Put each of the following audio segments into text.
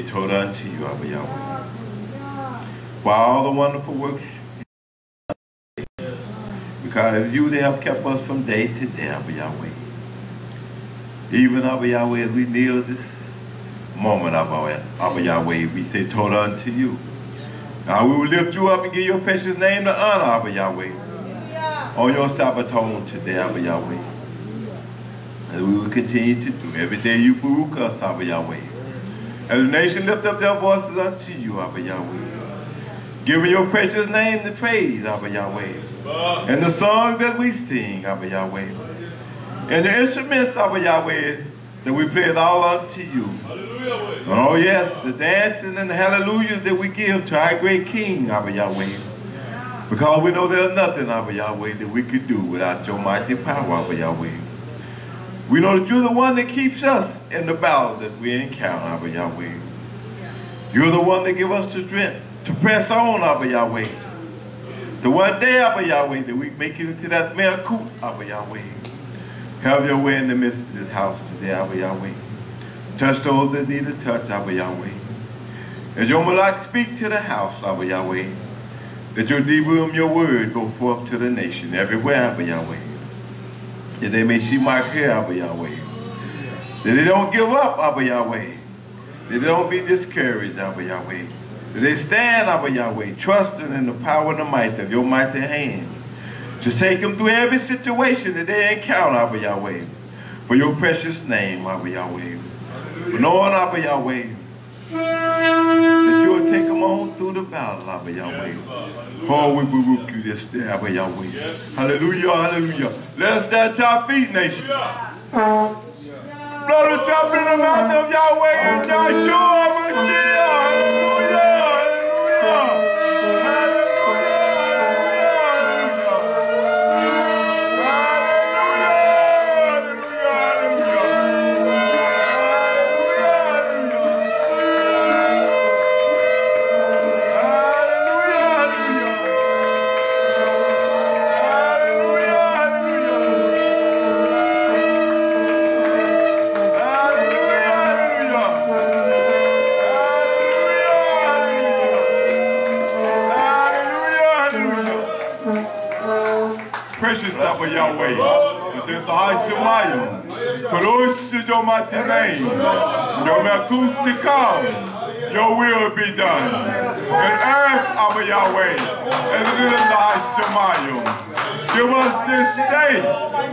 Torah unto you, Abba Yahweh. For all the wonderful works, because you they have kept us from day to day, Abba Yahweh. Even, Abba Yahweh, as we kneel this moment, Abba Yahweh, we say Torah unto you. Now we will lift you up and give your precious name the honor, Abba Yahweh, on your Sabbaton today, Abba Yahweh. As we will continue to do. Every day you baruch us, Abba Yahweh. As the nation lift up their voices unto you, Abba Yahweh. Giving your precious name the praise, Abba Yahweh. And the songs that we sing, Abba Yahweh. And the instruments, Abba Yahweh, that we play all unto you. And oh yes, the dancing and the hallelujahs that we give to our great King, Abba Yahweh. Because we know there's nothing, Abba Yahweh, that we could do without your mighty power, Abba Yahweh. We know that you're the one that keeps us in the battle that we encounter, Abba Yahweh. You're the one that gives us the strength to press on, Abba Yahweh. The one day, Abba Yahweh, that we make it into that miracle, Abba Yahweh. Have your way in the midst of this house today, Abba Yahweh. Touch those that need a touch, Abba Yahweh. As your malak speak to the house, Abba Yahweh, that your Devarim, your word, go forth to the nation everywhere, Abba Yahweh. That they may see my care, Abba Yahweh. That they don't give up, Abba Yahweh. That they don't be discouraged, Abba Yahweh. That they stand, Abba Yahweh, trusting in the power and the might of your mighty hand. To take them through every situation that they encounter, Abba Yahweh. For your precious name, Abba Yahweh. For knowing, Abba Yahweh, that you will take them on through the battle, Abba Yahweh. Oh, we baruch you this day, Abba Yahweh. Hallelujah, hallelujah. Let us stand to our feet, nation. Blow the trumpet in the mouth of Yahweh and Yahshua, Mashiach. Hallelujah, hallelujah. precious Yahweh. Within the Hashemayim. Kadosh is your mighty name. Your Malkut to come. Your will be done. In earth, Yahweh, as it is in the Hashemayim. Give us this day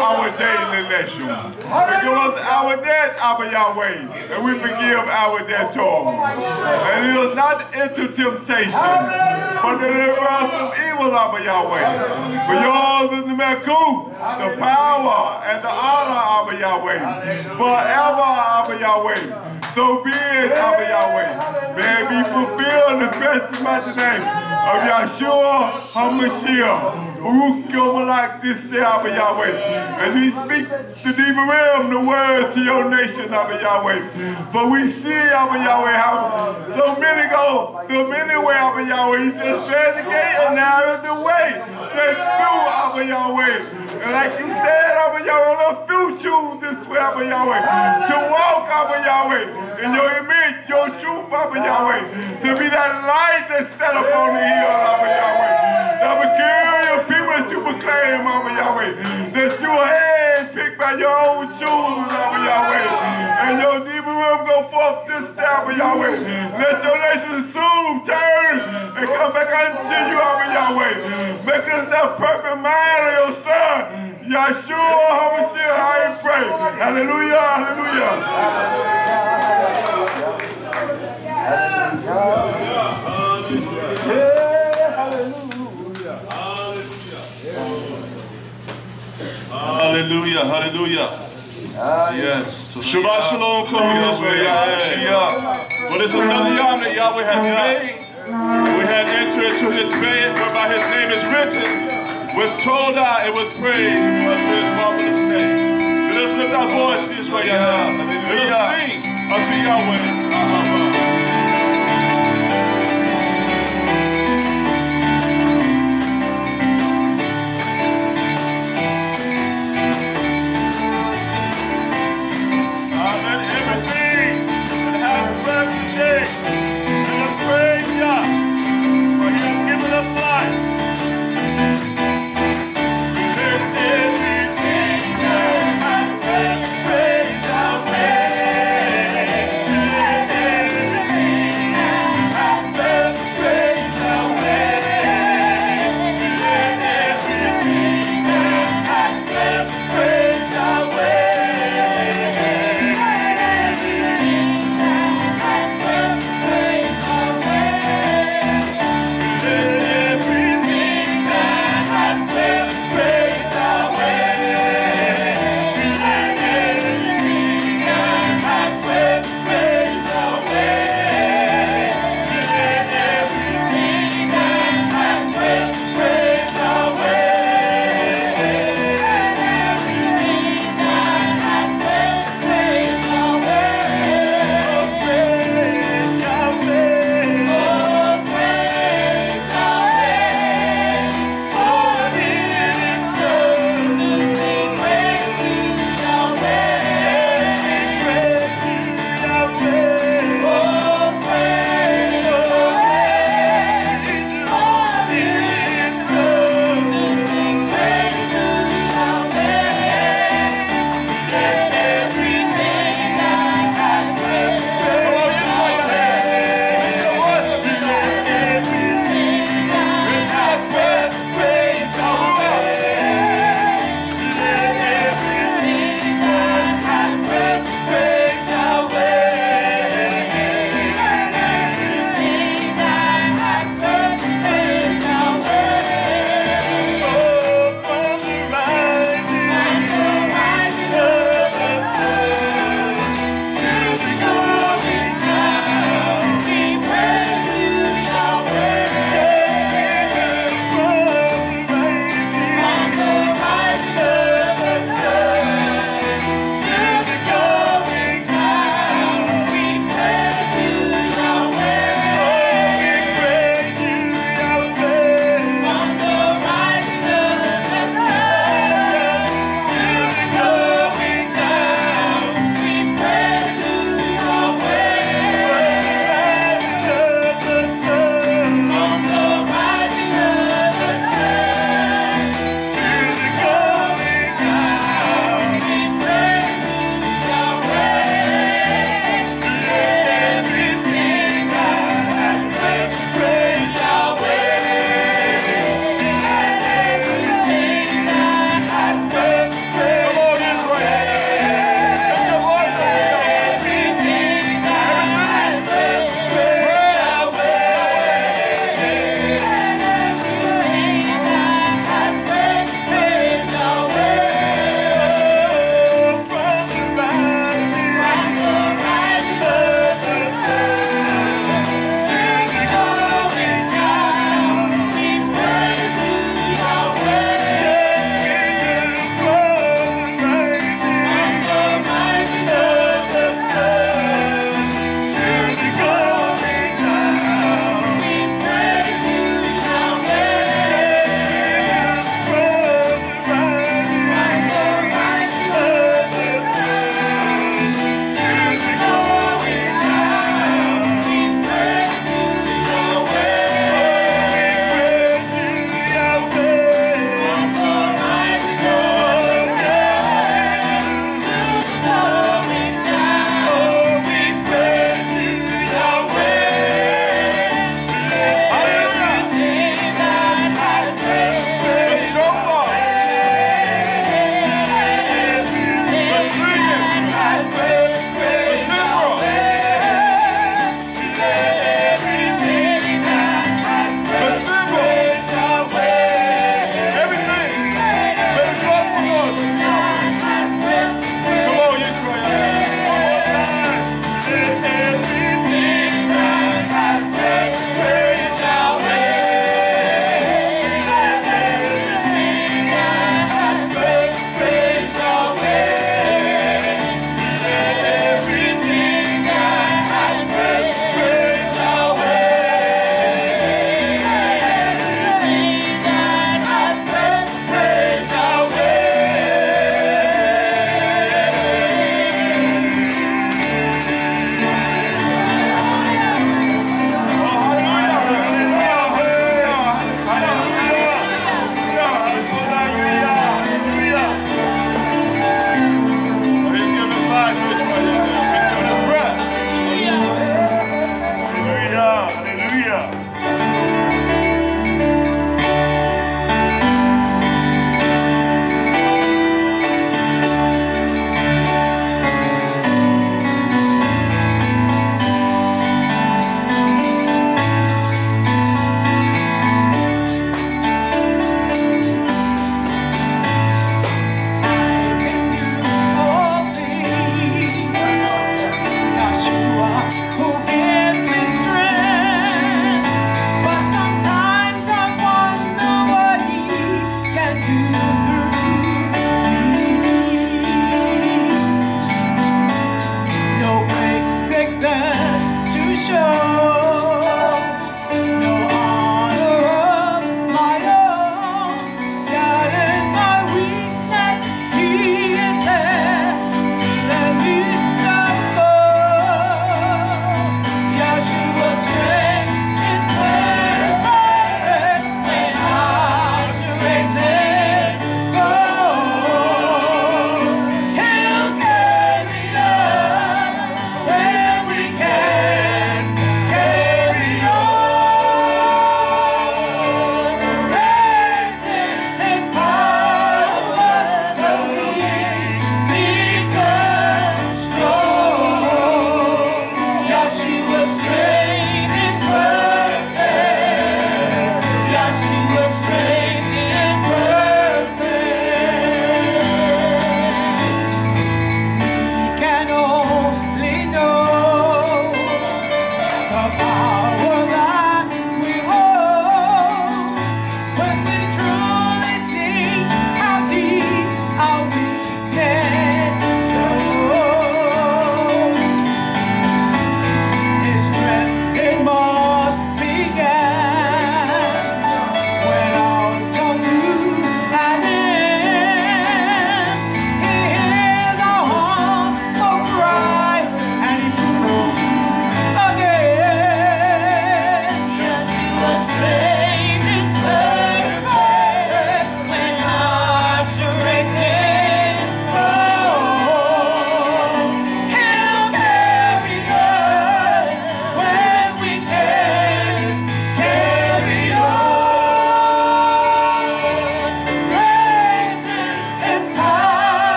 our daily lesson. Forgive us our debt, Yahweh, and we forgive our debtors. And lead us not into temptation, but deliver us from evil, Yahweh. For yours is the Malkut, the power, and the honor, Yahweh. Forever, Yahweh. So be it, Yahweh. May it be fulfilled in the precious mighty name of Yahshua HaMashiach. Like this day, Yahweh, as we speak the deeper realm, the word to your nation, Yahweh. For we see, Yahweh, how so many go the many way, Yahweh. You just straight the gate and now is the way. They through, Yahweh. And like you said, Yahweh, on a few choose this way, Yahweh, to walk, Yahweh, in your image, your truth, Yahweh, to be that light that's set upon the hill, Yahweh. That will kill your people that you proclaim, Yahweh, that you are handpicked by your own children, Yahweh, and your demon will go forth this day, Yahweh. Let your nation soon turn and come back unto you, Yahweh. Make us that perfect mind of your son, Yahshua HaMashiach, I pray. Hallelujah, hallelujah. Hallelujah, hallelujah. Yes. Shabbat shalom, YisraYah'ale. Well, it's another yom that Yahweh has made. We had entered into his bed, whereby his name is written, with Torah and with praise unto his marvelous name. So let's lift our voice to YisraYah'ale. Let us sing unto Yahweh. Yeah.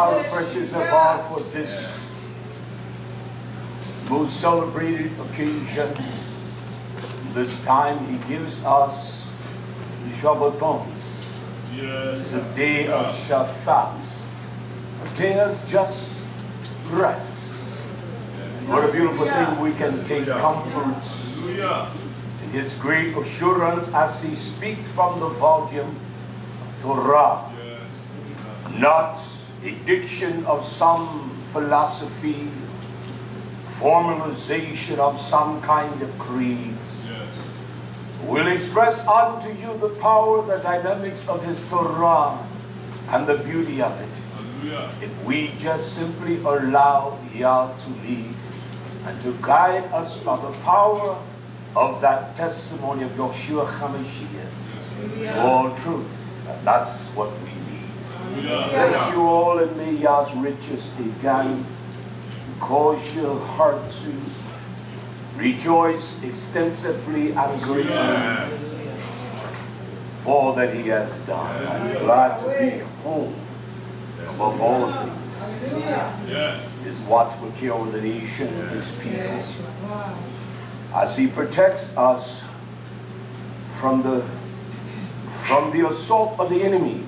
our precious Abba for this most celebrated occasion. This time He gives us the Shabbatons. Yes. The day of Shabbat. A day of just rest. What a beautiful thing we can take comfort in His great assurance as He speaks from the volume Torah. Not a diction of some philosophy, formalization of some kind of creeds. We'll express unto you the power, the dynamics of His Torah and the beauty of it. If we just simply allow Yah to lead and to guide us by the power of that testimony of Yeshua HaMashiach, all truth. And that's what we need. Bless you all, and may Yah's richest divine cause your heart to rejoice extensively and greatly for all that He has done. I'm glad to be home above all things. His watchful care over the nation and His people, as He protects us from the assault of the enemy.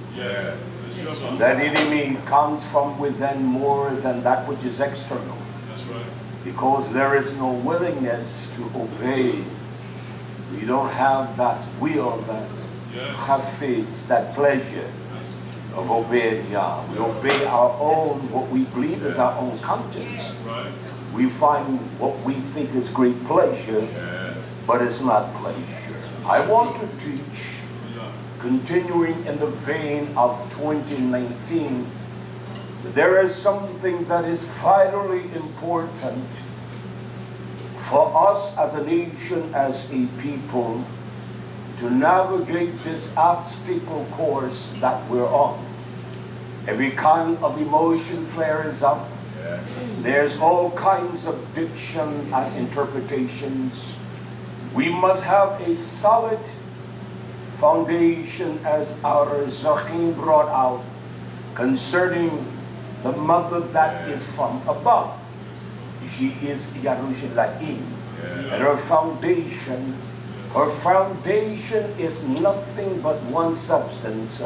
That enemy comes from within more than that which is external. Because there is no willingness to obey. We don't have that will, that have faith, that pleasure of obeying Yah. We obey our own, what we believe is our own conscience. We find what we think is great pleasure, but it's not pleasure. I want to teach, continuing in the vein of 2019, there is something that is vitally important for us as a nation, as a people, to navigate this obstacle course that we're on. Every kind of emotion flares up. There's all kinds of diction and interpretations. We must have a solid foundation, as our Zachim brought out, concerning the mother that is from above. She is YisraYah'ale. And her foundation is nothing but one substance,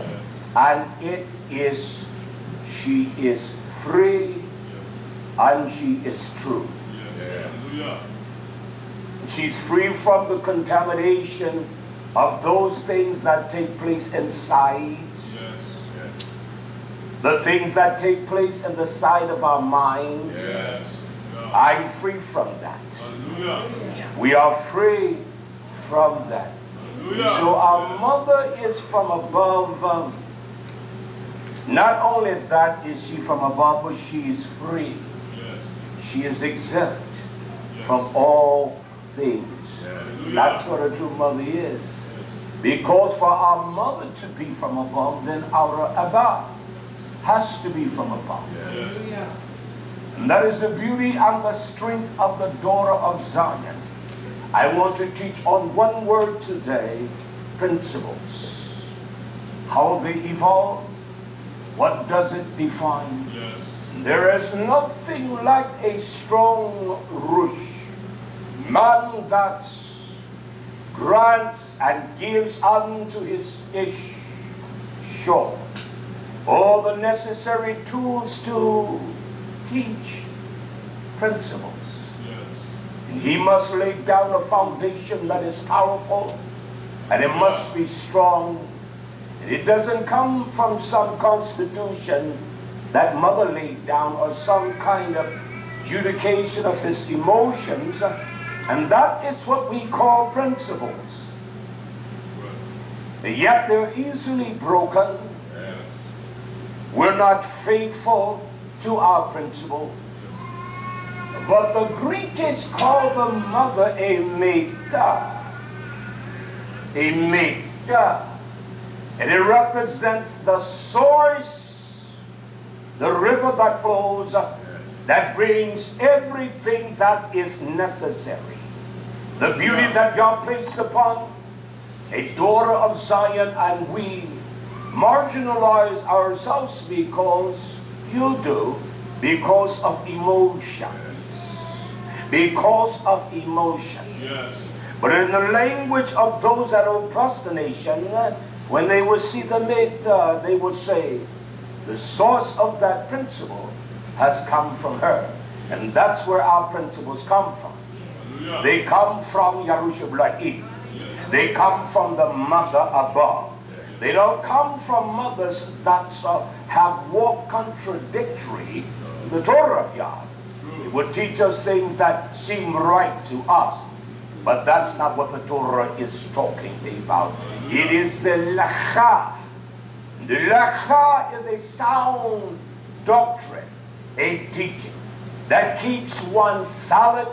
and it is, she is free and she is true. She's free from the contamination of those things that take place inside, the things that take place in the side of our mind. I'm free from that. We are free from that. So our mother is from above. Not only that is she from above, but she is free. She is exempt from all things. That's what a true mother is. Because for our mother to be from above, then our Abba has to be from above. And that is the beauty and the strength of the daughter of Zion. I want to teach on one word today, principles. How they evolve, what does it define? There is nothing like a strong root, man that grants and gives unto his shore all the necessary tools to teach principles. And he must lay down a foundation that is powerful, and it must be strong. And it doesn't come from some constitution that mother laid down, or some kind of adjudication of his emotions, and that is what we call principles. And yet they're easily broken. We're not faithful to our principle. But the Greek is called the mother a meta. A meta. And it represents the source, the river that flows, that brings everything that is necessary. The beauty that God placed upon a daughter of Zion, and we marginalize ourselves because You do because of emotions. Because of emotion. Yes. But in the language of those that are prostration, when they will see the maid, they will say, the source of that principle has come from her. And that's where our principles come from. Hallelujah. They come from YHWH. They come from the mother above. They don't come from mothers that have walked contradictory to the Torah of Yah. It would teach us things that seem right to us. But that's not what the Torah is talking about. It is the lacha. The lacha is a sound doctrine, a teaching that keeps one solid.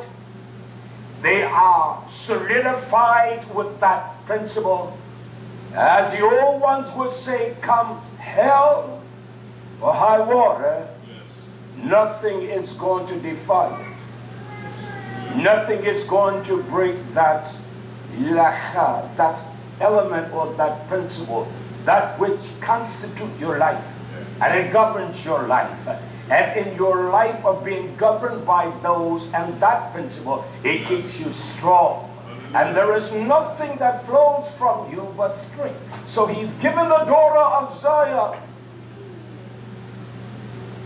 They are solidified with that principle. As the old ones would say, come hell or high water, nothing is going to defy it. Nothing is going to break that lacha, that element or that principle, that which constitutes your life. And it governs your life. And in your life of being governed by those and that principle, it keeps you strong. And there is nothing that flows from you but strength. So he's given the daughter of Zion.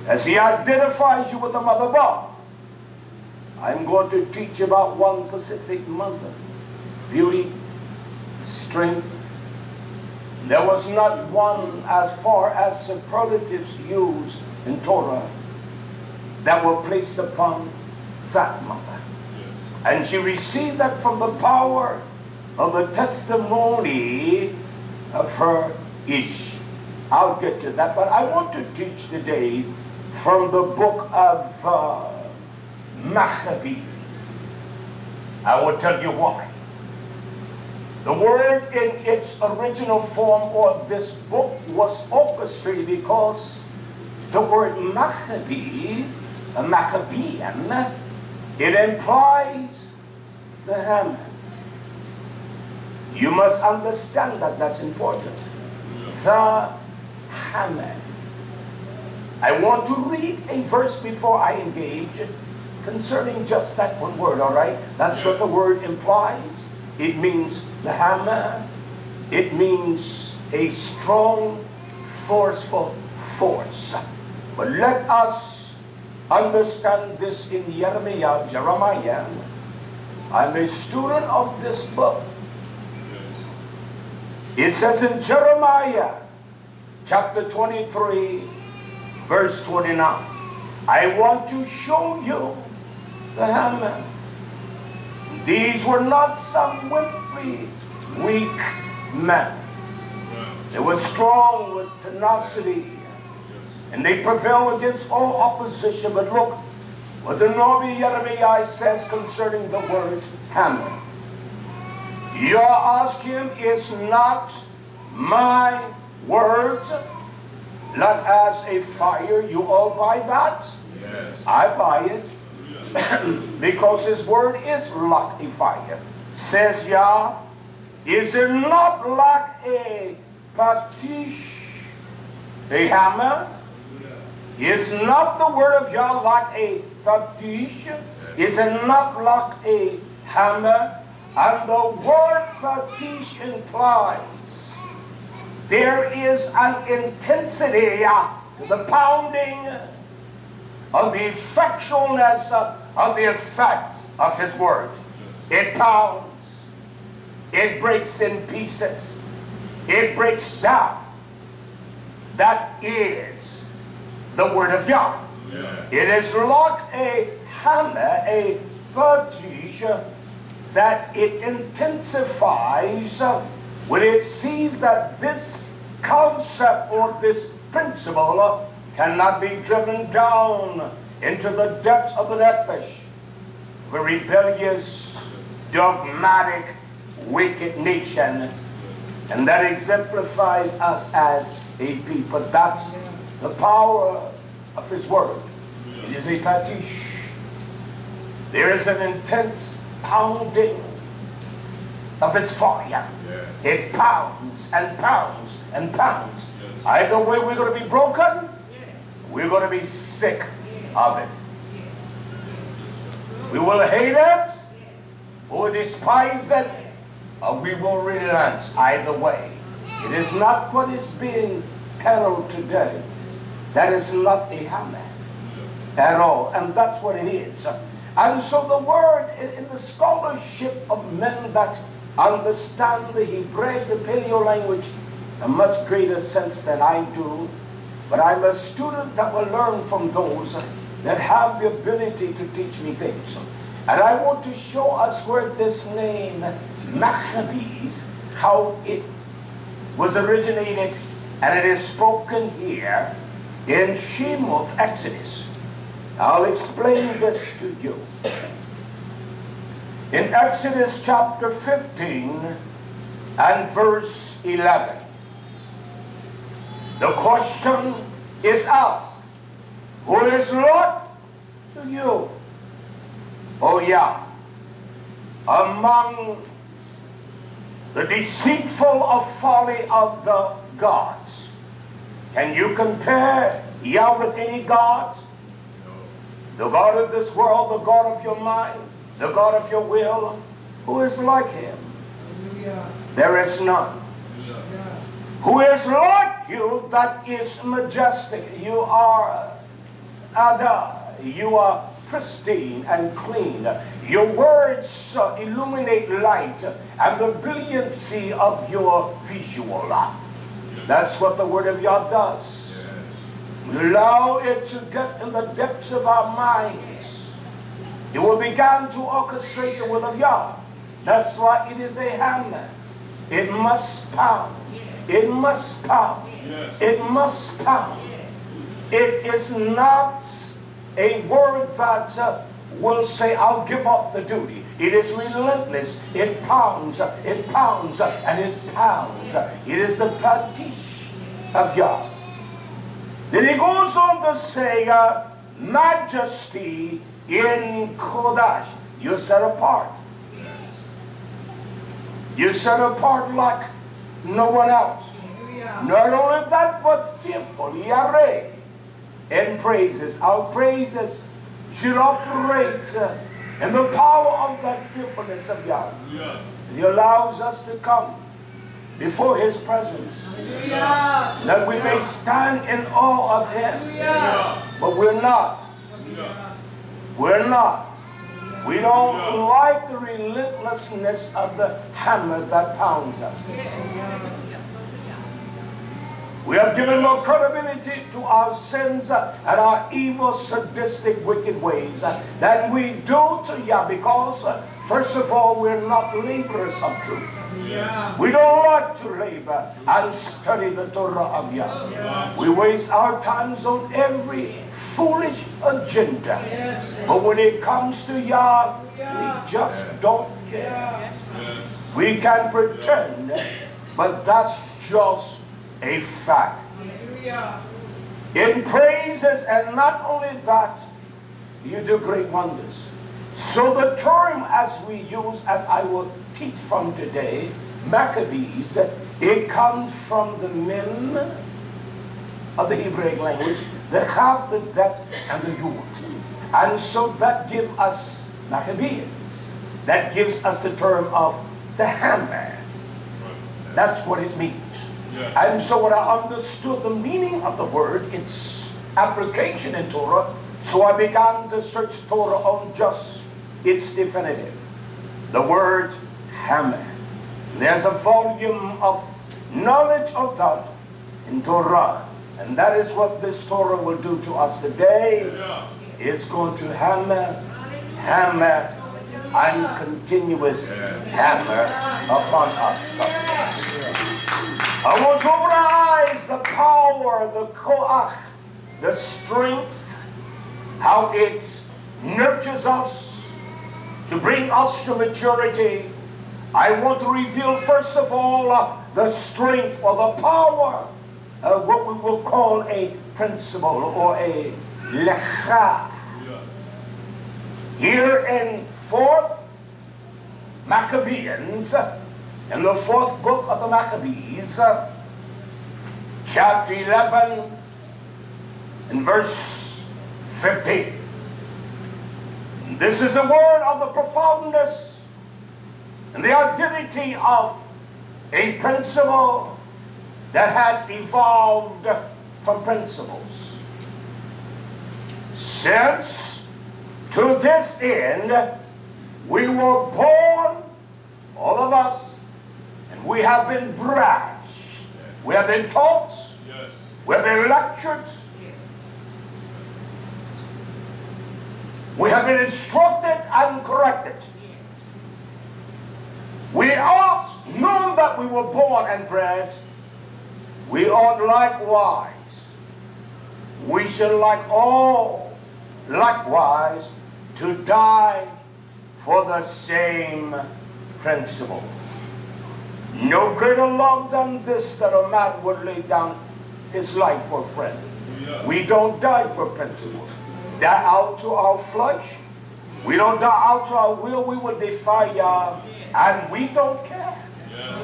As he identifies you with the mother above, I'm going to teach about one specific mother. Beauty, strength. There was not one as far as superlatives used in Torah that were placed upon that mother. And she received that from the power of the testimony of her ish. I'll get to that, but I want to teach today from the book of Maccabee. I will tell you why. The word in its original form or this book was orchestrated because the word Maccabee, a Maccabean, it implies the hammer. You must understand that that's important. The hammer. I want to read a verse before I engage concerning just that one word, all right? That's what the word implies. It means the hammer. It means a strong, forceful force. But let us understand this in Jeremiah. I'm a student of this book. It says in Jeremiah chapter 23, verse 29, I want to show you the hammer. These were not some wimpy, weak men. They were strong with tenacity, and they prevailed against all opposition. But look what the Navi Jeremiah says concerning the word hammer. Your asking is not my word, not as a fire. You all buy that? Yes. I buy it. Because his word is like a fire. Says Yah, is it not like a patish, a hammer? Is not the word of Yah like a patish? Is it not like a hammer? And the word patish implies there is an intensity to the pounding of the effectualness of the effect of his word. It pounds. It breaks in pieces. It breaks down. That is the word of Yah. Yeah. It is like a hammer, a patish, that it intensifies when it sees that this concept or this principle cannot be driven down into the depths of the nefesh, the rebellious, dogmatic, wicked nation. And that exemplifies us as a people. That's the power of his word. It is a patish. There is an intense pounding of his fire. It pounds and pounds and pounds. Either way we're going to be broken, we're going to be sick of it. We will hate it, or despise it, or we will renounce. Either way. It is not what is being peddled today. That is not a hammer at all. And that's what it is. And so the word in the scholarship of men that understand the Hebraic, the Paleo language, a much greater sense than I do. But I'm a student that will learn from those that have the ability to teach me things. And I want to show us where this name, Maccabees, how it was originated, and it is spoken here in Shemoth, Exodus. I'll explain this to you. In Exodus chapter 15 and verse 11, the question is asked, who is Lord to you, O Yah, among the deceitful of folly of the gods? Can you compare Yah with any gods? The God of this world, the God of your mind, the God of your will, who is like him? There is none. Who is like you that is majestic? You are Ada, you are pristine and clean. Your words illuminate light and the brilliancy of your visual. That's what the word of Yah does. We allow it to get in the depths of our minds. It will begin to orchestrate the will of Yah. That's why it is a hammer. It must pound. It must pound. It must pound. It is not a word that will say, I'll give up the duty. It is relentless. It pounds, and it pounds. It is the patish of Yah. Then he goes on to say, majesty in Kodash. You're set apart. You're set apart like no one else. Not only that, but fearfully arrayed in praises. Our praises should operate in the power of that fearfulness of Yah. He allows us to come before his presence, that we may stand in awe of him. But we're not. We're not. We don't like the relentlessness of the hammer that pounds us. We have given more credibility to our sins and our evil, sadistic, wicked ways than we do to Yah, because first of all, we're not laborers of truth. We don't like to labor and study the Torah of Yah. We waste our times on every foolish agenda. But when it comes to Yah, we just don't care. We can pretend, but that's just a fact. In praises, and not only that, you do great wonders. So the term as we use, as I will teach from today, Maccabees, it comes from the men of the Hebraic language, the Chav, the Bet, and the Yud. And so that gives us Maccabees. That gives us the term of the hammer. That's what it means. And so when I understood the meaning of the word, its application in Torah, so I began to search Torah on just its definitive. The word hammer. There's a volume of knowledge of that in Torah. And that is what this Torah will do to us today. It's going to hammer, and continuous hammer upon us. I want to open our eyes, the power, the koach, the strength, how it nurtures us to bring us to maturity. I want to reveal first of all the strength or the power of what we will call a principle or a lecha. Here in 4th Maccabees, in the 4th book of the Maccabees, chapter 11 in verse 15. This is a word of the profoundness and the identity of a principle that has evolved from principles. Since to this end we were born, all of us, and we have been bred. We have been taught. Yes. We have been lectured. Yes. We have been instructed and corrected. Yes. We ought, knowing that we were born and bred, we ought likewise, we should likewise to die for the same principle. No greater love than this, that a man would lay down his life for a friend. Yeah. We don't die for principles. Die out to our flesh. We don't die out to our will. We will defy Yah, and we don't care. Yeah.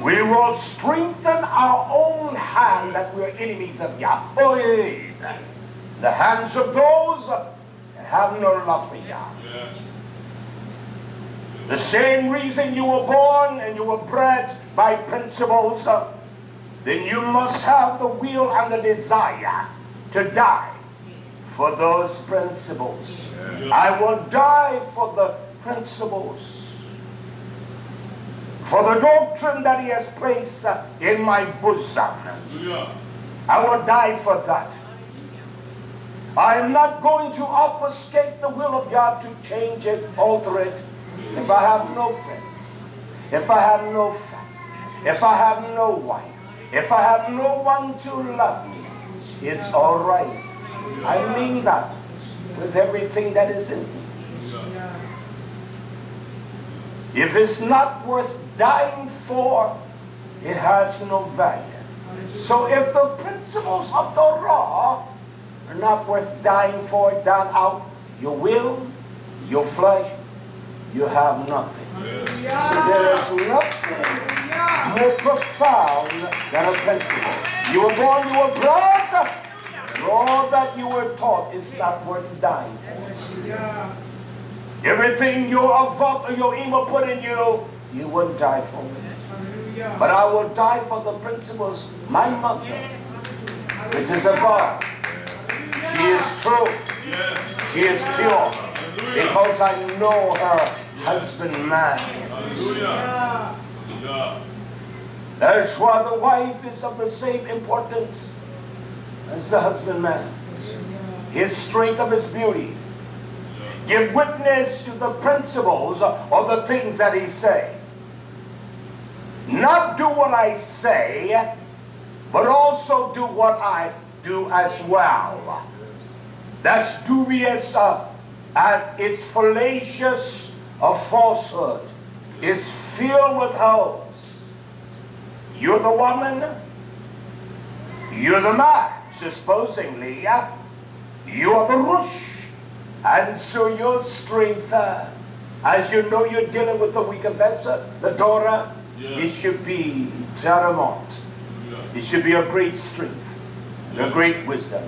We will strengthen our own hand that we are enemies of Yah. The hands of those that have no love for Yah. Yeah. The same reason you were born and you were bred by principles, then you must have the will and the desire to die for those principles. Yeah. I will die for the principles, for the doctrine that He has placed in my bosom. Yeah. I will die for that. I am not going to obfuscate the will of God to change it, alter it, if I have no friend, if I have no family, if I have no wife, if I have no one to love me, it's all right. I mean that with everything that is in me. If it's not worth dying for, it has no value. So if the principles of Torah are not worth dying for, down out your will, your flesh, you have nothing. Yeah. So there is nothing more profound than a principle. You were born, you were brought, all that you were taught is not worth dying for. Yeah. Everything your avot or your emo put in you, you wouldn't die for it. Yeah. But I will die for the principles. My mother, which is above, she is true, she is pure, because I know her husband man. Hallelujah. That's why the wife is of the same importance as the husband man. His strength of his beauty. Give witness to the principles or the things that he say. Not do what I say, but also do what I do as well. That's dubious and it's fallacious of falsehood. It's filled with holes. You're the woman, you're the man, supposedly. You are the rush, and so your strength, as you know you're dealing with the weaker vessel, the Torah, it should be paramount. It should be a great strength, a great wisdom.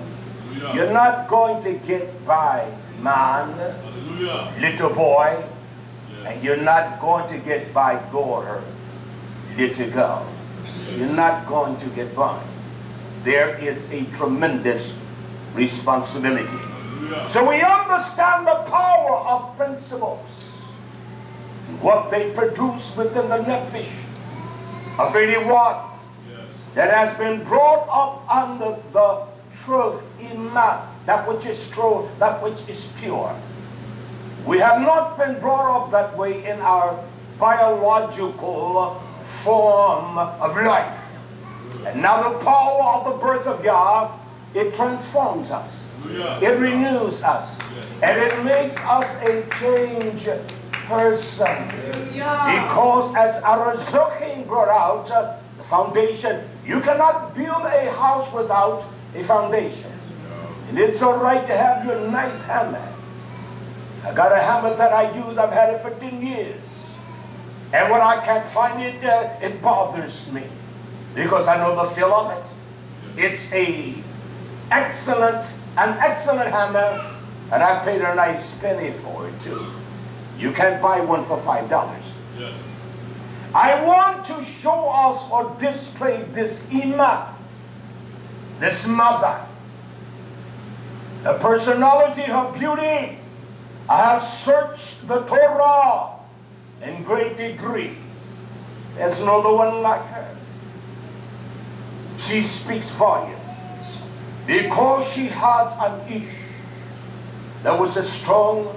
You're not going to get by, man, little boy, and you're not going to get by, daughter, little girl. You're not going to get by. There is a tremendous responsibility. So we understand the power of principles, what they produce within the nephesh of anyone that has been brought up under the truth, iman, that which is true, that which is pure. We have not been brought up that way in our biological form of life. And now the power of the birth of God, it transforms us. It renews us. And it makes us a changed person. Because as Arazochim brought out the foundation, you cannot build a house without a foundation. And it's all right to have your nice hammer. I got a hammer that I use, I've had it for 10 years. And when I can't find it, it bothers me. Because I know the feel of it. It's a excellent hammer, and I paid a nice penny for it too. You can't buy one for $5. Yes. I want to show us or display this Ima, this mother, her personality, her beauty. I have searched the Torah in great degree. There's no other one like her. She speaks volume because she had an ish that was a strong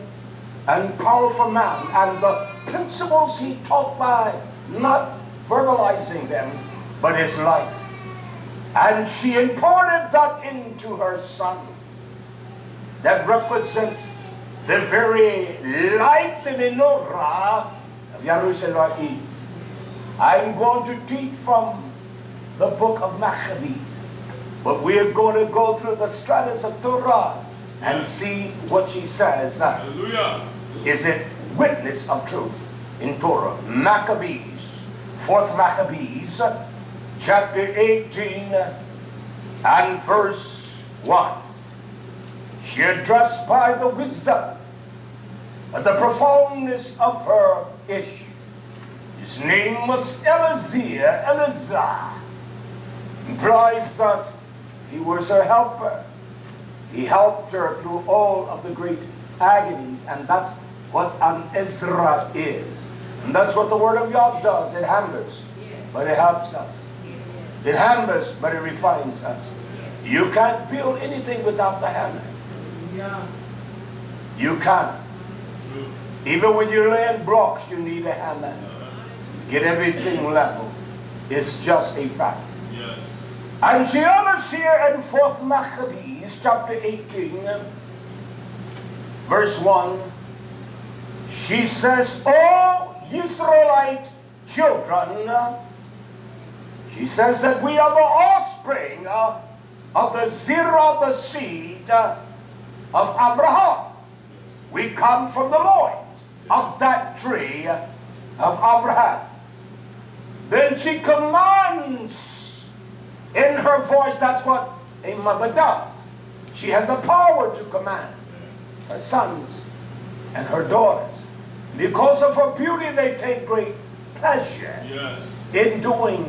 and powerful man, and the principles he taught by not verbalizing them, but his life. And she imparted that into her sons. That represents the very light, the menorah of YisraYah'ale. I'm going to teach from the book of Maccabees, but we're going to go through the stratus of Torah and see what she says. Hallelujah. Is it witness of truth in Torah? Maccabees, 4th Maccabees, chapter 18 and verse 1. She addressed by the wisdom and the profoundness of her ish. His name was Eleazar. Implies that he was her helper. He helped her through all of the great agonies, and that's what an Ezra is. And that's what the Word of God does. It hammers, but it helps us. It hammers, but it refines us. You can't build anything without the hammer. You can't. Even when you're laying blocks, you need a hammer. Get everything level. It's just a fact. Yes. And she others here in 4th Maccabees, chapter 18, verse 1, she says, "O Israelite children," she says that we are the offspring of the Zerah, the seed of Abraham. We come from the Lord of that tree of Abraham. Then she commands in her voice. That's what a mother does. She has the power to command her sons and her daughters. Because of her beauty, they take great pleasure in doing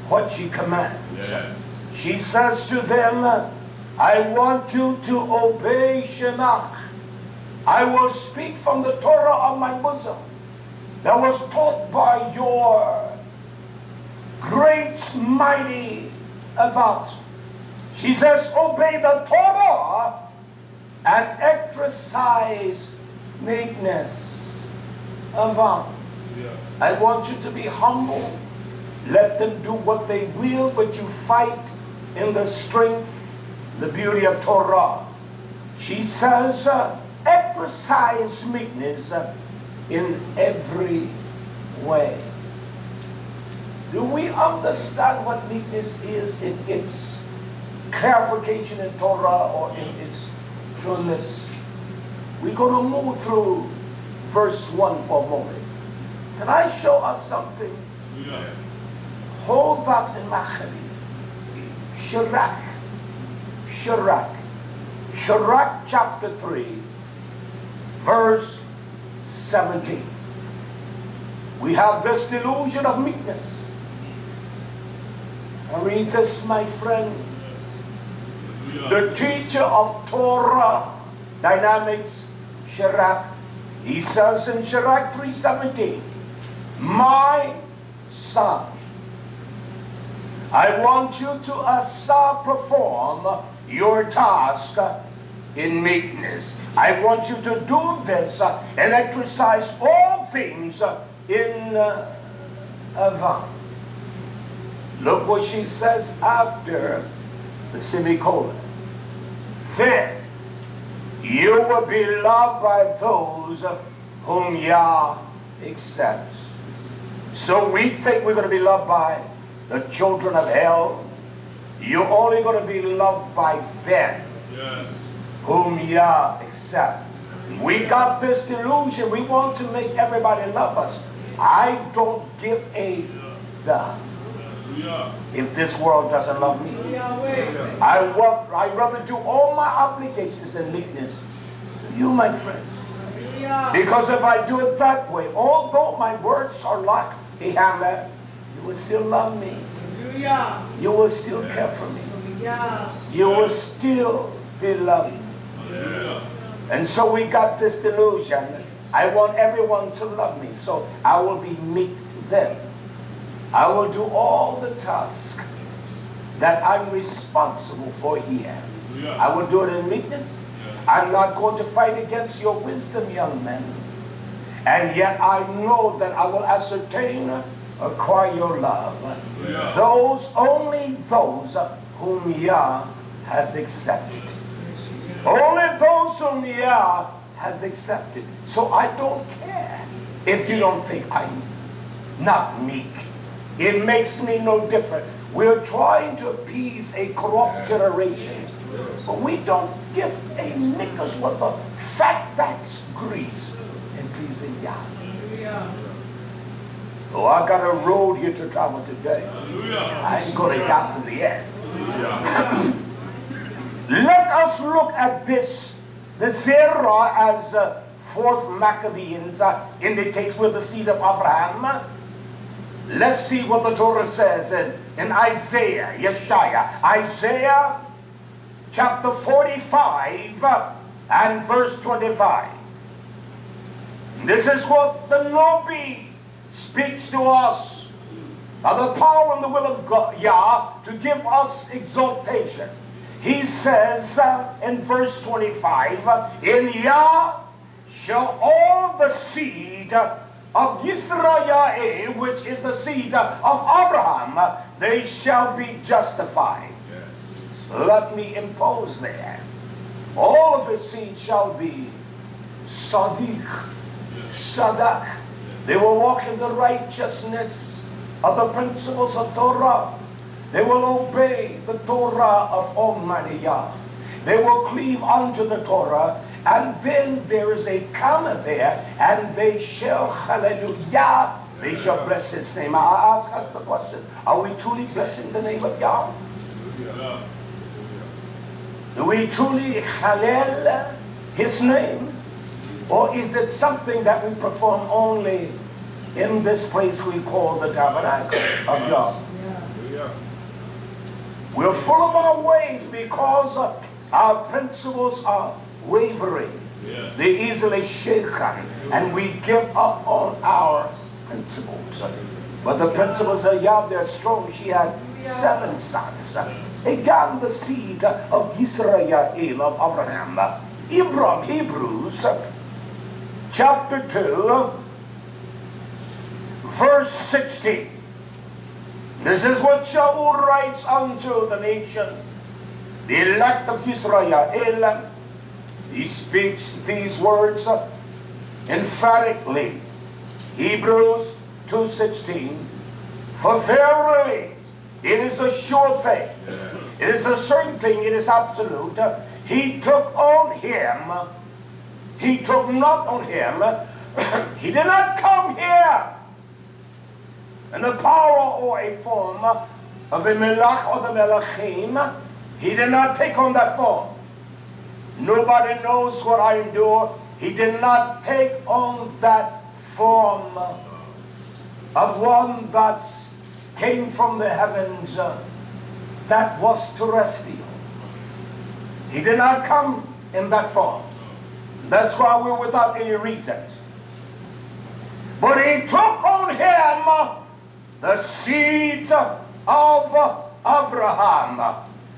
what she commands. Yes. She says to them, I want you to obey Shemach. I will speak from the Torah of my bosom that was taught by your great, mighty Avat. She says, obey the Torah and exercise meekness. Avat. I want you to be humble. Let them do what they will, but you fight in the strength, the beauty of Torah. She says, exercise meekness in every way. Do we understand what meekness is in its clarification in Torah or in its trueness? We're going to move through verse 1 for a moment. Can I show us something? Yeah. Hold that in Maccabees. Sirach. Sirach chapter 3, verse 17. We have this delusion of meekness. I read this, my friend. The teacher of Torah dynamics, Sirach, he says in Sirach 3:17, my son, I want you to perform your task in meekness. I want you to do this and exercise all things in Avat. Look what she says after the semicolon. Then you will be loved by those whom Yah accepts. So we think we're going to be loved by the children of hell. You're only going to be loved by them whom Yah accepts. We got this delusion. We want to make everybody love us. I don't give a damn. if this world doesn't love me. I'd rather do all my obligations in meekness to you, my friends. Because if I do it that way, although my words are like a hammer, you will still love me. You will still care for me. You will still be loving. And so we got this delusion. I want everyone to love me, so I will be meek to them. I will do all the tasks that I'm responsible for here. I will do it in meekness. I'm not going to fight against your wisdom, young men. And yet I know that I will ascertain, acquire your love. Only those whom Yah has accepted. Only those whom Yah has accepted. So I don't care if you don't think I'm not meek. It makes me no different. We're trying to appease a corrupt generation, but we don't give a knickers worth of fatback's grease in pleasing Yah. Oh, I got a road here to travel today. I ain't going to get to the end. Let us look at this. The Zerah, as 4th Maccabees indicates, we're the seed of Abraham. Let's see what the Torah says in Isaiah, Isaiah chapter 45 and verse 25. This is what the Nabi speaks to us by the power and the will of God, Yah, to give us exaltation. He says in verse 25, in Yah shall all the seed of YisraYah'ale, which is the seed of Abraham, they shall be justified. Yes. Let me impose there. All of his seed shall be Sadiq, Sadak. They will walk in the righteousness of the principles of Torah. They will obey the Torah of Almighty Yah. They will cleave unto the Torah. And then there is a comma there, and they shall, hallelujah, they shall bless his name. I ask us the question, are we truly blessing the name of Yah? Do we truly hallel his name? Or is it something that we perform only in this place we call the tabernacle of Yah? We're full of our ways because our principles are wavering. Yes. They easily shaken, and we give up on our principles. But the principles of Yah, they're strong. She had 7 sons. Again, the seed of YisraYah'ale, of Abraham. Hebrews chapter 2 verse 16. This is what Shaul writes unto the nation, the elect of YisraYah'ale. He speaks these words emphatically. Hebrews 2:16. For verily, it is a sure thing. It is a certain thing. It is absolute. He took on him. He took not on him. He did not come here in the power or a form of a melach or the melachim. He did not take on that form. Nobody knows what I endure. He did not take on that form of one that came from the heavens, that was terrestrial. He did not come in that form. That's why we're without any reasons. But he took on him the seed of Abraham.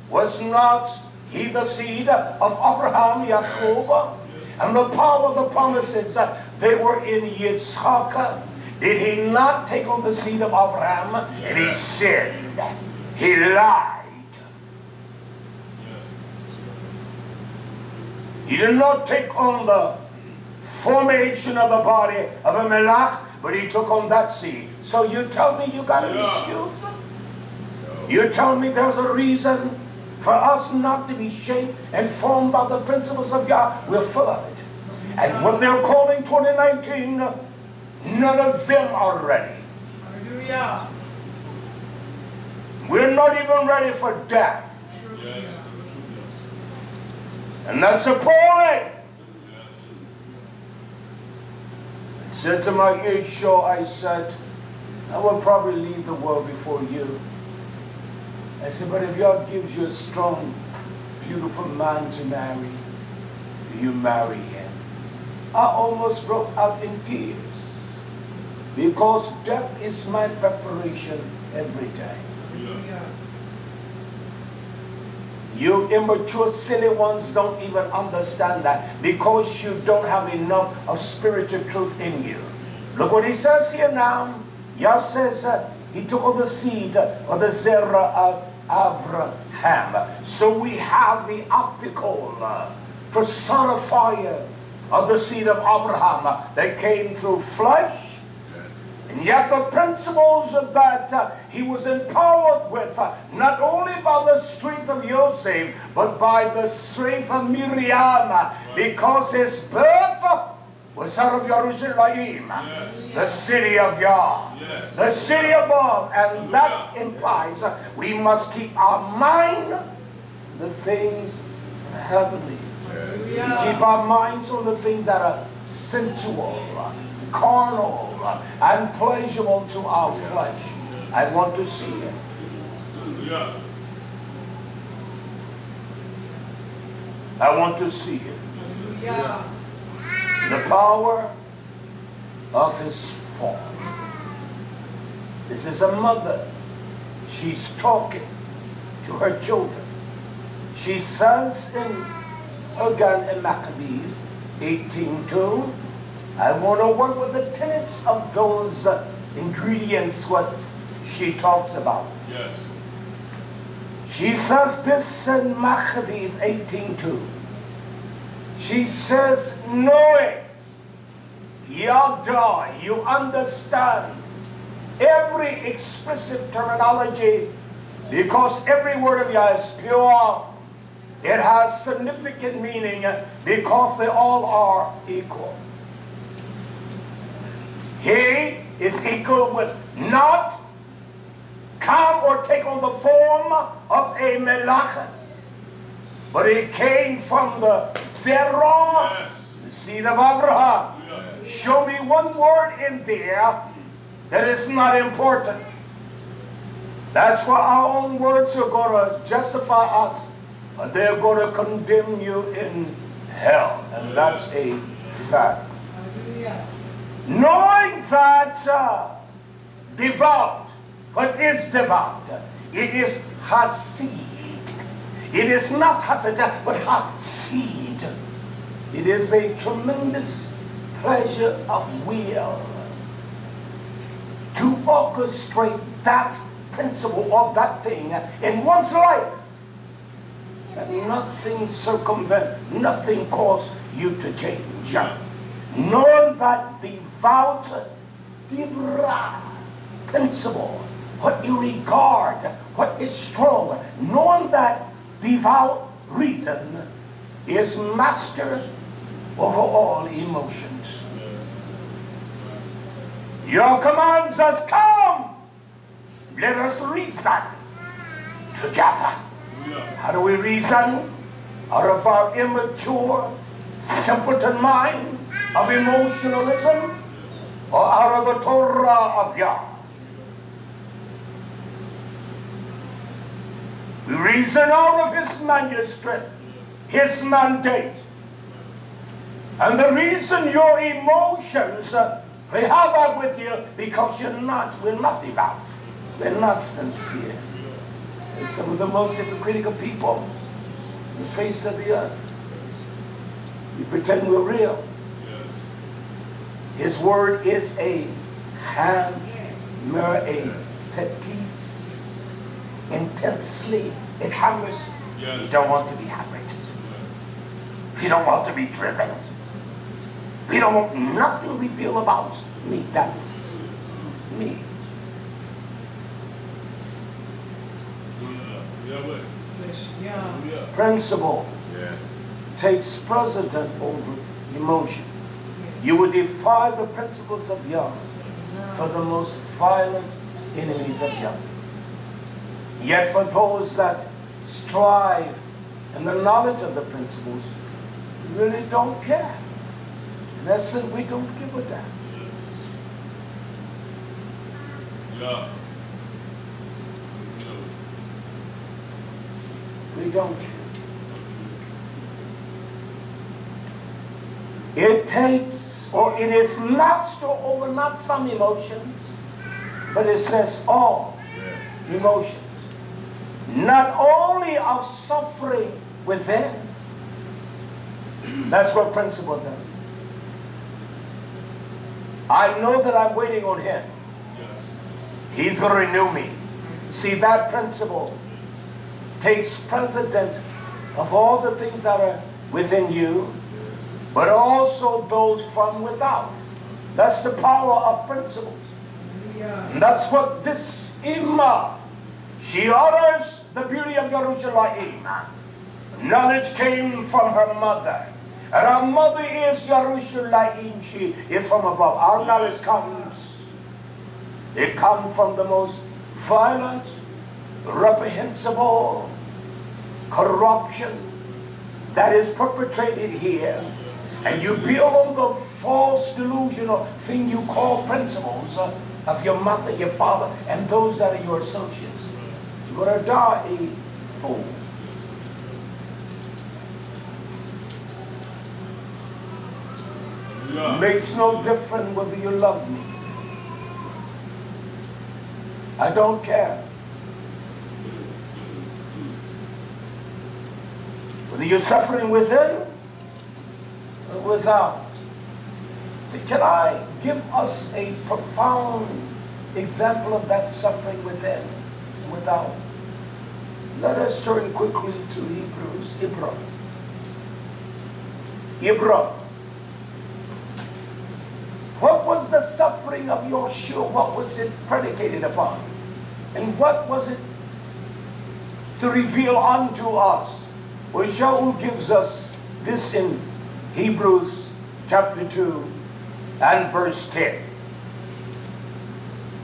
Was not he the seed of Abraham, Yaakov? And the power of the promises, they were in Yitzchak. Did he not take on the seed of Abraham? And he sinned. He lied. He did not take on the formation of the body of a melach, but he took on that seed. So you tell me you got an excuse? You tell me there's a reason for us not to be shaped and formed by the principles of Yah? We're full of it. And what they're calling 2019, none of them are ready. Hallelujah. We're not even ready for death. And that's appalling. I said to my Yeshua, I said, I will probably leave the world before you. I said, but if God gives you a strong, beautiful man to marry, you marry him. I almost broke out in tears because death is my preparation every day. You immature, silly ones don't even understand that because you don't have enough of spiritual truth in you. Look what he says here now. Yah says he took on the seed of the Zerah of Abraham. So we have the optical personifier of the seed of Abraham that came through flesh. And yet the principles of that he was empowered with, not only by the strength of Yosef, but by the strength of Miriam, because his birth was out of Jerusalem, the city of Yah, the city above. And that implies we must keep our mind the things heavenly. We keep our minds on the things that are sensual, carnal, and pleasurable to our flesh. I want to see it. I want to see it. The power of his form. This is a mother. She's talking to her children. She says again in Maccabees 18:2, I want to work with the tenets of those ingredients, what she talks about. Yes. She says this in Maccabees 18:2. She says, knowing, Yada, you understand every explicit terminology, because every word of Yah is pure. It has significant meaning because they all are equal. He is equal with not come or take on the form of a melach, but he came from the Zerah, the seed of Abraham. Show me one word in there that is not important. That's why our own words are going to justify us, but they're going to condemn you in hell. And that's a fact. Knowing that devout, what is devout? It is hasid. It is not hasid, but hasid. It is a tremendous pleasure of will to orchestrate that principle or that thing in one's life. That nothing circumvent, nothing cause you to change. Knowing that devout dibra principle, what you regard, what is strong, knowing that devout reason is master over all emotions. Your commands us, come, let us reason together. How do we reason? Out of our immature, simpleton mind of emotionalism, or out of the Torah of Yah? We reason out of his manuscript, his mandate. And the reason your emotions play havoc with you, because we're not devout. We're not sincere. We're some of the most hypocritical people on the face of the earth. We pretend we're real. His word is a hammer, a petis, intensely. It hammers. We don't want to be hammered. We don't want to be driven. We don't want nothing we feel about me. That's me. Principle takes precedent over emotion. You would defy the principles of Yah for the most violent enemies of Yah. Yet for those that strive in the knowledge of the principles, we really don't care. In essence, we don't give a damn. Yeah. We don't care. It takes, or it is master over not some emotions, but it says all emotions. Not only of suffering within. That's what principle does. I know that I'm waiting on him. He's going to renew me. See, that principle takes precedent of all the things that are within you, but also those from without. That's the power of principles. And that's what this Imma, she utters the beauty of YisraYah'ale. Knowledge came from her mother. And our mother is YisraYah'ale. She is from above. Our knowledge comes. It comes from the most violent, reprehensible corruption that is perpetrated here. And you build on the false delusional thing you call principles of your mother, your father, and those that are your associates. You're going to die a fool. Yeah. Makes no difference whether you love me. I don't care. Whether you're suffering within or without. Can I give us a profound example of that suffering within and without? Let us turn quickly to Hebrews. Hebrew. What was the suffering of YHWH? What was it predicated upon? And what was it to reveal unto us? YHWH gives us this in Hebrews chapter 2 and verse 10.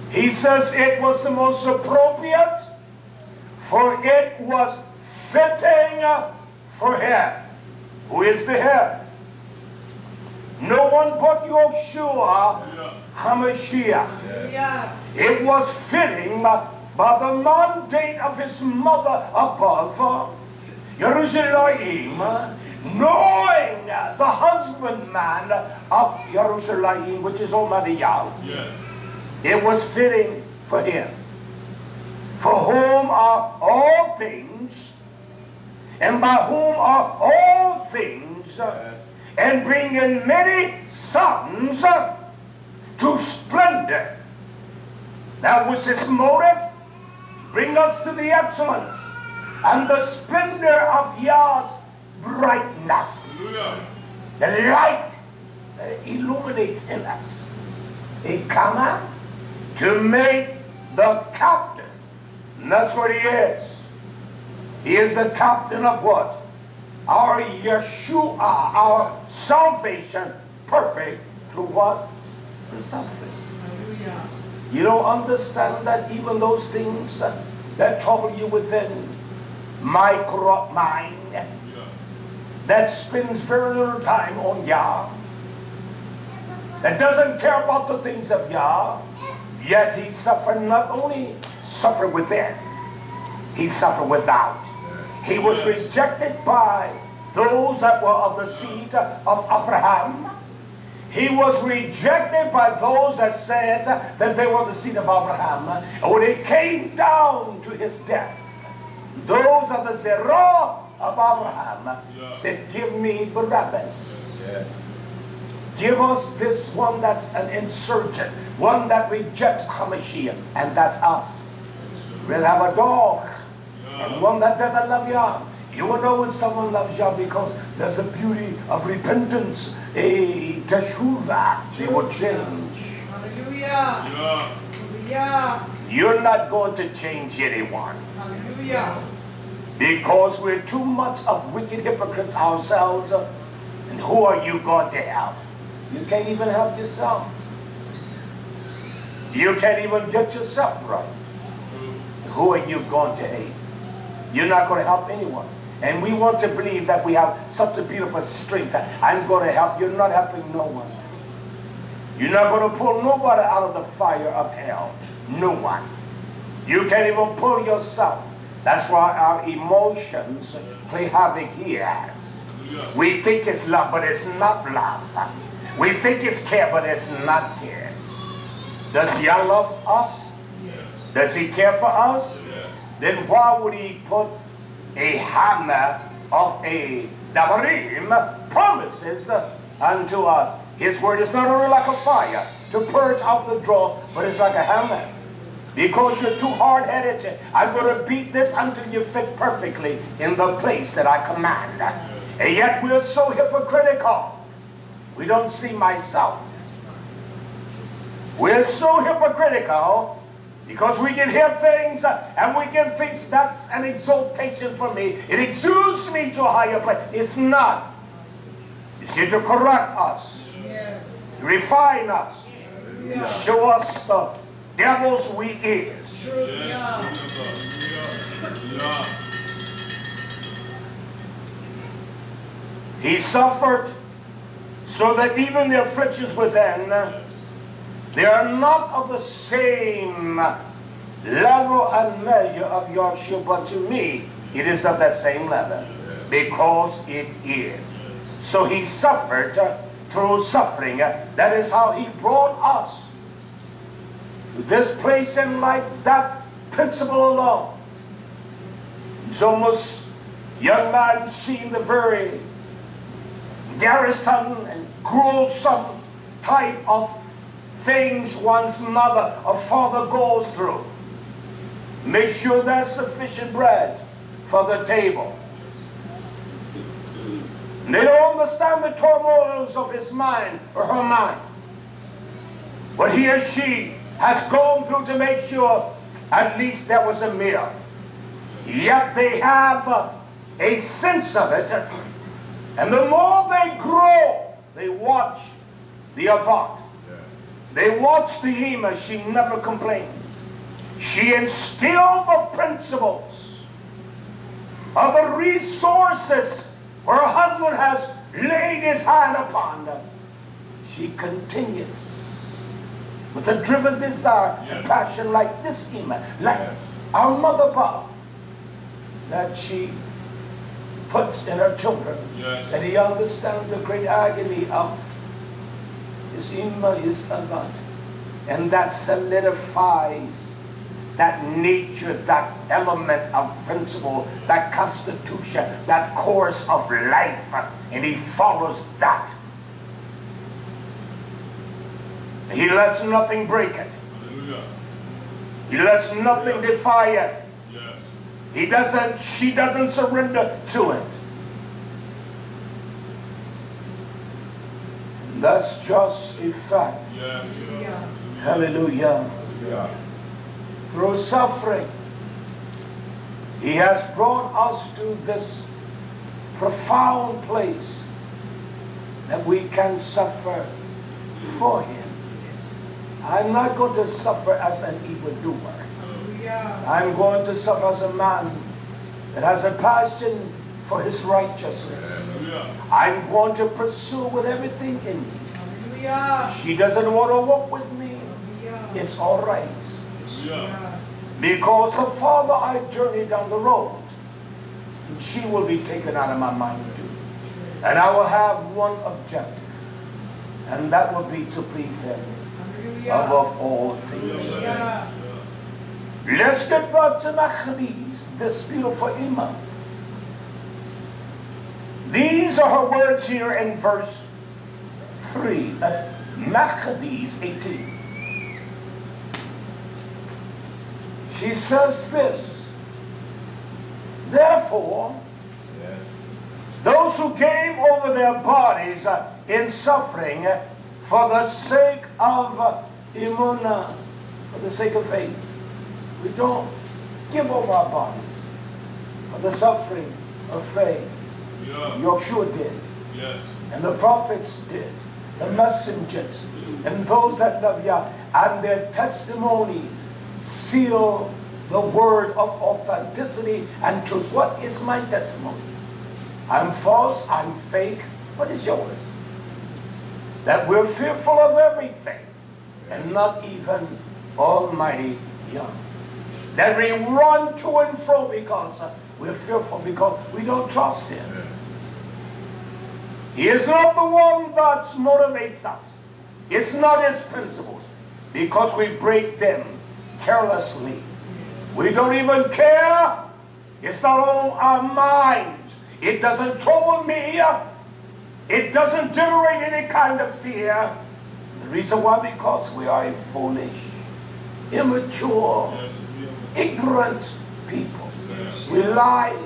He says it was the most appropriate, for it was fitting for him. Who is the head? No one but YHWH HaMashiach. It was fitting by the mandate of his mother above, YisraYah'ale, knowing the husbandman of YisraYah'ale, which is Almighty Yah. It was fitting for him, for whom are all things, and by whom are all things, and bring in many sons to splendor. That was his motive, bring us to the excellence and the splendor of Yah's brightness. The light that illuminates in us. A comma to make the captain. And that's what he is. He is the captain of what? Our Yeshua, our salvation, perfect through what? Through suffering. You don't understand that even those things that trouble you within my corrupt mind, that spends very little time on Yah, that doesn't care about the things of Yah, yet he suffered, not only suffer within, he suffered without. He was rejected by those that were of the seed of Abraham. He was rejected by those that said that they were the seed of Abraham. And when it came down to his death, those of the Zerah of Abraham said, give me Barabbas. Give us this one that's an insurgent, one that rejects HaMashiach, and that's us. We'll have a dog, and one that doesn't love Yah. You will know when someone loves Yah because there's a beauty of repentance, a teshuvah. They will change. Hallelujah. Hallelujah. You're not going to change anyone. Hallelujah. Because we're too much of wicked hypocrites ourselves. And who are you going to help? You can't even help yourself. You can't even get yourself right. who are you going to aid? You're not going to help anyone. And we want to believe that we have such a beautiful strength. I'm going to help. You're not helping no one. You're not going to pull nobody out of the fire of hell. No one. You can't even pull yourself. That's why our emotions play havoc here. We think it's love, but it's not love. We think it's care, but it's not care. Does He love us? Yes. Does He care for us? Yes. Then why would He put a hammer of a Davarim promises unto us? His word is not only like a fire to purge out the dross, but it's like a hammer. Because you're too hard-headed, I'm going to beat this until you fit perfectly in the place that I command. And yet we're so hypocritical. We don't see myself. We're so hypocritical because we can hear things and we can think that's an exaltation for me. It exalts me to a higher place. It's not. It's here to correct us. Yes. Refine us. Yeah. Show us the devils we is. Yeah. He suffered so that even the afflictions within, they are not of the same level and measure of Yahushua, but to me, it is of that same level, because it is. So He suffered through suffering. That is how He brought us to this place in life, that principle alone. It's almost young man seeing the very garrison and gruesome type of things one's mother or father goes through. Make sure there's sufficient bread for the table. They don't understand the turmoils of his mind or her mind. What he or she has gone through to make sure at least there was a meal. Yet they have a sense of it. And the more they grow, they watch the Avat. They watch the Ema. She never complained. She instilled the principles of the resources where her husband has laid his hand upon them. She continues with a driven desire and passion like this Ema, like our mother Bob, that she puts in her children, that he understands the great agony of his Ema, his Avat, and that solidifies that nature, that element of principle, that constitution, that course of life, and he follows that. He lets nothing break it. He lets nothing defy it. She doesn't surrender to it. That's just a fact. Hallelujah. Through suffering, He has brought us to this profound place that we can suffer for Him. I'm not going to suffer as an evildoer. I'm going to suffer as a man that has a passion for His righteousness. I'm going to pursue with everything in me. She doesn't want to walk with me. It's all right. Because the farther I journey down the road, she will be taken out of my mind too. And I will have one objective, and that will be to please Him above all things. Let's get back to Maccabees, this beautiful Imam. These are her words here in verse 3 of Maccabees 18. She says this: therefore, those who gave over their bodies in suffering for the sake of Imunah, for the sake of faith. We don't give over our bodies for the suffering of faith. Yahushua did. And the prophets did. The messengers. And those that love Yah. And their testimonies seal the word of authenticity and truth. What is my testimony? I'm false, I'm fake. What is yours? That we're fearful of everything and not even Almighty Yah. That we run to and fro because we're fearful, because we don't trust Him. He is not the one that motivates us. It's not His principles, because we break them carelessly. We don't even care. It's not on our minds. It doesn't trouble me. It doesn't generate any kind of fear. The reason why? Because we are a foolish, immature, ignorant people. We lie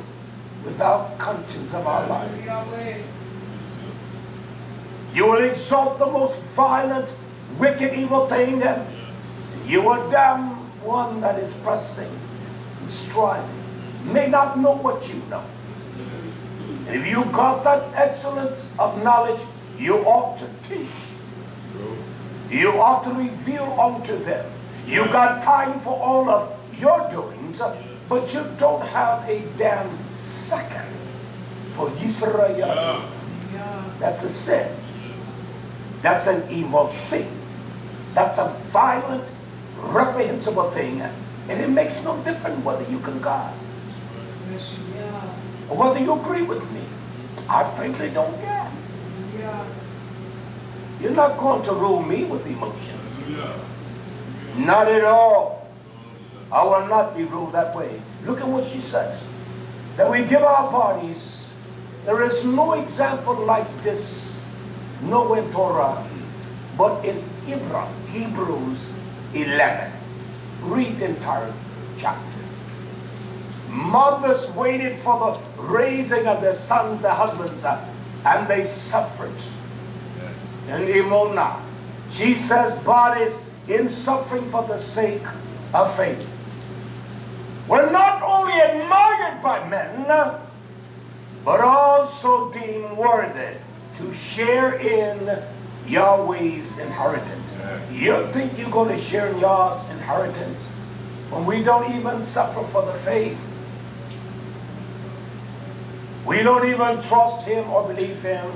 without conscience of our life. You will exalt the most violent, wicked, evil thing. You are damn one that is pressing and striving, may not know what you know. And if you got that excellence of knowledge, you ought to teach. You ought to reveal unto them. You got time for all of your doings, but you don't have a damn second for YisraYah'ale. That's a sin. That's an evil thing. That's a violent, reprehensible thing. And it makes no difference whether you can God or whether you agree with me. I frankly don't care. You're not going to rule me with emotions. Not at all. I will not be ruled that way. Look at what she says. That we give our bodies. There is no example like this, no in Torah, but in Hebrews 11. Read the entire chapter. Mothers waited for the raising of their sons, their husbands, and they suffered. And Imona, she says, bodies in suffering for the sake of faith were not only admired by men, but also deemed worthy to share in Yahweh's inheritance. You think you're going to share in Yah's inheritance when we don't even suffer for the faith? We don't even trust Him or believe Him.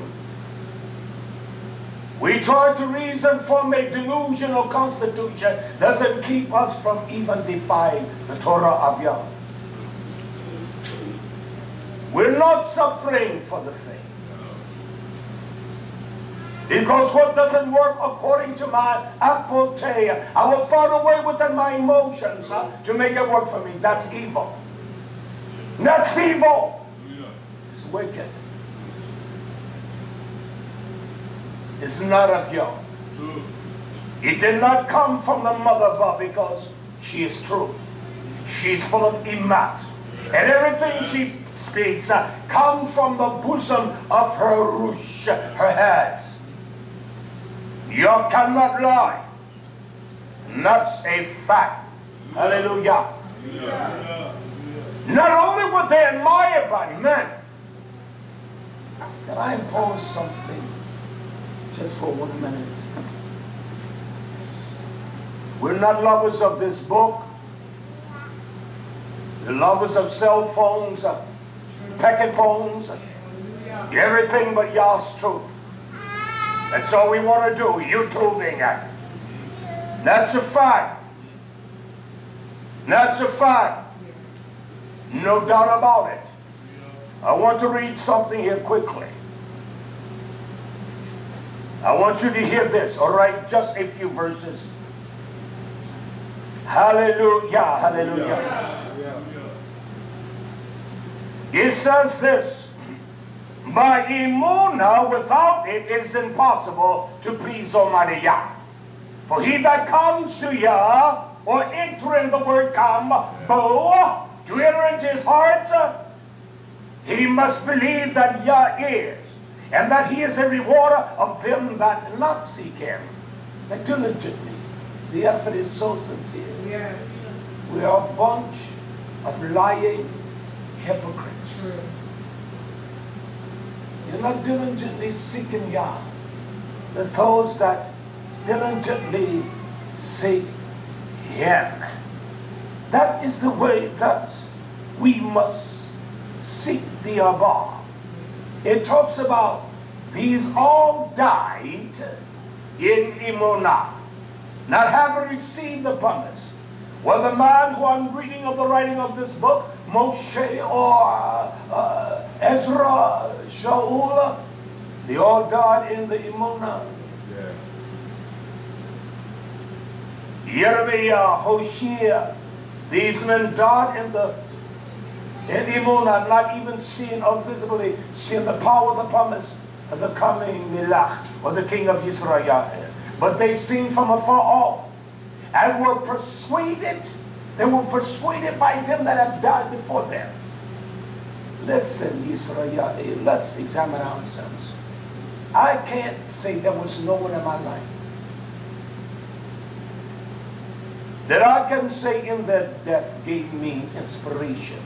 We try to reason from a delusional constitution doesn't keep us from even defying the Torah of Yah. We're not suffering for the faith. Because what doesn't work according to my apotea, I will find a way within my emotions to make it work for me. That's evil. That's evil. It's wicked. It's not of Yah. It did not come from the mother, but because she is true. She's full of imat. And everything she speaks comes from the bosom of her rush, her head. Yah cannot lie. That's a fact. Hallelujah. Not only were they admired by men. Can I impose something just for 1 minute? We're not lovers of this book. We're lovers of cell phones, packet phones, everything but Yah's truth. That's all we want to do, YouTubing. That's a fact. That's a fact. No doubt about it. I want to read something here quickly. I want you to hear this, all right? Just a few verses. Hallelujah, hallelujah. It says this. By Imuna, without it is impossible to please Almighty Yah. For he that comes to Yah, or enter in the word come, bo, to enter into his heart, he must believe that Yah is, and that He is a rewarder of them that not seek Him. That diligently. The effort is so sincere. Yes. We are a bunch of lying hypocrites. True. You're not diligently seeking Yah. But those that diligently seek Him. That is the way that we must seek the Abba. It talks about these all died in Emunah, not having received the promise. Well, the man who I'm reading of the writing of this book, Moshe or Ezra, Shaul, they all died in the Emunah. YisraYah'ale, these men died in Emunah, not even seeing or visibly seeing the power of the promise of the coming Melech, or the king of YisraYah'ale. But they seen from afar off and were persuaded. They were persuaded by them that have died before them. Listen, YisraYah'ale, let's examine ourselves. I can't say there was no one in my life that I can say in their death gave me inspiration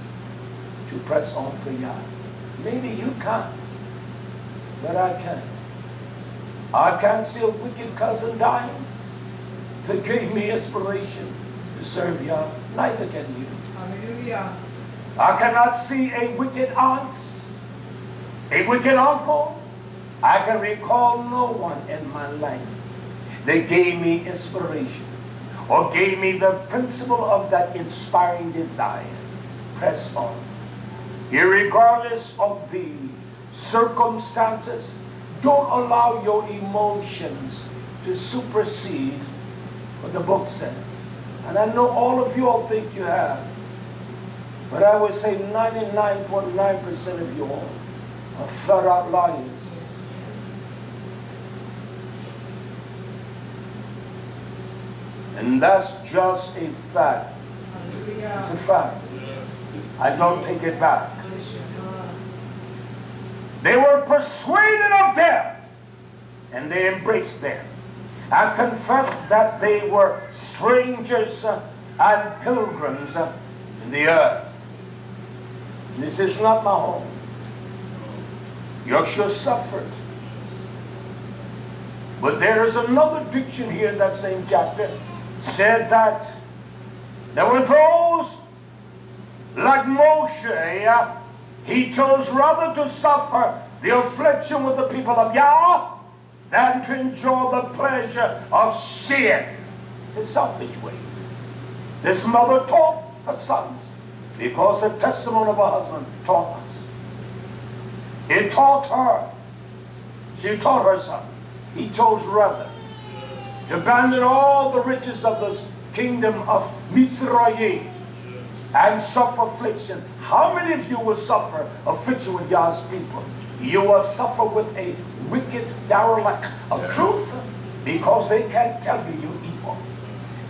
to press on for Yah. Maybe you can't, but I can. I can't see a wicked cousin dying that gave me inspiration to serve Yah. Neither can you. Hallelujah. I cannot see a wicked aunt, a wicked uncle. I can recall no one in my life that gave me inspiration or gave me the principle of that inspiring desire. Press on. Irregardless of the circumstances, don't allow your emotions to supersede what the book says. And I know all of you all think you have, but I would say 99.9% of you all are flat out liars. And that's just a fact. Hallelujah. It's a fact. I don't take it back. They were persuaded of them, and they embraced them, and confessed that they were strangers and pilgrims in the earth. This is not my home. Yahshua suffered. But there is another diction here in that same chapter, said that there were those like Moshe, he chose rather to suffer the affliction with the people of Yah than to enjoy the pleasure of sin, his selfish ways. This mother taught her sons because the testimony of her husband taught us. It taught her. She taught her son. He chose rather to abandon all the riches of this kingdom of YisraYah'ale and suffer affliction. How many of you will suffer affliction with Yah's people? You will suffer with a wicked derelict of truth because they can't tell you you're evil.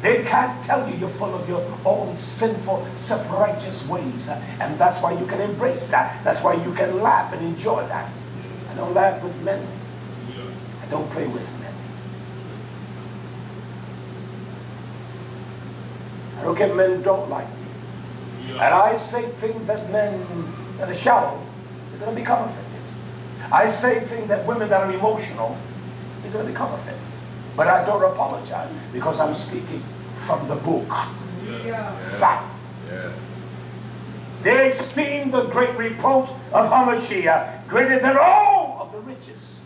They can't tell you you're full of your own sinful, self-righteous ways. And that's why you can embrace that. That's why you can laugh and enjoy that. I don't laugh with men. I don't play with men. I don't care, men don't like me. And I say things that men that are shallow, they're going to become offended. I say things that women that are emotional, they're going to become offended. But I don't apologize because I'm speaking from the book. Fact. They esteem the great reproach of Hamashiach greater than all of the riches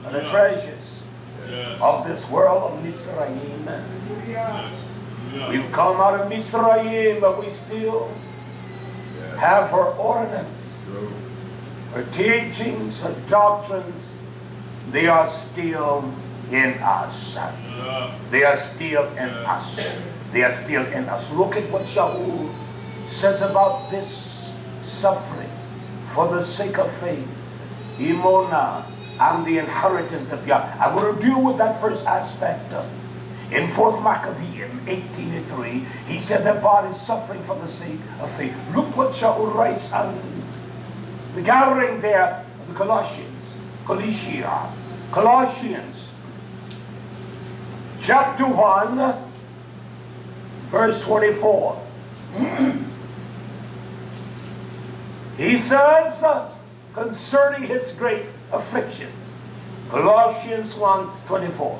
and the treasures of this world of YisraYah'ale. We've come out of YisraYah'ale, but we still have her ordinance, her teachings, her doctrines. They are still in us. They are still in us. They are still in us. Look at what Shaul says about this suffering for the sake of faith, Emunah, and the inheritance of Yah. I want to deal with that first aspect. In 4th Maccabean 18:3, he said that God is suffering for the sake of faith. Look what Shaul writes on the gathering there of the Colossians, chapter 1, verse 24. He says concerning his great affliction, Colossians 1:24.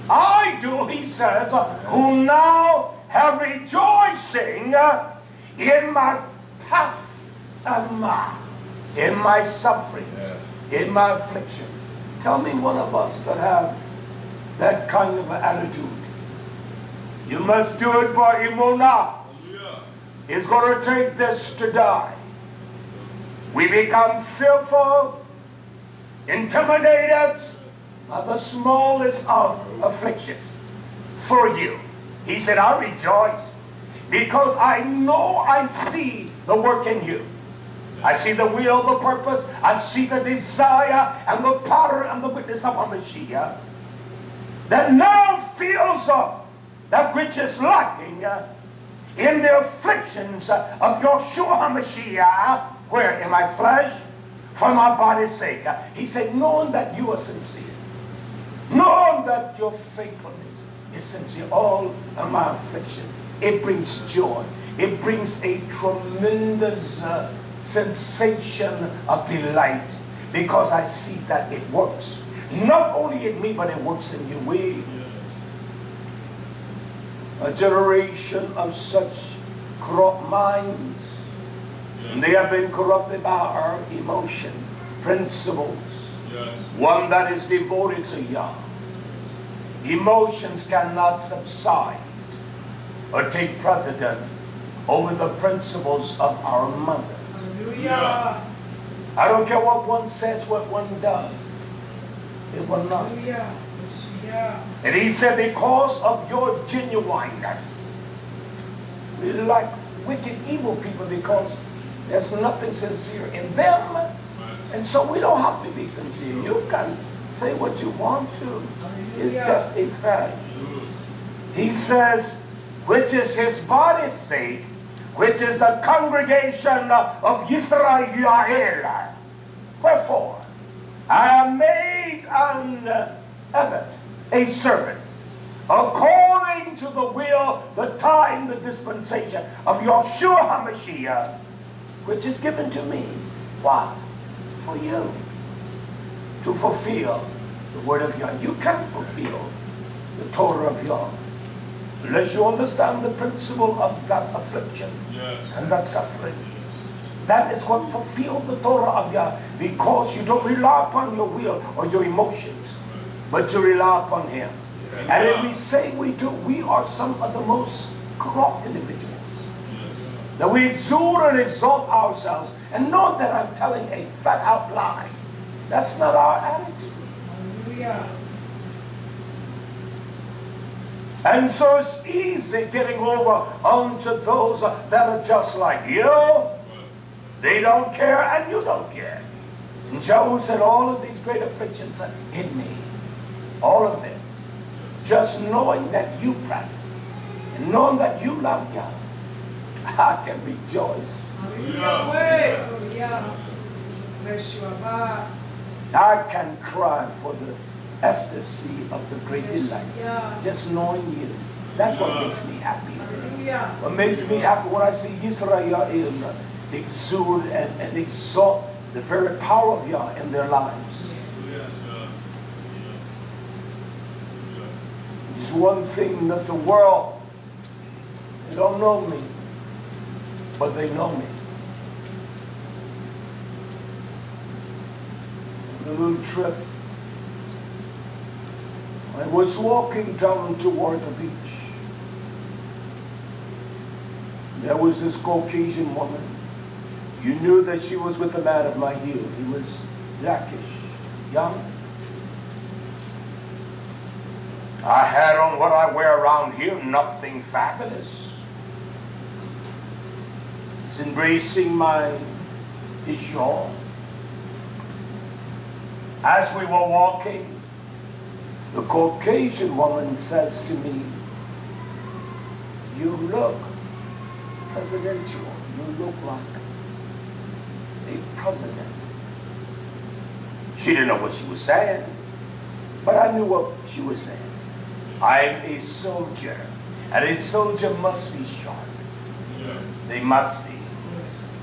I do, he says, who now have rejoicing in my path in my suffering, in my affliction. Tell me one of us that have that kind of an attitude. You must do it by Imunah. It's going to take this to die. We become fearful, intimidated by the smallest of affliction. For you, he said, I rejoice because I know I see the work in you. I see the will, the purpose. I see the desire and the power and the witness of HaMashiach that now fills up that which is lacking in the afflictions of Yeshua HaMashiach. Where? In my flesh, for my body's sake. He said, knowing that you are sincere, knowing that your faithfulness is sincere, all of my affliction, it brings joy. It brings a tremendous sensation of delight, because I see that it works. Not only in me, but it works in you. We, a generation of such corrupt minds, and they have been corrupted by our emotion, principles. One that is devoted to Yah. Emotions cannot subside or take precedent over the principles of our mother. Hallelujah. I don't care what one says, what one does. It will not. Hallelujah. And he said, because of your genuineness, we like wicked, evil people, because there's nothing sincere in them. And so we don't have to be sincere. You can say what you want to. It's just a fact. He says, which is his body's sake, which is the congregation of YisraYah'ale. Wherefore, I am made an a servant, according to the will, the time, the dispensation of Yeshua HaMashiach, which is given to me. Why? For you. To fulfill the word of Yah. You can't fulfill the Torah of Yah unless you understand the principle of that affliction and that suffering. That is what fulfilled the Torah of Yah, because you don't rely upon your will or your emotions, but you rely upon Him. And if we say we do, we are some of the most corrupt individuals. That we exude and exalt ourselves and know that I'm telling a flat out lie. That's not our attitude. Hallelujah. And so it's easy getting over onto those that are just like you. They don't care and you don't care. And Job said all of these great afflictions are in me. All of them. Just knowing that you press and knowing that you love God, I can rejoice. I can cry for the ecstasy of the great delight. Just knowing you. That's what makes me happy. What makes me happy when I see YisraYah'ale exude and exalt the very power of Yah in their lives. It's one thing that the world, they don't know me, but they know me. The little trip, I was walking down toward the beach. There was this Caucasian woman. You knew that she was with a man of my hue. He was blackish, young. I had on what I wear around here, nothing fabulous. It's embracing my shawl. As we were walking, the Caucasian woman says to me, you look presidential. You look like a president. She didn't know what she was saying, but I knew what she was saying. I'm a soldier, and a soldier must be sharp. They must be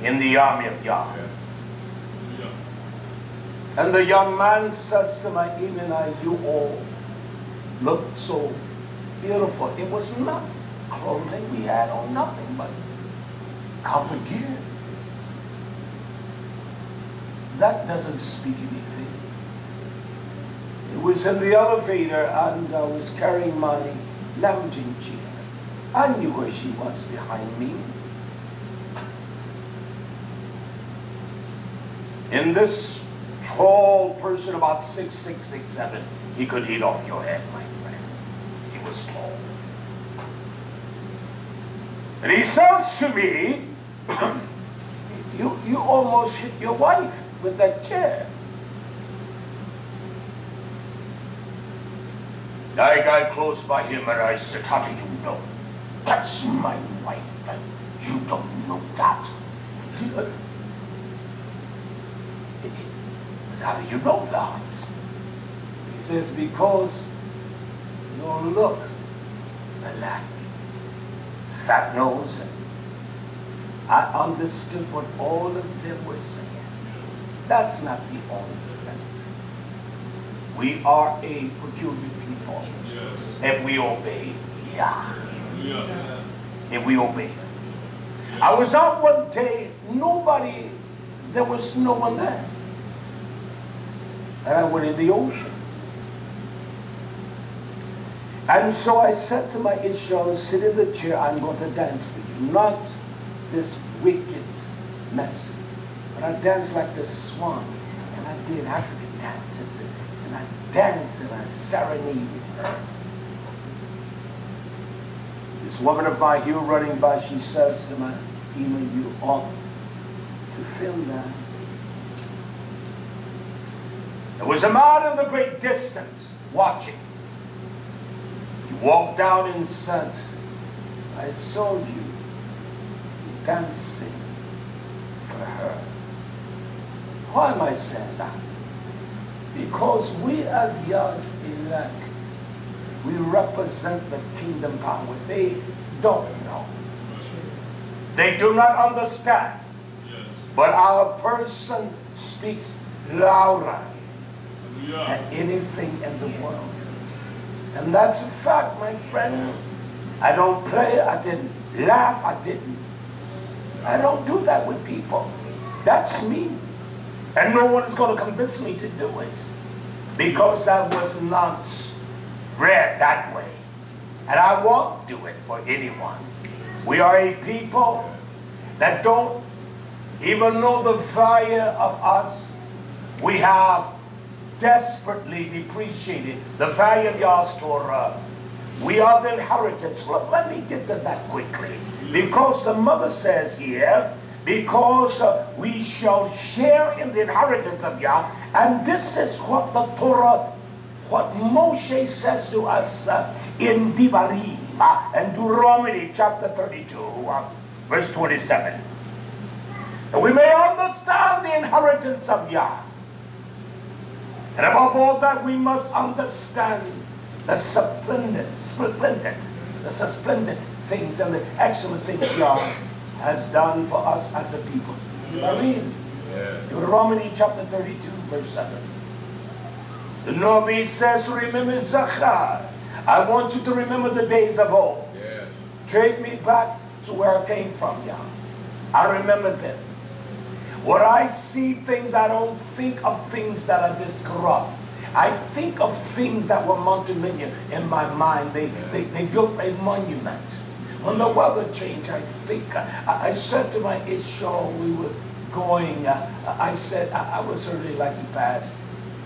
in the army of Yah. And the young man says to my Imina, you all look so beautiful. It was not clothing we had on, nothing but comfort gear. That doesn't speak anything. It was in the elevator and I was carrying my lounging chair. I knew where she was behind me. And this tall person, about 6'6", 6'7", he could eat off your head, my friend. He was tall. And he says to me, you almost hit your wife with that chair. I got close by him and I said, how do you know? That's my wife. You don't know that. How do you know that? He says, because your look alike. Fat nose. I understood what all of them were saying. That's not the only difference. We are a peculiar people. If we obey, if we obey. I was out one day, there was no one there. And I went in the ocean. And so I said to my Ishon, sit in the chair, I'm going to dance for you. Not this wicked mess. But I danced like the swan. And I did African dances. And I danced and I serenaded her. This woman of mine here running by, she says to my Ima, you ought to film that. There was a man in the great distance watching. He walked down and said, I saw you dancing for her. Why am I saying that? Because we as Yah's elect, we represent the kingdom power. They don't know. They do not understand. But our person speaks louder than anything in the world. And that's a fact, my friends. I don't play, I didn't laugh, I don't do that with people. That's me. And no one is going to convince me to do it. Because I was not bred that way. And I won't do it for anyone. We are a people that don't even know the value of us. We have desperately depreciated the value of Yah's Torah. We are the inheritance. Look, let me get to that quickly. Because the mother says here, because we shall share in the inheritance of Yah. And this is what the Torah, what Moshe says to us in Devarim, and Deuteronomy chapter 32, verse 27. And we may understand the inheritance of Yah. And above all that, we must understand the splendid things and the excellent things Yah has done for us as a people. Amen. Deuteronomy chapter 32, verse 7. The Nabi says, remember Zachar. I want you to remember the days of old. Yes. Take me back to where I came from, Yah. I remember them. When I see things, I don't think of things that are this corrupt. I think of things that were multi-million in my mind. They built a monument. When the weather changed, I think, I said to my Ishon, we were going, I said, I would certainly like to pass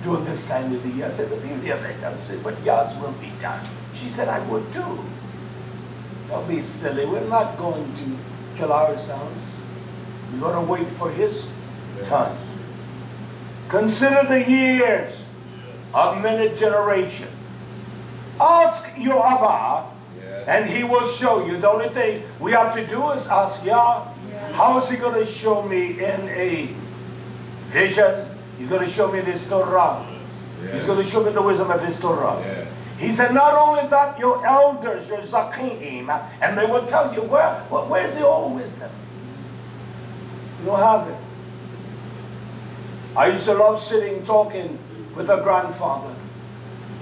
during this time of the year. I said, the beauty of it. I said, but Yah's will be done. She said, I would too. Don't be silly. We're not going to kill ourselves. We're going to wait for His time. Consider the years of many generations. Ask your Abba, and He will show you. The only thing we have to do is ask Yah. How is He going to show me in a vision? He's going to show me this Torah. He's going to show me the wisdom of His Torah. He said, not only that, your elders, your Zakim, and they will tell you, where's the old wisdom? You don't have it. I used to love sitting, talking with a grandfather.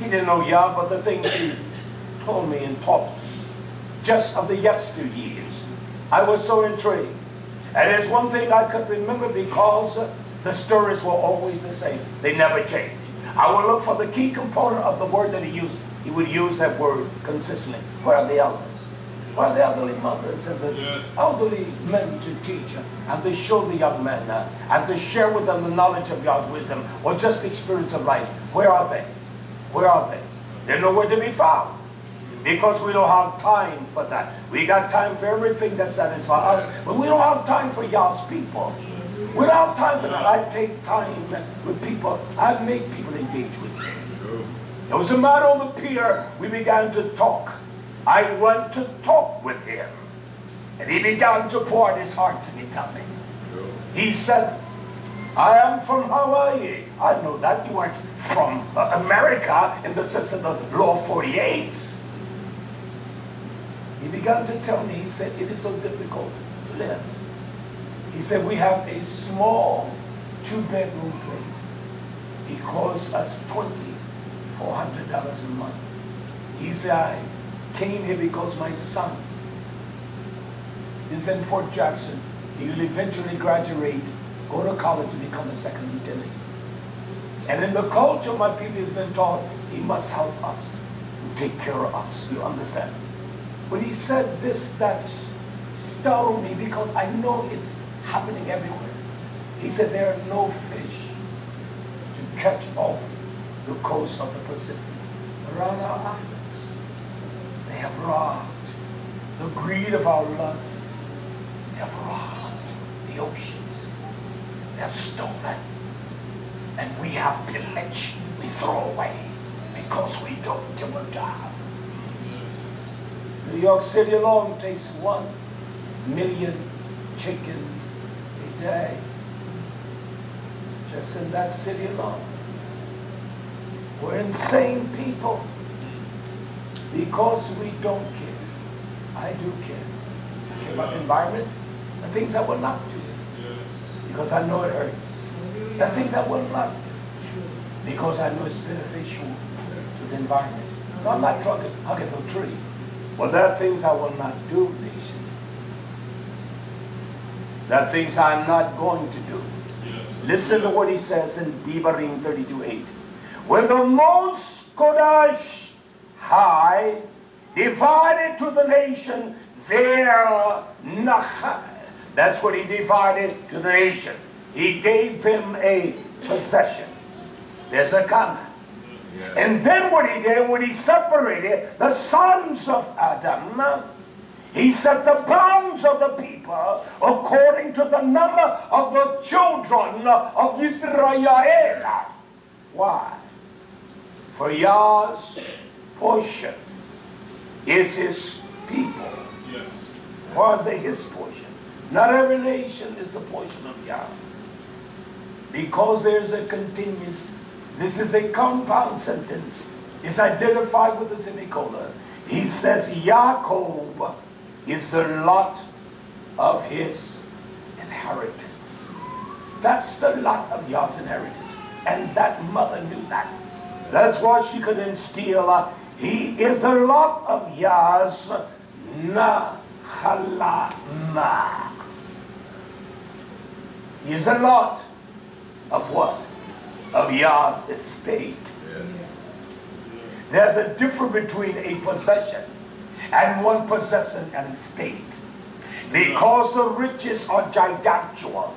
He didn't know Yah, but the things he told me and taught me. just of the yesteryears. I was so intrigued. And there's one thing I could remember because the stories were always the same. They never changed. I would look for the key component of the word that he used. He would use that word consistently. Where are the elders? Where are the elderly mothers and the elderly men to teach and to show the young men and to share with them the knowledge of God's wisdom or just the experience of life? Where are they? Where are they? They're nowhere to be found. Because we don't have time for that. We got time for everything that satisfies us, but we don't have time for y'all's people. We don't have time for that. I take time with people. I make people engage with me. It was a matter of the pier. We began to talk. I went to talk with him. And he began to pour out his heart to me, tell me. He said, I am from Hawaii. I know that. You weren't from America in the sense of the law of 48. He began to tell me, he said, it is so difficult to live. He said, we have a small 2-bedroom place. It costs us $2,400 a month. He said, I came here because my son is in Fort Jackson. He will eventually graduate, go to college and become a second lieutenant. And in the culture, my people have been taught, he must help us, take care of us. You understand? But he said this that startled me because I know it's happening everywhere. He said there are no fish to catch off the coast of the Pacific around our islands. They have robbed the greed of our lusts. They have robbed the oceans. They have stolen. And we have pillaged. We throw away because we don't give a damn. New York City alone takes 1 million chickens a day. Just in that city alone. We're insane people because we don't care. I do care. I care about the environment, the things I will not do. Because I know it hurts. The things I will not do. Because I know it's beneficial to the environment. No, I'm not talking, I'll get no tree. Well, there are things I will not do, nation. There are things I'm not going to do. Listen to what he says in Devarim 32:8. When the Most Kodesh High divided to the nation their Nachal. That's what he divided to the nation. He gave them a possession. There's a comment. And then what he did, when he separated the sons of Adam, he set the bounds of the people according to the number of the children of YisraYah'ale. Why? For Yah's portion is his people. Yes. Or they his portion. Not every nation is the portion of Yah. Because there's a continuous, this is a compound sentence. It's identified with a semicolon. He says Yaakov is the lot of his inheritance. That's the lot of Yah's inheritance. And that mother knew that. That's why she could instill, he is the lot of Yah's Nahalama. He is the lot of what? Of Yah's estate. Yes. There's a difference between a possession and one possessing an estate. Because the riches are gigantual.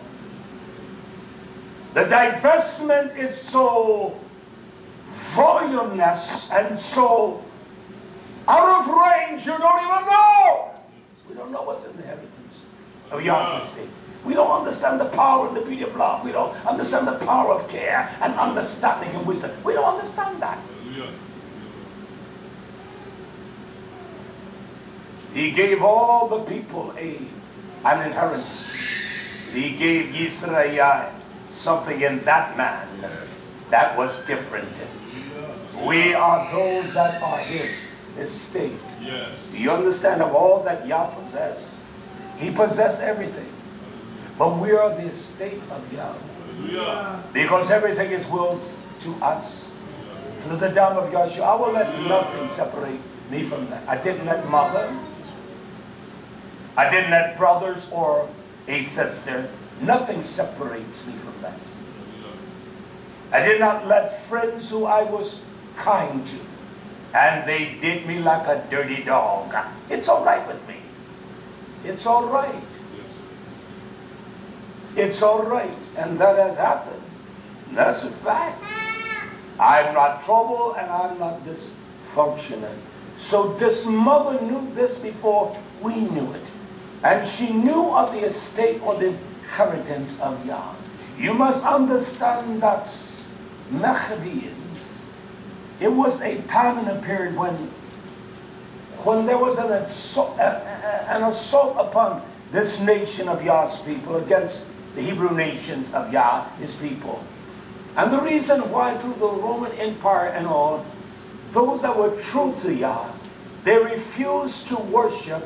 The divestment is so voluminous and so out of range you don't even know. We don't know what's in the inheritance of Yah's estate. We don't understand the power and the beauty of love. We don't understand the power of care and understanding and wisdom. We don't understand that. He gave all the people an inheritance. He gave YisraYah'ale something in that man that was different. We are those that are his estate. Yes. Do you understand of all that Yah possessed? He possessed everything. But we are the estate of Yah. Because everything is willed to us. Through the dam of Yahshua, I will let nothing separate me from that. I didn't let mother, I didn't have brothers or a sister. Nothing separates me from that. I did not let friends who I was kind to, and they did me like a dirty dog. It's all right with me. It's all right. It's all right. And that has happened. That's a fact. I'm not trouble and I'm not dysfunctional. So this mother knew this before we knew it. And she knew of the estate or the inheritance of Yah. You must understand that Maccabees, it was a time and a period when there was an assault upon this nation of Yah's people against the Hebrew nations of Yah, his people. And the reason why through the Roman Empire and all, those that were true to Yah, they refused to worship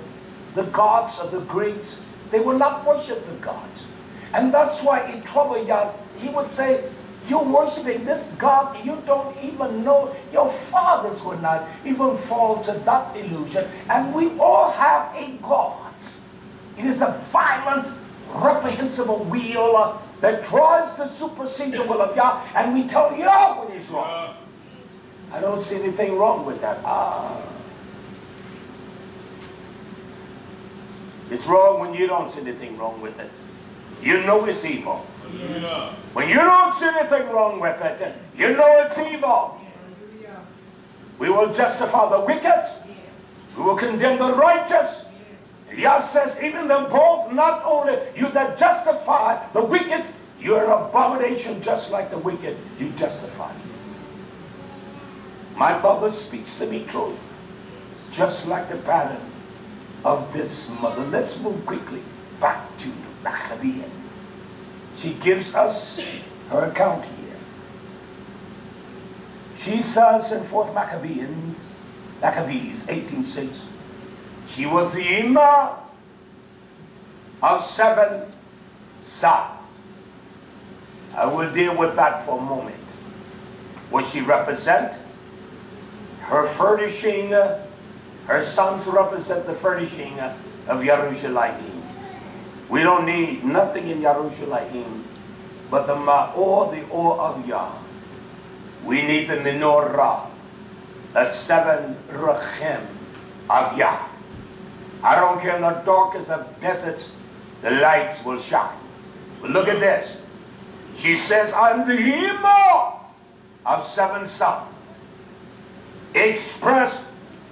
the gods of the Greeks. They would not worship the gods. And that's why it troubled Yah. He would say, you're worshiping this God you don't even know. Your fathers would not even fall to that illusion. And we all have a God. It is a violent, reprehensible wheel that tries to supersede the will of Yah, and we tell Yah what is wrong. I don't see anything wrong with that. It's wrong when you don't see anything wrong with it. You know it's evil. Yeah. When you don't see anything wrong with it, you know it's evil. Yeah. We will justify the wicked. We will condemn the righteous. Yah says, even the both, not only you that justify the wicked, you're an abomination just like the wicked, you justify. My mother speaks to me truth, just like the pattern of this mother. Let's move quickly back to the Maccabees. She gives us her account here. She says in 4th Maccabees 18:6, she was the Imam of 7 sons. I will deal with that for a moment. What she represent? Her furnishing, her sons represent the furnishing of YisraYah'ale. We don't need nothing in YisraYah'ale but the ma'or, the or of Yah. We need the menorah, the 7 rechem of Yah. I don't care in the darkest of deserts, the lights will shine. But look at this. She says, I'm the Imam of 7 sons. Expressed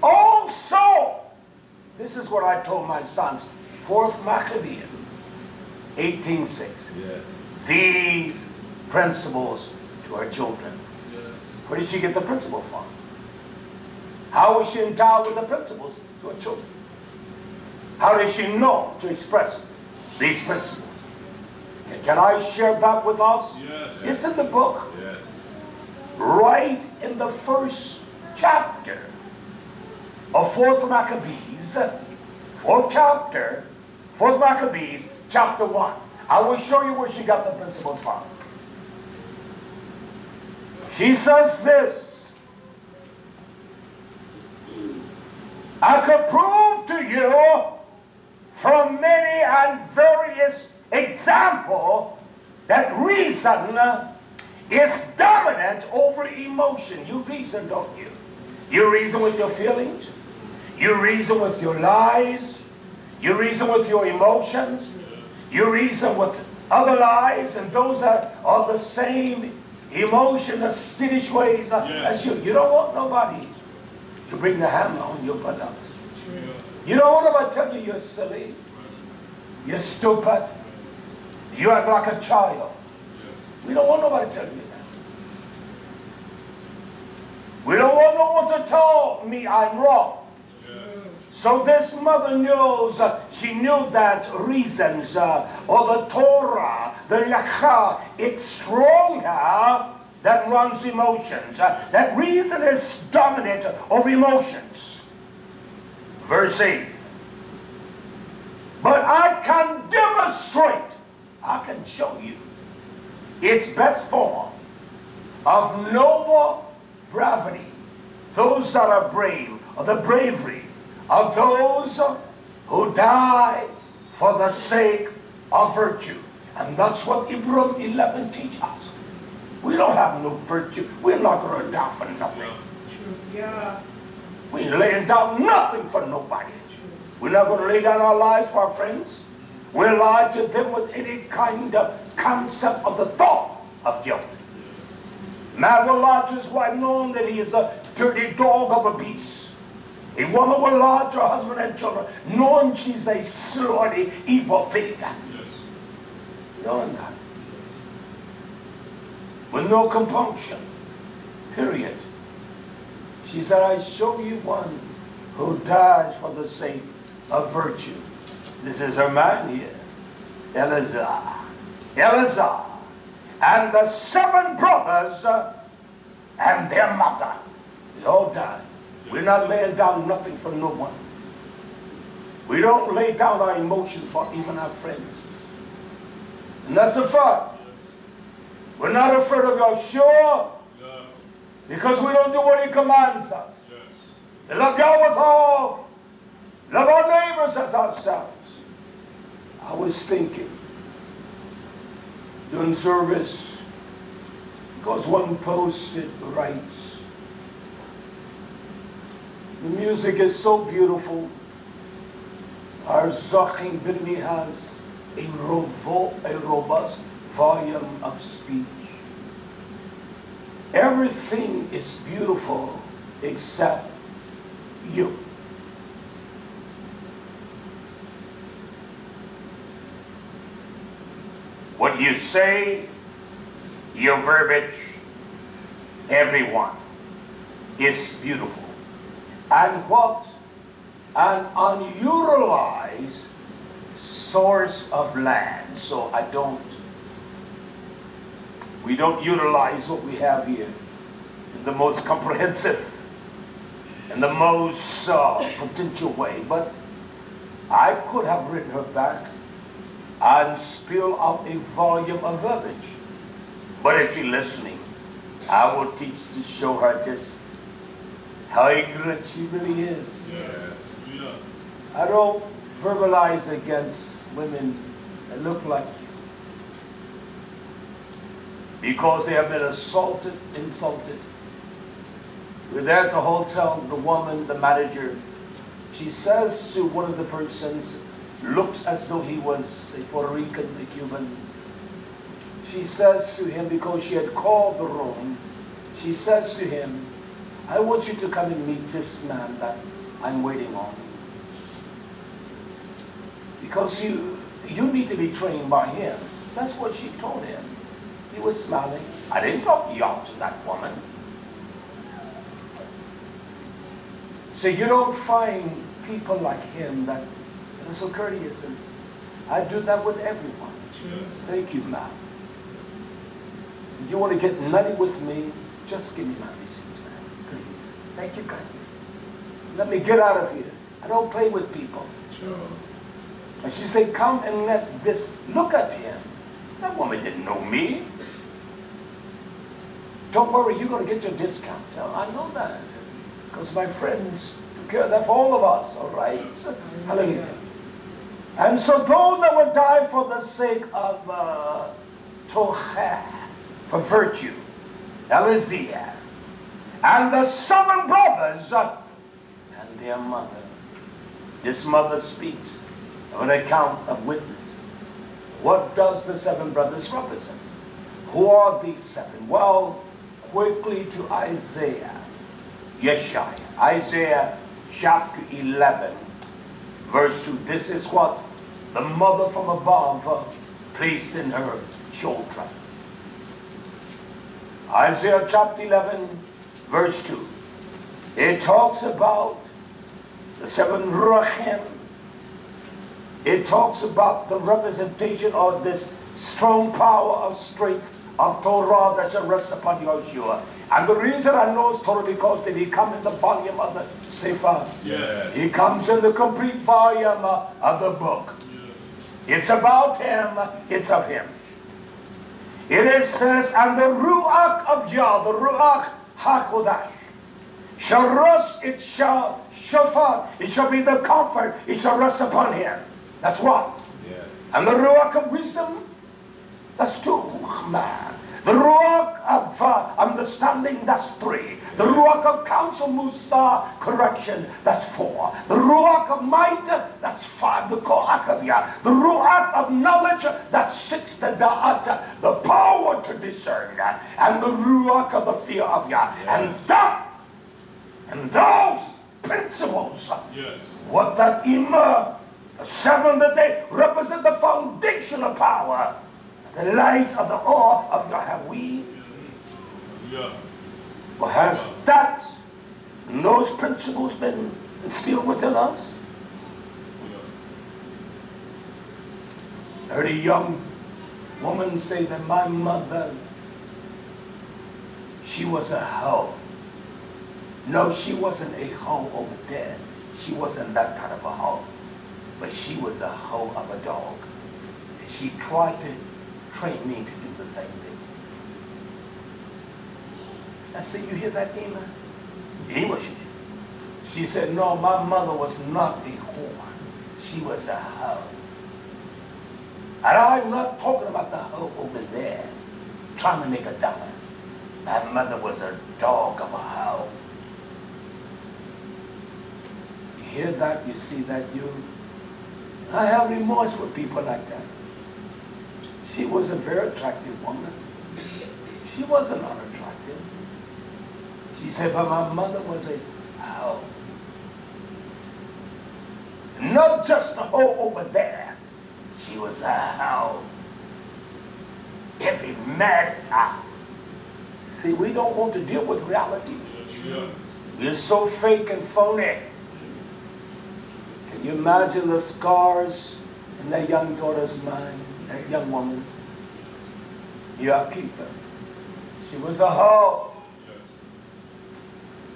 also, this is what I told my sons, 4th Maccabees 18:6. Yes. These principles to her children. Yes. Where did she get the principle from? How was she endowed with the principles to her children? How did she know to express these principles? Can I share that with us? Yes. It's in the book. Yes. Right in the 1st chapter of 4th Maccabees, 4th chapter, 4th Maccabees, chapter 1. I will show you where she got the principles from. She says this, I could prove to you from many and various examples that reason is dominant over emotion. You reason, don't you? You reason with your feelings. You reason with your lies. You reason with your emotions. You reason with other lies and those that are the same emotion, the skittish ways as you. You don't want nobody to bring the hammer on your buttocks. You don't want nobody to tell you you're silly, you're stupid, you act like a child. We don't want nobody to tell you that. We don't want no one to tell me I'm wrong. So this mother knows, she knew that reasons, or the Torah, the Lacha, it's stronger than runs emotions. That reason is dominant over emotions. Verse 8. But I can demonstrate, I can show you, its best form of noble bravery. Those that are brave, or the bravery of those who died for the sake of virtue. And that's what Hebrews 11 teaches us. We don't have no virtue. We're not going to die for nothing. Yeah. We ain't laying down nothing for nobody. We're not going to lay down our lives for our friends. We'll lie to them with any kind of concept of the thought of guilt. Man will lie to his wife knowing that he is a dirty dog of a beast. A woman will lie to her husband and children knowing she's a sordid, evil thing. Knowing that. With no compunction. Period. She said, I show you one who dies for the sake of virtue. This is her man here. Eleazar. And the 7 brothers and their mother. They all died. We're not laying down nothing for no one. We don't lay down our emotions for even our friends. And that's a fact. We're not afraid of Yahshua because we don't do what he commands us. We love Yahweh with all. Love our neighbors as ourselves. I was thinking during service, because one posted writes, the music is so beautiful. Our Zachin Birmi has a robust volume of speech. Everything is beautiful except you. What you say, your verbiage, everyone is beautiful. And what an unutilized source of land. So we don't utilize what we have here in the most comprehensive and the most potential way. But I could have written her back and spill out a volume of verbiage. But if she's listening, I will teach to show her just how ignorant she really is. Yeah. I don't verbalize against women that look like you, because they have been assaulted, insulted. We're there at the hotel, the woman, the manager, she says to one of the persons, looks as though he was a Puerto Rican, a Cuban. She says to him, because she had called the room, she says to him, I want you to come and meet this man that I'm waiting on. Because you need to be trained by him. That's what she told him. He was smiling. I didn't talk y'all to that woman. So you don't find people like him that are so courteous. And I do that with everyone. Sure. Thank you, ma'am. You want to get nutty with me, just give me my receipts, man. Please. Thank you kindly. Let me get out of here. I don't play with people. Sure. And she said, come and let this, look at him. That woman didn't know me. Don't worry, you're going to get your discount. I know that. Because my friends took care of that for all of us, all right? Hallelujah. And so those that would die for the sake of Torah, for virtue, Eleazar, and the 7 brothers and their mother. This mother speaks of an account of witness. What does the 7 brothers represent? Who are these 7? Well, quickly to Isaiah, Yeshaya. Isaiah chapter 11, verse 2. This is what the mother from above placed in her children. Isaiah chapter 11, verse 2. It talks about the 7 Ruachim. It talks about the representation of this strong power of strength of Torah that shall rest upon Yahshua. And the reason I know it's Torah because did he come in the volume of the Sefer? Yes. He comes in the complete volume of the book. Yes. It's about him. It's of him. It says, and the Ruach of Yah, the Ruach HaKodesh, shall rest, it shall forth, it shall be the comfort, it shall rest upon him. That's one. Yeah. And the ruach of wisdom, that's two. Man. The ruach of understanding, that's three. The ruach of counsel, Musa, correction, that's four. The ruach of might, that's five. The koach of Yah. The ruach of knowledge, that's six. The da'at, the power to discern. And the ruach of the fear of Yah. And that, and those principles, Yes. what that the seventh day represent the foundation of power. The light of the awe of Yahweh. Yeah. Well, has that and those principles been instilled within us? I heard a young woman say that my mother, she was a hoe. No, she wasn't a hoe over there. She wasn't that kind of a hoe. But she was a hoe of a dog. And she tried to train me to do the same thing. I said, you hear that, Ema? Ema, she said, no, my mother was not a whore. She was a hoe. And I'm not talking about the hoe over there, trying to make a dollar. My mother was a dog of a hoe. You hear that? You see that? I have remorse for people like that. She was a very attractive woman. She wasn't unattractive. She said, but my mother was a hoe. Not just a hoe over there. She was a hoe. Every mad hoe. See, we don't want to deal with reality. We're so fake and phony. Can you imagine the scars in that young daughter's mind, that young woman? Yaakita. She was a hoe.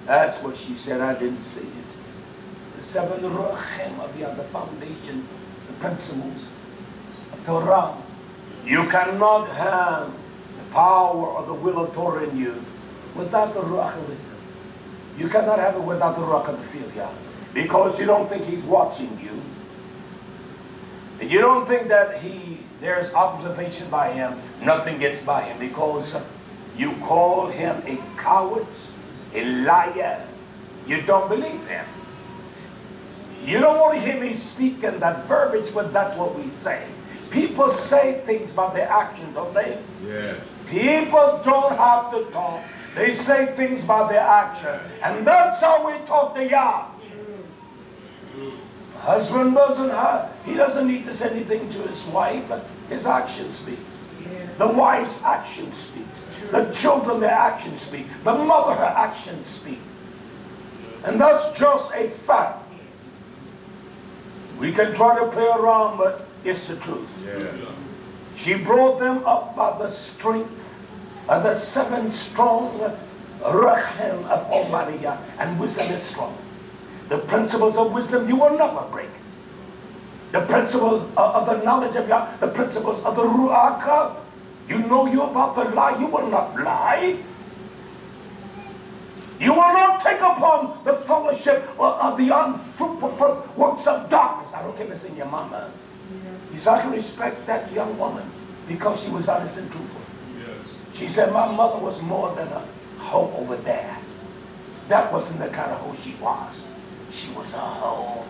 That's what she said. I didn't see it. The seven ruachim of the foundation, the principles of Torah. You cannot have the power or the will of Torah in you without the ruach of wisdom. You cannot have it without the ruach of the fear of Yah. Because you don't think he's watching you. And you don't think that there's observation by him. Nothing gets by him. Because you call him a coward, a liar. You don't believe him. You don't want to hear me speak in that verbiage, but that's what we say. People say things by their actions, don't they? Yes. People don't have to talk. They say things by their action. And that's how we talk to Yah. Husband he doesn't need to say anything to his wife, but his actions speak. Yes. The wife's actions speak. The children, their actions speak. The mother, her actions speak. And that's just a fact. We can try to play around, but it's the truth. Yeah. She brought them up by the strength of the seven strong rachem of Almighty Yah, and wisdom is strong. The principles of wisdom you will never break. The principles of the knowledge of Yah, the principles of the ruach. You know you're about to lie, you will not lie. You will not take upon the fellowship of the unfruitful works of darkness. I don't care if it's in your mama. Yes. You so I can respect that young woman because she was honest and truthful. Yes. She said, my mother was more than a hoe over there. That wasn't the kind of hoe she was. She was a hoe.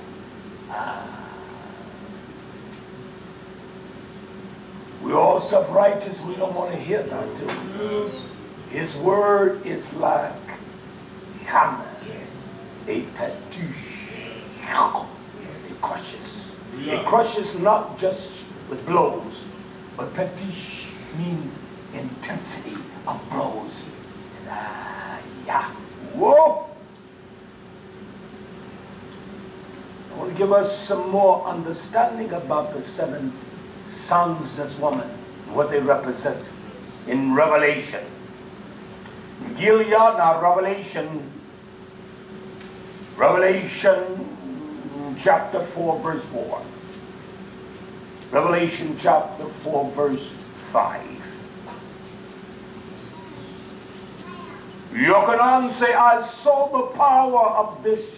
We're all self-righteous. We don't want to hear that too. Yes. His word is like hammer, a patouche. It crushes. It crushes not just with blows, but patouche means intensity of blows. And, whoa! I want to give us some more understanding about the seven sons of woman, what they represent in Revelation. Gilead, now Revelation chapter 4 verse 4. Revelation chapter 4 verse 5. Yochanan say, I saw the power of this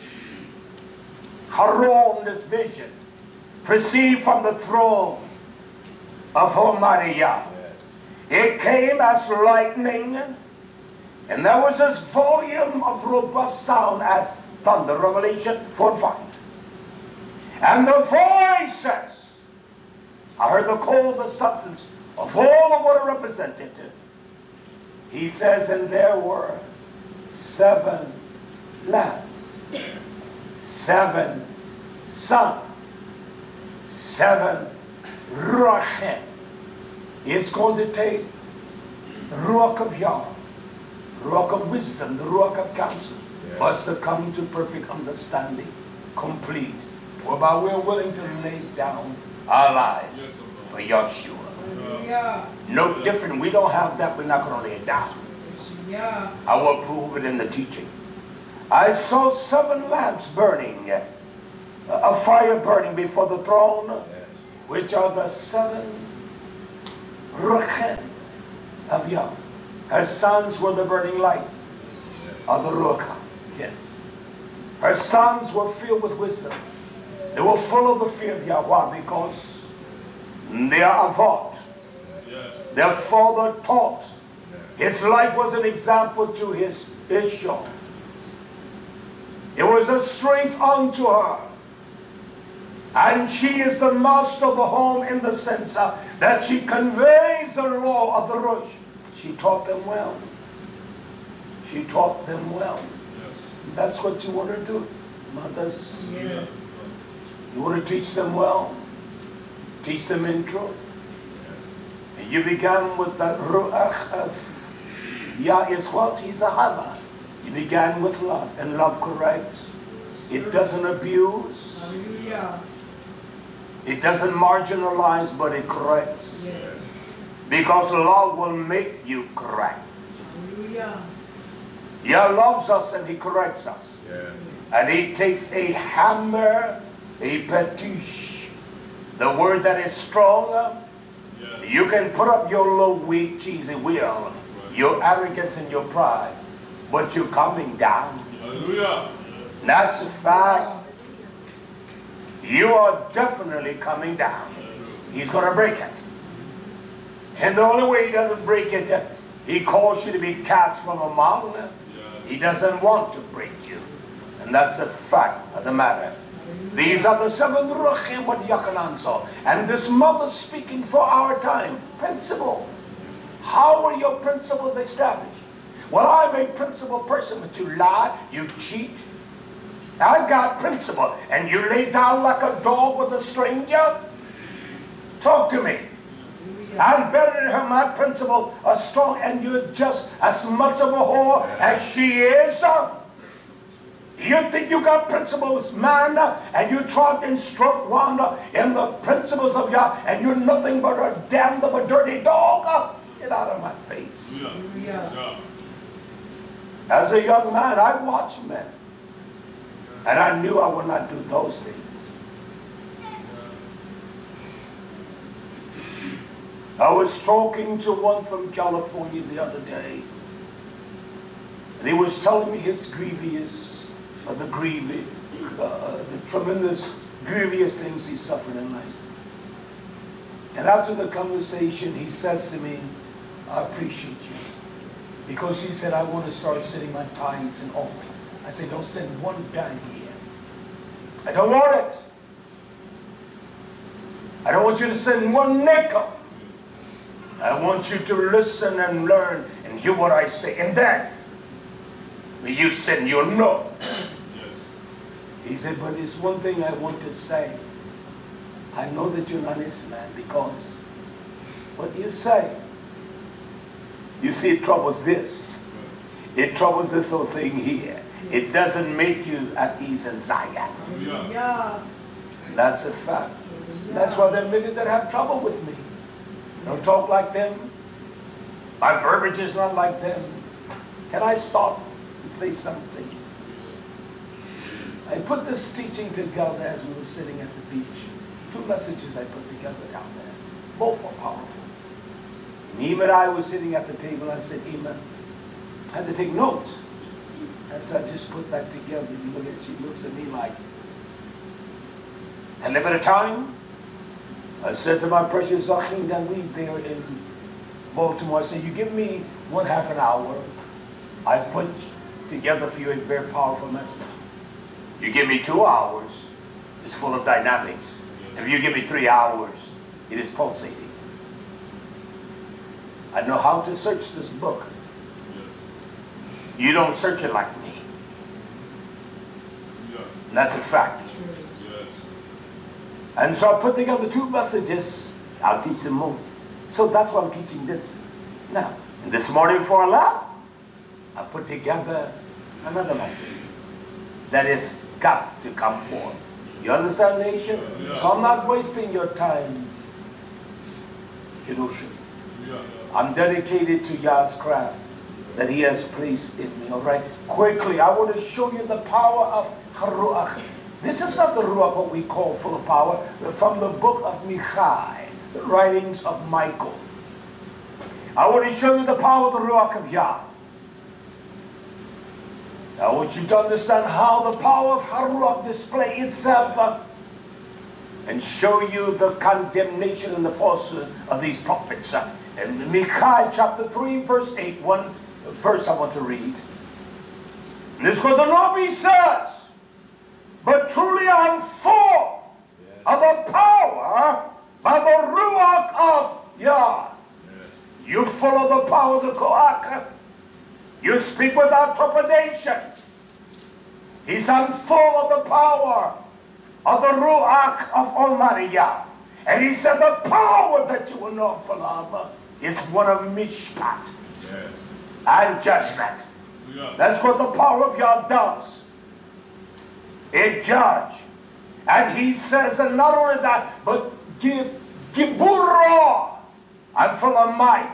Haron, this vision, proceed from the throne of Almighty Yah. It came as lightning, and there was this volume of robust sound as thunder. Revelation 4:5. And the voice says, I heard the call of the substance of all of what it represented. He says, and there were 7 lambs, 7 sons, 7 ruach. It's going to take the ruach of Yah, ruach of wisdom, the ruach of counsel, for us to come to perfect understanding, complete, whereby we're willing to lay down our lives for Yahshua. No different. We don't have that. We're not going to lay it down. I will prove it in the teaching. I saw 7 lamps burning, a fire burning before the throne, which are the 7 ruach of Yah. Her sons were the burning light of the ruach. Yes. Her sons were filled with wisdom. They were full of the fear of Yahweh, because they are avot. Their father taught. His life was an example to his children. It was a strength unto her. And she is the master of the home in the sense that she conveys the law of the Rosh. She taught them well. She taught them well. That's what you want to do, mothers. Yes. You want to teach them well. Teach them in truth. And you began with that ruach of Yah is what? He's a hava. You began with love, and love corrects. It doesn't abuse. Hallelujah. It doesn't marginalize, but it corrects. Yes. Because love will make you correct. Hallelujah. Yah loves us and he corrects us. Yeah. And he takes a hammer, a petish, the word that is strong. You can put up your low, weak, cheesy will, your arrogance and your pride, but you're coming down. Hallelujah. That's a fact. You are definitely coming down. He's going to break it. And the only way he doesn't break it, he calls you to be cast from among them. He doesn't want to break you. And that's a fact of the matter. These are the 7 ruachim what Yochanan saw. And this mother speaking for our time. Principle. How were your principles established? Well, I'm a principle person, but you lie, you cheat. I got principle. And you lay down like a dog with a stranger? Talk to me. I'm better than her. My principles are strong, and you're just as much of a whore as she is. You think you got principles, man, and you try to instruct one in the principles of Yah, and you're nothing but a damned of a dirty dog? Get out of my face. Hallelujah. As a young man, I watched men, and I knew I would not do those things. I was talking to one from California the other day, and he was telling me his the tremendous, grievous things he suffered in life. And after the conversation, he says to me, I appreciate you. Because he said, I want to start sending my tithes and offering. I said, don't send one dime here. I don't want it. I don't want you to send one nickel. I want you to listen and learn and hear what I say. And then, when you send, you'll know. He said, but there's one thing I want to say. I know that you're an honest man, because what you say, you see, it troubles this. It troubles this whole thing here. It doesn't make you at ease in Zion. Yeah. That's a fact. That's why there are many that have trouble with me. I don't talk like them. My verbiage is not like them. Can I stop and say something? I put this teaching together as we were sitting at the beach. 2 messages I put together down there. Both were powerful. And Eam and I were sitting at the table. I said, Eam, I had to take notes. And so I just put that together. You look at, she looks at me like, and live at a time. I said to my precious Zachim Dawid there in Baltimore, I said, you give me 1/2 an hour, I put together for you a very powerful message. You give me 2 hours, it's full of dynamics. If you give me 3 hours, it is pulsating. I know how to search this book. You don't search it like me. And that's a fact. And so I put together 2 messages. I'll teach them more. So that's why I'm teaching this. Now, and this morning before I left, I put together another message that is got to come forth. You understand, nation? So I'm not wasting your time, Kedusha. I'm dedicated to Yah's craft that He has placed in me. All right, quickly, I want to show you the power of Ruach. This is not the Ruach, what we call full of power, from the book of Michai, the writings of Michael. I want to show you the power of the Ruach of Yah. I want you to understand how the power of Ruach display itself and show you the condemnation and the falsehood of these prophets. In Michai chapter 3 verse 8, one verse I want to read. And this is what the Nabi says. But truly I'm full of the power by the Ruach of Yah. You're full of the power of the Koach. You speak without trepidation. He said, I'm full of the power of the Ruach of Almighty Yah. And he said, the power that you will know full of is one of mishpat and judgment. That's what the power of Yah does. It judge. And he says, and not only that, but Giburah. I'm full of might.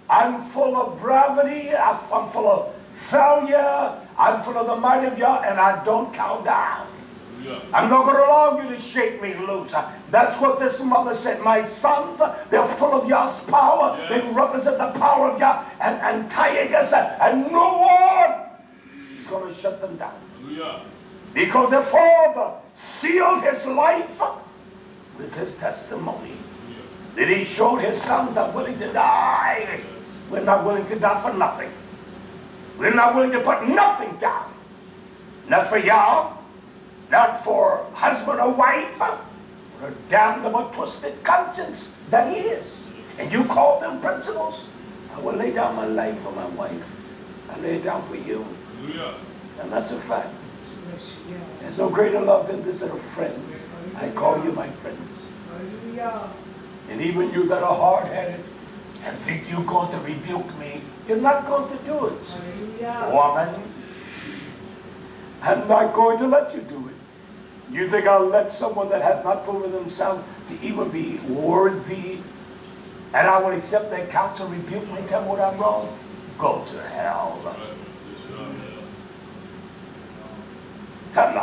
I'm full of gravity. I'm full of failure. I'm full of the might of Yah, and I don't cow down. I'm not going to allow you to shake me loose. That's what this mother said. My sons, they're full of Yah's power. They represent the power of Yah and tigers, and no one is going to shut them down. Because the Father sealed his life with his testimony. That he showed his sons are willing to die. We're not willing to die for nothing. We're not willing to put nothing down. Not for Yah, not for husband or wife, but a damnable twisted conscience that is. And you call them principles? I will lay down my life for my wife. I lay it down for you. And that's a fact. There's no greater love than this of a friend. I call you my friends. And even you that are hard-headed and think you're going to rebuke me, you're not going to do it. Woman, I'm not going to let you do it. You think I'll let someone that has not proven themselves to even be worthy, and I will accept their counsel, rebuke me, and tell me what I'm wrong? Go to hell. I'm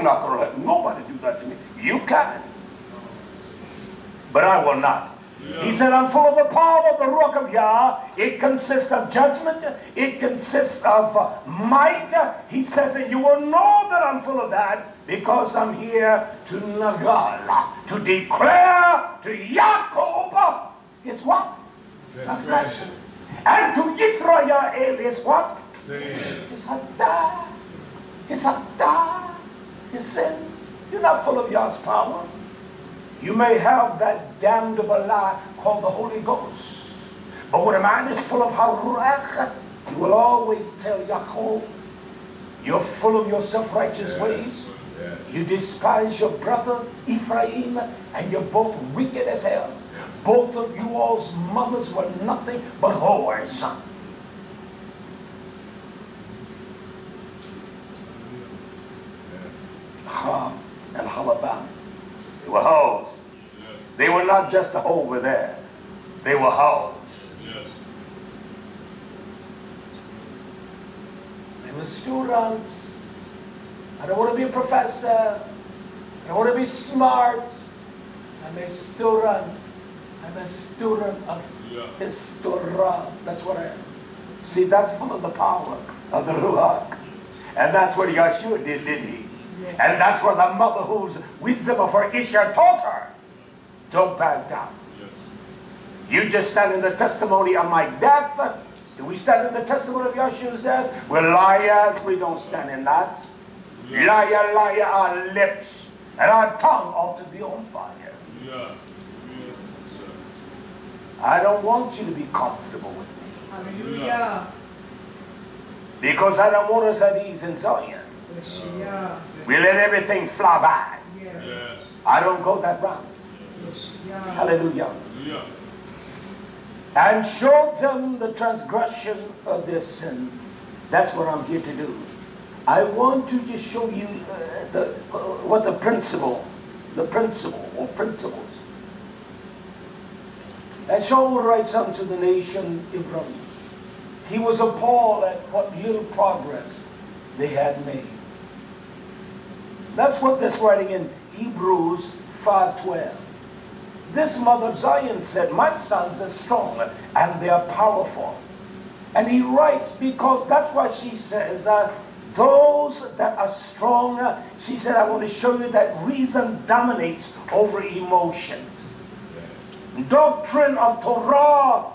not going to let nobody do that to me. You can. But I will not. He said, I'm full of the power of the Ruach of Yah. It consists of judgment. It consists of might. He says that you will know that I'm full of that because I'm here to Nagal, to declare to Yaakov his what? Transgression. And to YisraYah'ale is what? Sin. His hadah. His hadah. His sins. You're not full of Yah's power. You may have that damnable lie called the Holy Ghost. But when a man is full of Ruach, he will always tell Yaakov, you're full of your self-righteous ways. You despise your brother Ephraim, and you're both wicked as hell. Both of you all's mothers were nothing but whores. Ham and Halabah. They were hoes. They were not just over there. They were hoes. I'm a student. I don't want to be a professor. I don't want to be smart. I'm a student. I'm a student of his Torah. That's what I am. See, that's full of the power of the Ruach. And that's what Yeshua did, didn't he? And that's what the mother whose wisdom of her Isha taught her. Don't back down. You just stand in the testimony of my death. Do we stand in the testimony of Yeshua's death? We're liars. We don't stand in that. Liar, liar, our lips and our tongue ought to be on fire. I don't want you to be comfortable with me. Hallelujah. Because I don't want us at ease in Zion. We let everything fly by. Yes. I don't go that route. Hallelujah. And show them the transgression of their sin. That's what I'm here to do. I want to just show you what the principles. And Shaul writes unto the nation Israel. He was appalled at what little progress they had made. That's what this writing in Hebrews 5:12. This mother of Zion said, my sons are strong and they are powerful. And he writes, because that's why she says, those that are strong, she said, I want to show you that reason dominates over emotions. Doctrine of Torah,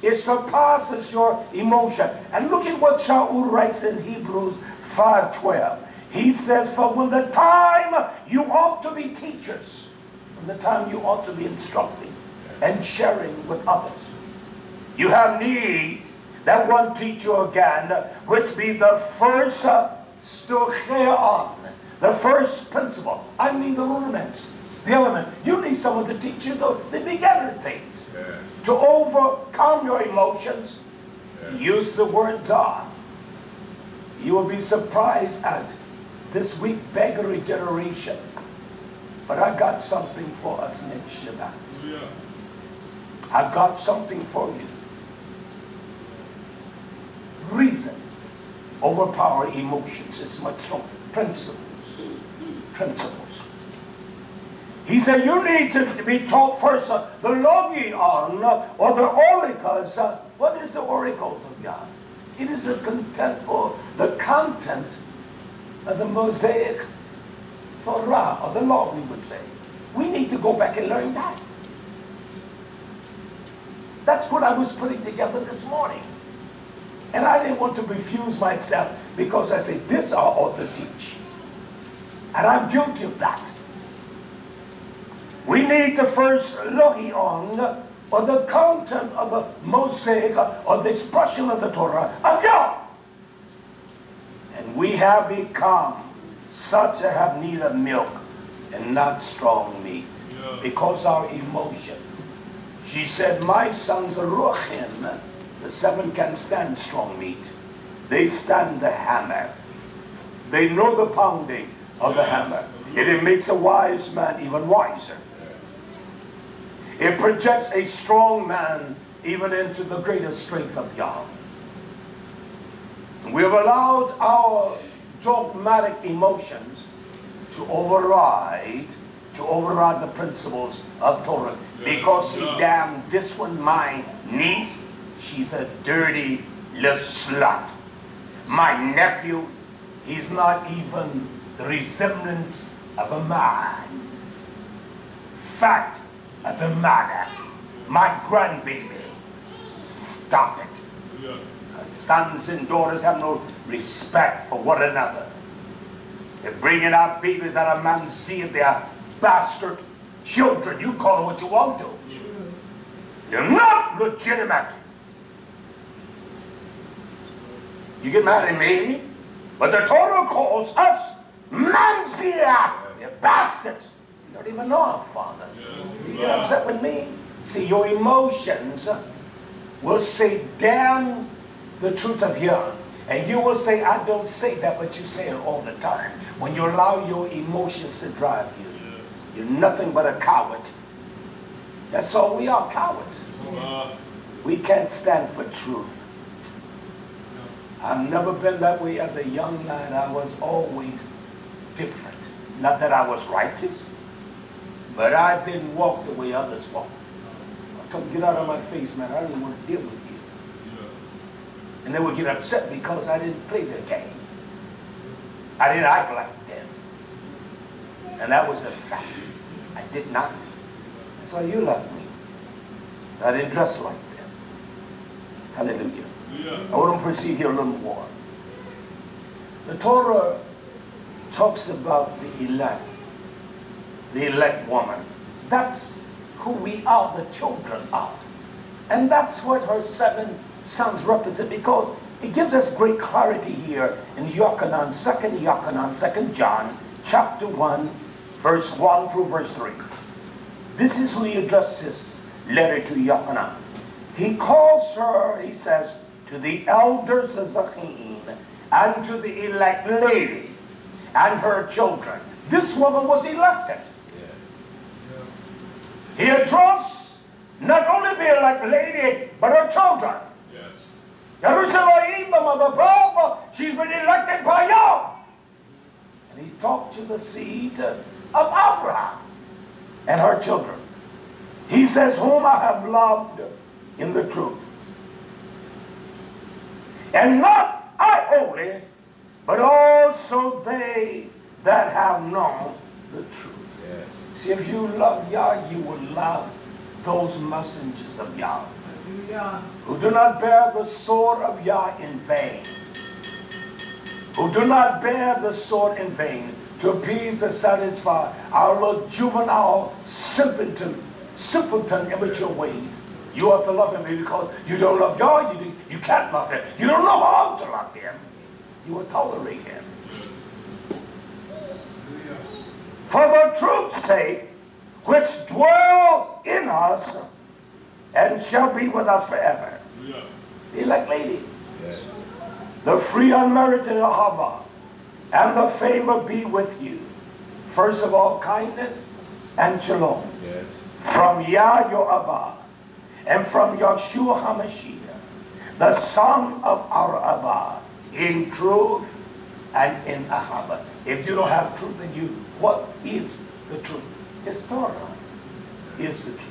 it surpasses your emotion. And look at what Shaul writes in Hebrews 5:12. He says, for when the time you ought to be teachers, when the time you ought to be instructing and sharing with others, you have need that one teach you again, which be the first stocheon, the first principle. I mean the rudiments, the element. You need someone to teach you the beginner things. To overcome your emotions, use the word God. You will be surprised at this weak beggarly generation. But I got something for us next Shabbat. I've got something for you. Reason overpower emotions is much stronger. Principles. He said you need to be taught first the logion or the oracles. What is the oracles of God? It is the content or the content of the Mosaic Torah, or the law, we would say. We need to go back and learn that. That's what I was putting together this morning. And I didn't want to refuse myself because I say, this I ought to teach. And I'm guilty of that. We need to first look on or the content of the Mosaic or the expression of the Torah of Yah. And we have become such as have need of milk and not strong meat because our emotions. She said, my sons are ruachim. The seven can stand strong meat. They stand the hammer. They know the pounding of the hammer. It makes a wise man even wiser. It projects a strong man even into the greatest strength of Yah. We have allowed our dogmatic emotions to override the principles of Torah. Because see, damn, this one, my niece, she's a dirty little slut. My nephew, he's not even the resemblance of a man. Fact of the matter, my grandbaby. Stop it. Sons and daughters have no respect for one another. They're bringing out babies that are mamzeed. They are bastard children. You call it what you want to. They're not legitimate. You get mad at me? But the Torah calls us mamzeed. They're bastards. You don't even know our Father. You get upset with me? See, your emotions will say, damn the truth of Yah. And you will say, I don't say that, but you say it all the time. When you allow your emotions to drive you, you're nothing but a coward. That's all we are, cowards. We can't stand for truth. I've never been that way as a young lad. I was always different. Not that I was righteous, but I didn't walk the way others walk. I told them, get out of my face, man. I didn't want to deal with you. And they would get upset because I didn't play their game. I didn't act like them. And that was a fact. I did not. That's why you love me. I didn't dress like them. Hallelujah. Yeah. I want to proceed here a little more. The Torah talks about the elect woman. That's who we are, the children are. And that's what her 7 sons represent, because it gives us great clarity here in Yochanan, 2nd Yochanan, 2nd John, chapter 1, verse 1 through verse 3. This is who he addresses letter to Yochanan. He calls her, he says, to the elders, the Zachiim, and to the elect lady and her children. This woman was elected. He addressed not only the elect lady, but her children. YisraYah'ale, the mother brother, she's been elected by Yah. And he talked to the seed of Abraham and her children. He says, whom I have loved in the truth. And not I only, but also they that have known the truth. Yes. See, if you love Yah, you will love those messengers of Yah. Who do not bear the sword of Yah in vain. Who do not bear the sword in vain to appease, to satisfy our little juvenile, simpleton, immature ways. You ought to love him because you don't love Yah, you can't love him. You don't know how to love him. You will tolerate him. For the truth's sake, which dwell in us and shall be with us forever. Yeah. The elect lady. Yes. The free unmerited ahava and the favor be with you. First of all, kindness and shalom. Yes. From Yah your Abba and from Yahshua HaMashiach, the son of our Abba, in truth and in ahava. If you don't have truth in you, what is the truth? It's Torah is the truth.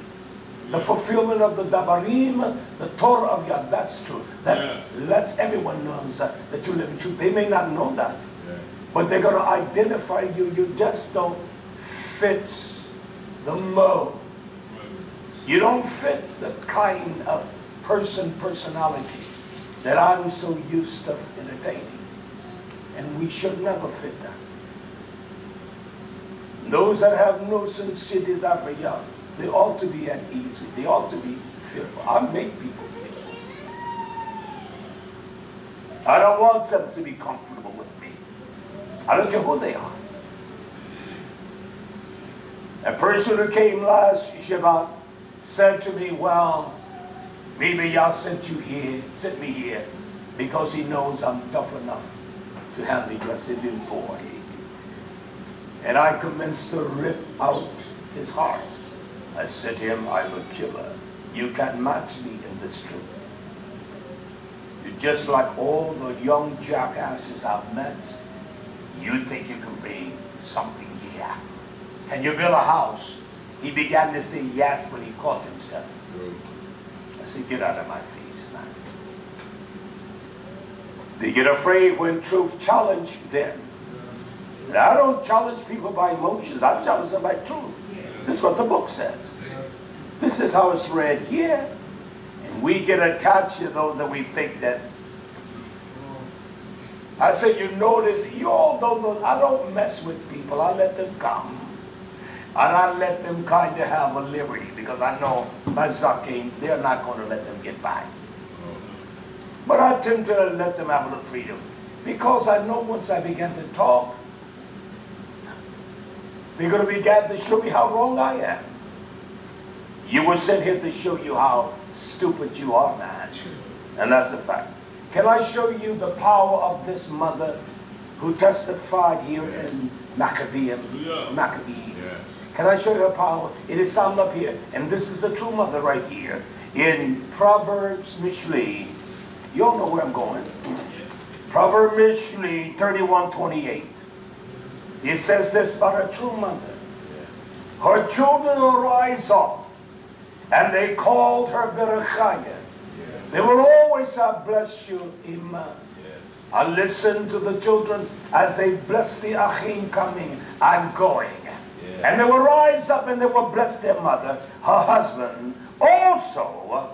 The fulfillment of the Dabarim, the Torah of Yah, that's true. That lets everyone know that you live in truth. They may not know that, but they're going to identify you. You just don't fit the mold. You don't fit the kind of personality that I'm so used to entertaining. And we should never fit that. Those that have no sincere desire for Yah, they ought to be at ease with. They ought to be fearful. I make people fearful. I don't want them to be comfortable with me. I don't care who they are. A person who came last Shabbat said to me, well, maybe Yah sent me here because he knows I'm tough enough to handle just a little boy. And I commenced to rip out his heart. I said to him, I'm a killer. You can't match me in this truth. You're just like all the young jackasses I've met. You think you can bring something here. Can you build a house? He began to say yes, but he caught himself. I said, get out of my face, man. They get afraid when truth challenges them. And I don't challenge people by emotions. I challenge them by truth. This is what the book says. This is how it's read here. And we get attached to those that we think that. I said, you notice, you all don't know, I don't mess with people. I let them come. And I let them kind of have a liberty because I know my Zakim, they're not going to let them get by. But I tend to let them have a little freedom because I know once I begin to talk, they're going to begin to show me how wrong I am. You were sent here to show you how stupid you are, man. And that's a fact. Can I show you the power of this mother who testified here in Maccabees? Yeah. Can I show you her power? It is summed up here. And this is the true mother right here. In Proverbs Mishli. You all know where I'm going. Proverbs Mishli 31:28. It says this about a true mother. Her children will rise up, and they called her Berachaya. They will always voice, I bless you, Imam. I listen to the children as they bless the Achim coming and going. And they will rise up and they will bless their mother, her husband also.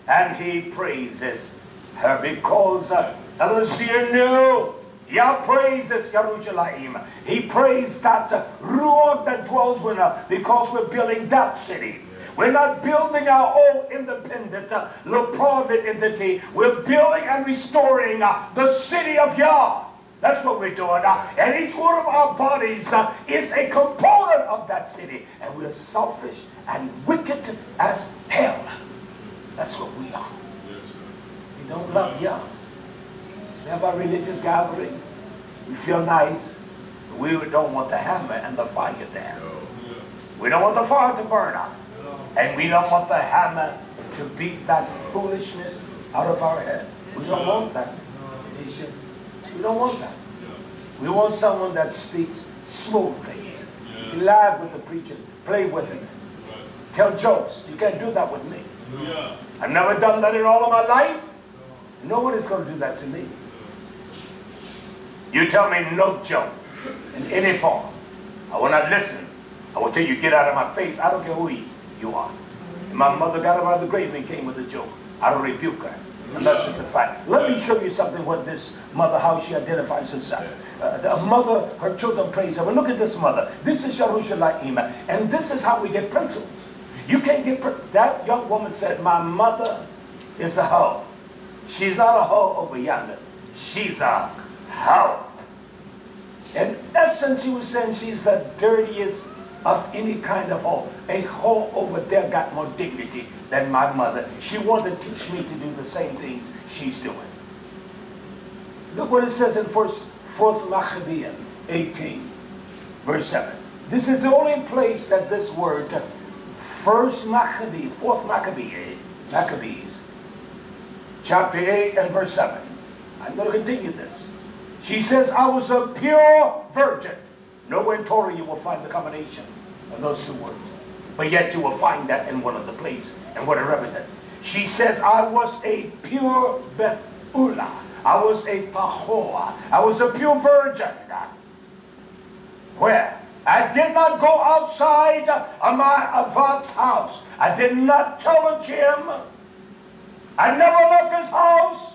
And he praises her because Elazar knew. Yah praises Yerushalayim. He praised that Ruach that dwells with her because we're building that city. We're not building our own independent, little private entity. We're building and restoring the city of Yah. That's what we're doing. And each one of our bodies is a component of that city. And we're selfish and wicked as hell. That's what we are. We don't love Yah. We have our religious gathering. We feel nice. But we don't want the hammer and the fire there. We don't want the fire to burn us. And we don't want the hammer to beat that foolishness out of our head. We don't want that. We don't want that. We want someone that speaks smooth things. You laugh with the preacher, play with him, tell jokes. You can't do that with me. I've never done that in all of my life. Nobody's going to do that to me. You tell me no joke in any form, I will not listen. I will tell you, get out of my face. I don't care who you are. And my mother got him out of the grave and came with a joke. I don't rebuke her. And that's just a fact. Let me show you something what this mother, how she identifies herself. The mother, her children praise her. But look at this mother. This is YisraYah'ale. And this is how we get principles. You can't get, that young woman said, my mother is a hoe. She's not a hoe over yonder. She's a hoe. In essence, she was saying she's the dirtiest of any kind of hoe. A hoe over there got more dignity than my mother. She wanted to teach me to do the same things she's doing. Look what it says in 4th Maccabees 18, verse 7. This is the only place that this word, 4th Maccabees, chapter 8 and verse 7. I'm going to continue this. She says, I was a pure virgin. Nowhere in Torah you will find the combination of those two words. But yet you will find that in one of the places and what it represents. She says, I was a pure Bethula. I was a Tahor. I was a pure virgin. Where? I did not go outside of my Avad's house. I did not challenge him. I never left his house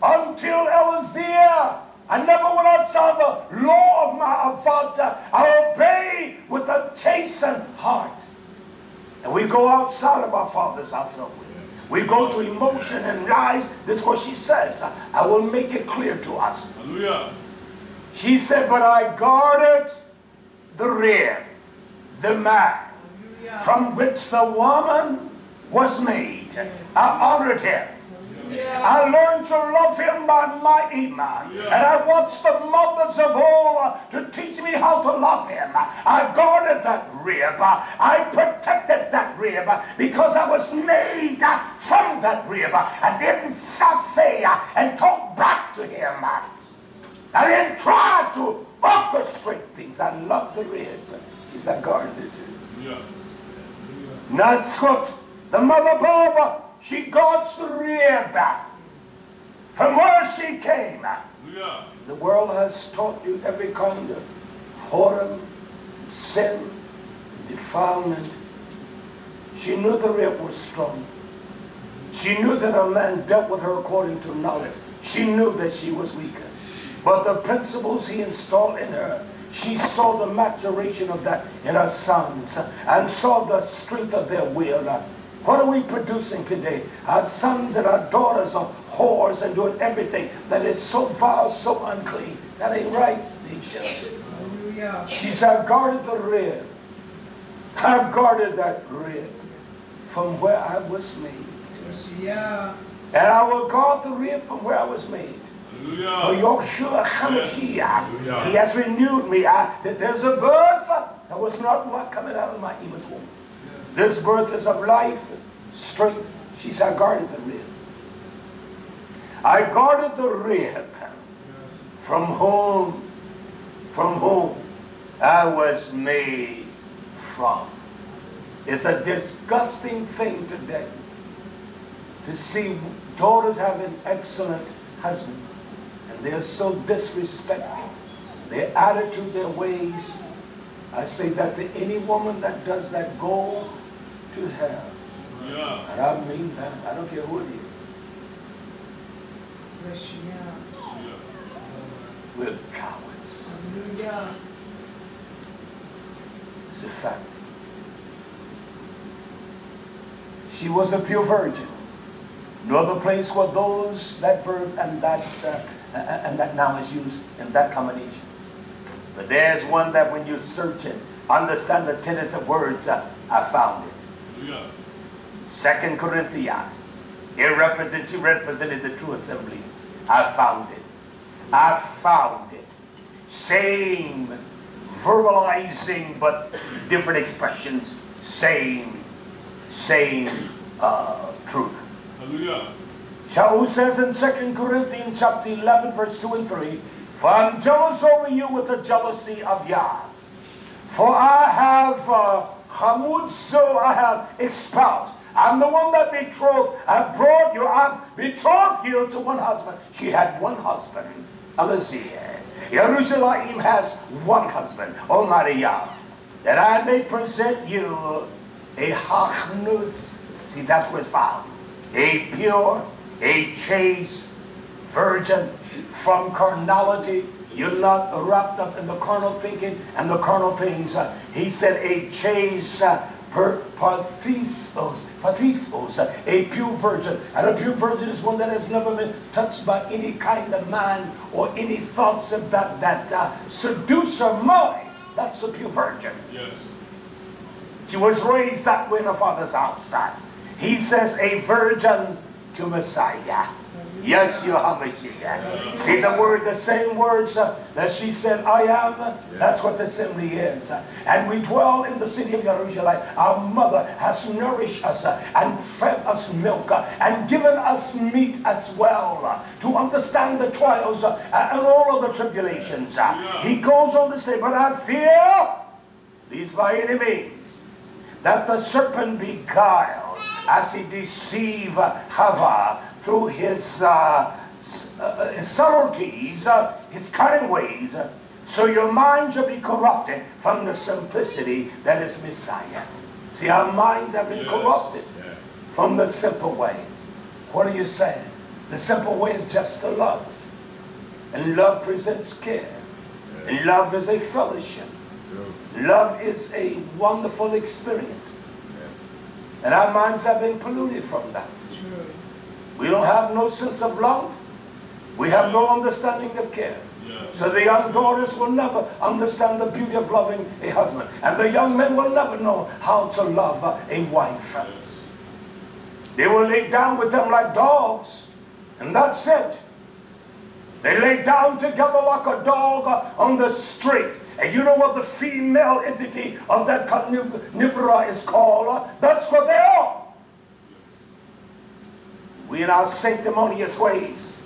until Elazar. I never went outside the law of my Avad. I obey with a chastened heart. And we go outside of our Father's house. We go to emotion and lies. This is what she says. I will make it clear to us. Hallelujah. She said, but I guarded the rib, the man, from which the woman was made. I honored him. I learned to love him by my iman. And I watched the mothers of old to teach me how to love him. I guarded that rib. I protected that rib because I was made from that rib. I didn't say and talk back to him. I didn't try to orchestrate things. I loved the rib because I guarded it. That's what the mother Baba, she guards the rear back from where she came. The world has taught you every kind of whoredom, sin, defilement. She knew the rear was strong. She knew that a man dealt with her according to knowledge. She knew that she was weaker. But the principles he installed in her, she saw the maturation of that in her sons and saw the strength of their will. What are we producing today? Our sons and our daughters are whores and doing everything that is so vile, so unclean. That ain't right, Nisha. She said, I guarded the rib. I guarded that rib from where I was made. And I will guard the rib from where I was made. For YHWH HaMashiach, He has renewed me. There's a birth that was not coming out of my image womb. This birth is of life, strength. She said, I guarded the rib. I guarded the rib from whom I was made from. It's a disgusting thing today to see daughters having excellent husbands, and they're so disrespectful. Their attitude, their ways. I say that to any woman that does that, go to hell. Yeah. And I mean that. I don't care who it is. We're cowards. It's a fact. She was a pure virgin. No other place where those, that verb and that noun is used in that combination. But there's one that when you search it, understand the tenets of words, I found it. Yeah. 2 Corinthians. She represented the true assembly. I found it. I found it. Same verbalizing, but different expressions. Same truth. Hallelujah. Who says in 2 Corinthians chapter 11, verse 2 and 3, for I'm jealous over you with the jealousy of Yah. For I have I have espoused. I'm the one that betrothed. I've betrothed you to one husband. She had one husband, Elazir. YisraYah'ale has one husband, Almighty Yah. That I may present you a hachnus. See, that's where it's found. A pure, a chaste virgin from carnality. You're not wrapped up in the carnal thinking and the carnal things. He said a chaste pathisos, a pure virgin. And a pure virgin is one that has never been touched by any kind of man or any thoughts of that seducer mind. That's a pure virgin. Yes. She was raised that way in her father's house. He says a virgin to Messiah. YHWH. See the word, the same words that she said, I am. That's what the assembly is. And we dwell in the city of Jerusalem. Our mother has nourished us and fed us milk and given us meat as well to understand the trials and all of the tribulations. He goes on to say, but I fear, these my enemies, that the serpent beguiled as he deceived Hava through his subtleties, his cunning ways, so your mind shall be corrupted from the simplicity that is Messiah. See, our minds have been corrupted from the simple way. What are you saying? The simple way is just to love. And love presents care. And love is a fellowship. Love is a wonderful experience. And our minds have been polluted from that. We don't have no sense of love. We have no understanding of care. So the young daughters will never understand the beauty of loving a husband. And the young men will never know how to love a wife. They will lay down with them like dogs. And that's it. They lay down together like a dog on the street. And you know what the female entity of that carnivora is called? That's what they are. We in our sanctimonious ways.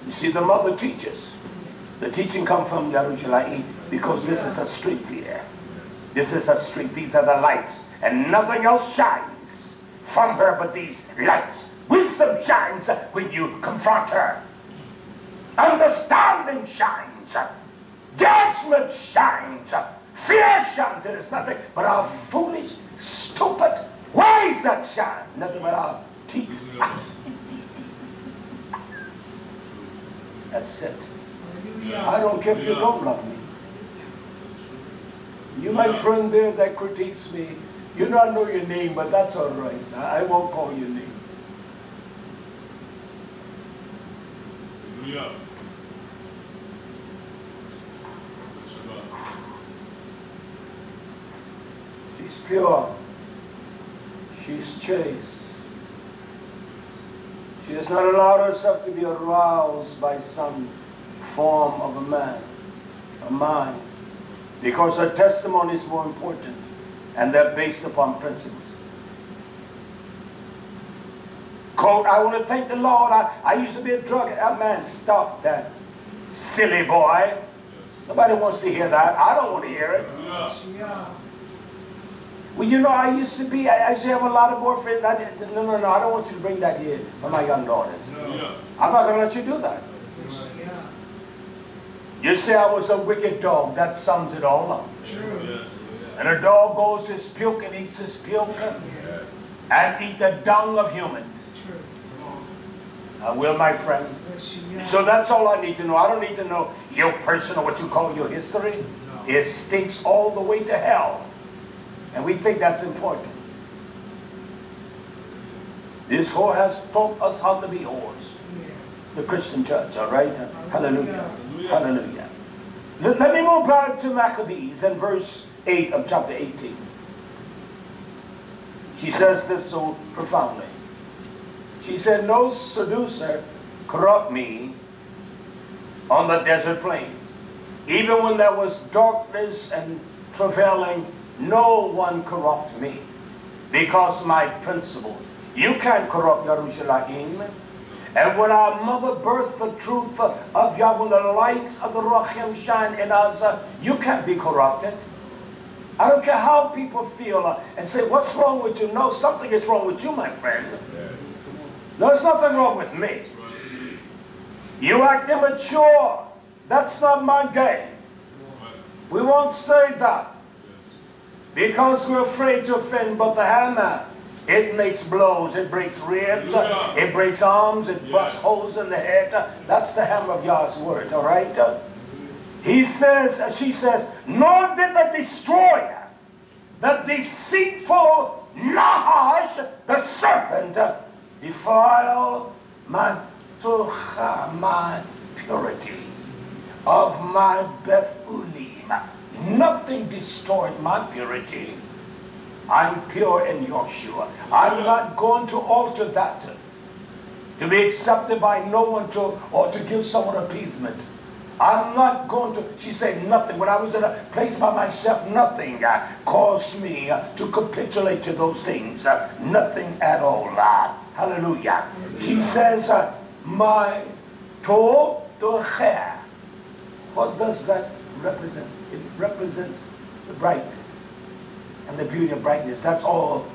You see, the mother teaches. The teaching comes from YisraYah'ale because this is a street here. This is a street. These are the lights. And nothing else shines from her but these lights. Wisdom shines when you confront her. Understanding shines. Judgment shines. Fear shines. It is nothing but our foolish, stupid ways that shine. Nothing but our teeth. That's it. I don't care if you don't love me. You, my friend there that critiques me, you don't know your name, but that's all right. I won't call your name. Yeah. She's pure. She's chaste. She has not allowed herself to be aroused by some form of a man, a mind, because her testimony is more important, and they're based upon principles. Quote, I want to thank the Lord. I used to be a drug addict. Man, stop that, silly boy. Nobody wants to hear that. I don't want to hear it. Well, you know, I used to have a lot of boyfriends. No, I don't want you to bring that here for my young daughters. No. I'm not going to let you do that. You say I was a wicked dog. That sums it all up. True. Yes. And a dog goes to his puke and eats his puke and eat the dung of humans. I will, my friend. So that's all I need to know. I don't need to know your personal, what you call your history. It stinks all the way to hell. And we think that's important. This whore has taught us how to be whores. The Christian church, all right? Hallelujah. Hallelujah. Let me move back to Maccabees and verse 8 of chapter 18. She says this so profoundly. She said, no seducer corrupt me on the desert plain. Even when there was darkness and travailing, no one corrupt me. Because my principles. You can't corrupt YisraYah'ale. And when our mother birthed the truth of Yahweh, the lights of the Rachim shine in us, you can't be corrupted. I don't care how people feel and say, what's wrong with you? No, something is wrong with you, my friend. No, there's nothing wrong with me. You act immature. That's not my game. We won't say that. Because we're afraid to offend, but the hammer, it makes blows, it breaks ribs, it breaks arms, it busts holes in the head. That's the hammer of Yah's word, all right? He says, she says, nor did the destroyer, the deceitful Nahash, the serpent, defile my tocha, my purity of my Bethulim. Nothing destroyed my purity. I'm pure in Yahshua. I'm not going to alter that to be accepted by no one or to give someone appeasement. I'm not going to, she said nothing. When I was in a place by myself, nothing caused me to capitulate to those things. Nothing at all. Hallelujah. She says, my tocha. What does that represent? It represents the brightness and the beauty of brightness. That's all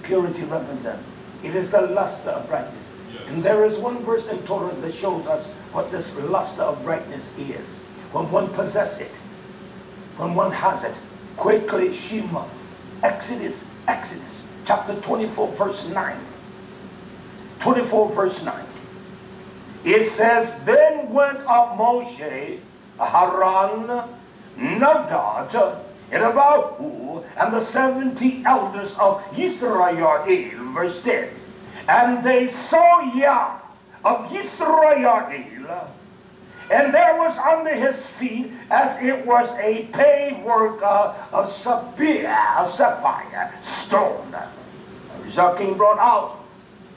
purity represents. It is the luster of brightness. Yes. And there is one verse in Torah that shows us what this luster of brightness is. When one possesses it, when one has it, quickly Shema. Exodus chapter 24 verse 9. 24 verse 9. It says, then went up Moshe, Haran, Nadab, and Abihu, and the 70 elders of YisraYah'ale, verse 10. And they saw Yah of YisraYah'ale, and there was under his feet, as it was a paved work of sapphire stone. King brought out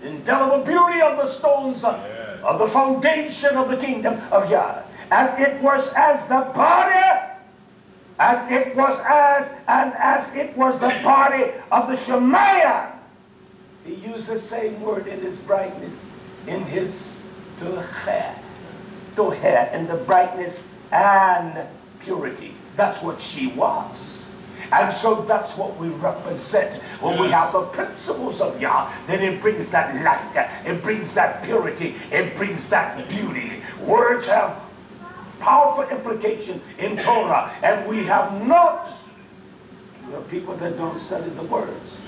the indelible beauty of the stones of the foundation of the kingdom of Yah. And it was as the body, and it was as it was the body of the Shemaiah. He used the same word in his brightness, in his toher, in the brightness and purity. That's what she was. And so that's what we represent. When we have the principles of Yah, then it brings that light, it brings that purity, it brings that beauty. Words have powerful implication in Torah, and we have not. We are people that don't study the words.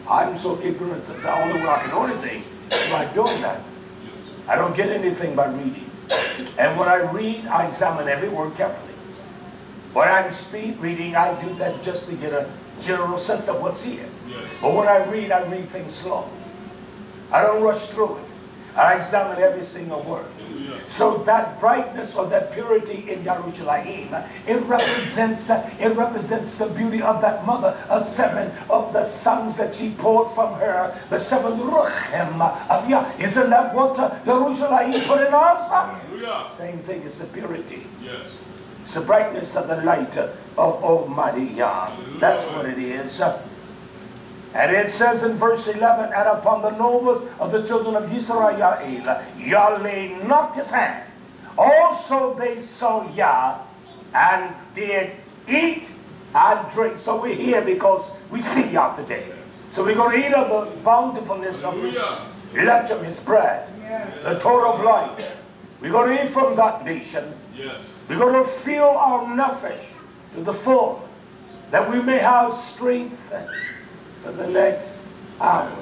I'm so ignorant that the only way I can know anything is by doing that. I don't get anything by reading. And when I read, I examine every word carefully. When I'm speed reading, I do that just to get a general sense of what's here. But when I read things slow. I don't rush through it. I examine every single word. So that brightness or that purity in YisraYah'ale, it represents the beauty of that mother, of 7 of the sons that she poured from her, the 7 ruchim of Yah. Isn't that what YisraYah'ale put in us? Same thing as the purity. Yes. It's the brightness of the light of Almighty Yah. That's what it is. And it says in verse 11, and upon the nobles of the children of YisraYah'ale, Yah laid not his hand. Also they saw Yah, and did eat and drink. So we're here because we see y'all today. So we're going to eat of the bountifulness of His lechem, His bread, the Torah of life. We're going to eat from that nation. We're going to feel our nefesh to the full, that we may have strength for the next hour.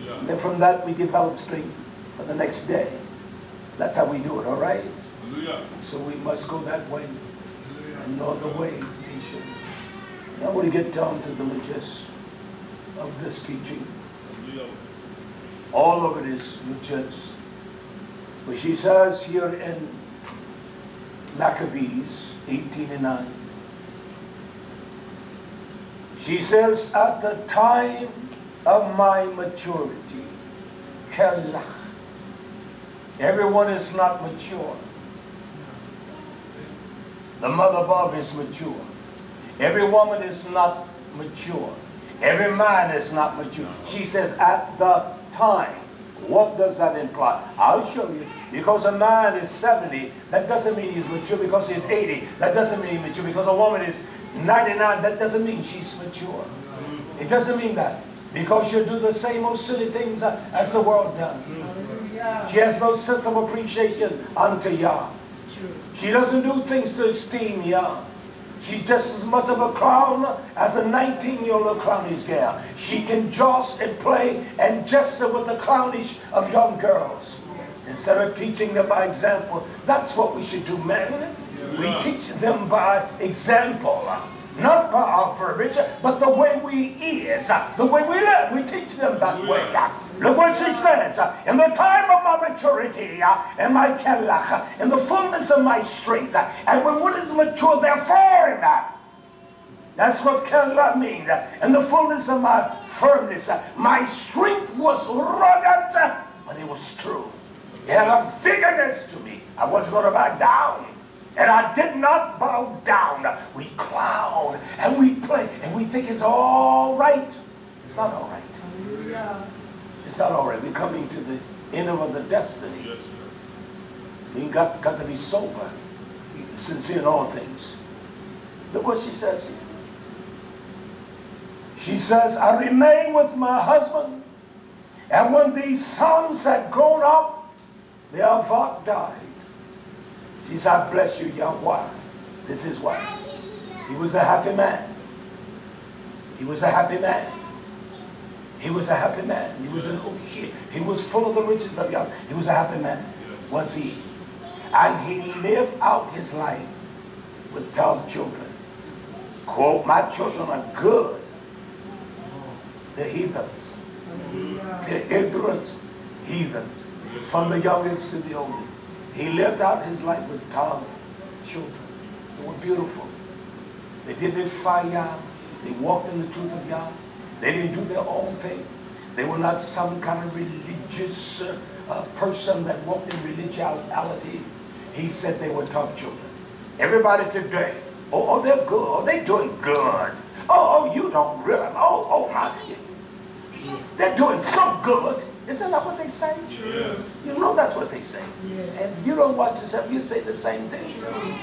And then from that we develop strength for the next day. That's how we do it, all right? So we must go that way and no other way. Now we get down to the legis of this teaching. All of it is legis. But she says here in Maccabees 18:9, she says, at the time of my maturity, kelach. Everyone is not mature. The mother above is mature. Every woman is not mature. Every man is not mature. She says, at the time. What does that imply? I'll show you. Because a man is 70, that doesn't mean he's mature. Because he's 80, that doesn't mean he's mature. Because a woman is 99, that doesn't mean she's mature. It doesn't mean that. Because you do the same old silly things as the world does. She has no sense of appreciation unto Yah. She doesn't do things to esteem Yah. She's just as much of a clown as a 19-year-old clownish girl. She can joust and play and gesture with the clownish of young girls. Instead of teaching them by example, that's what we should do, men. We teach them by example. Not by our verbiage, but the way we is, the way we live. We teach them that way. Look what she says. In the time of my maturity, and my kelach, in the fullness of my strength, and when one is mature, therefore, that's what kelach means. In the fullness of my firmness, my strength was rugged, but it was true. It had a vigorous to me. I wasn't going to back down. And I did not bow down. We clown and we play and we think it's all right. It's not all right. It's not all right. We're coming to the end of the destiny. We got to be sober, sincere in all things. Look what she says here. She says, I remain with my husband, and when these sons had grown up, their avot died. She said, I bless you, Yahweh. This is why. He was a happy man. He was a happy man. He was a happy man. He was full of the riches of Yahweh. He was a happy man, was he? And he lived out his life with 12 children. Quote, my children are good. They're heathens. They're ignorant heathens. From the youngest to the oldest. He lived out his life with 12 children. They were beautiful. They didn't defy Yah. They walked in the truth of Yah. They didn't do their own thing. They were not some kind of religious person that walked in religiosity. He said they were 12 children. Everybody today, oh, they're good. Oh, they're doing good. Oh, you don't realize. Oh, my. They're doing so good. Isn't that what they say? Yeah. You know that's what they say. Yeah. And you don't watch yourself, you say the same thing too.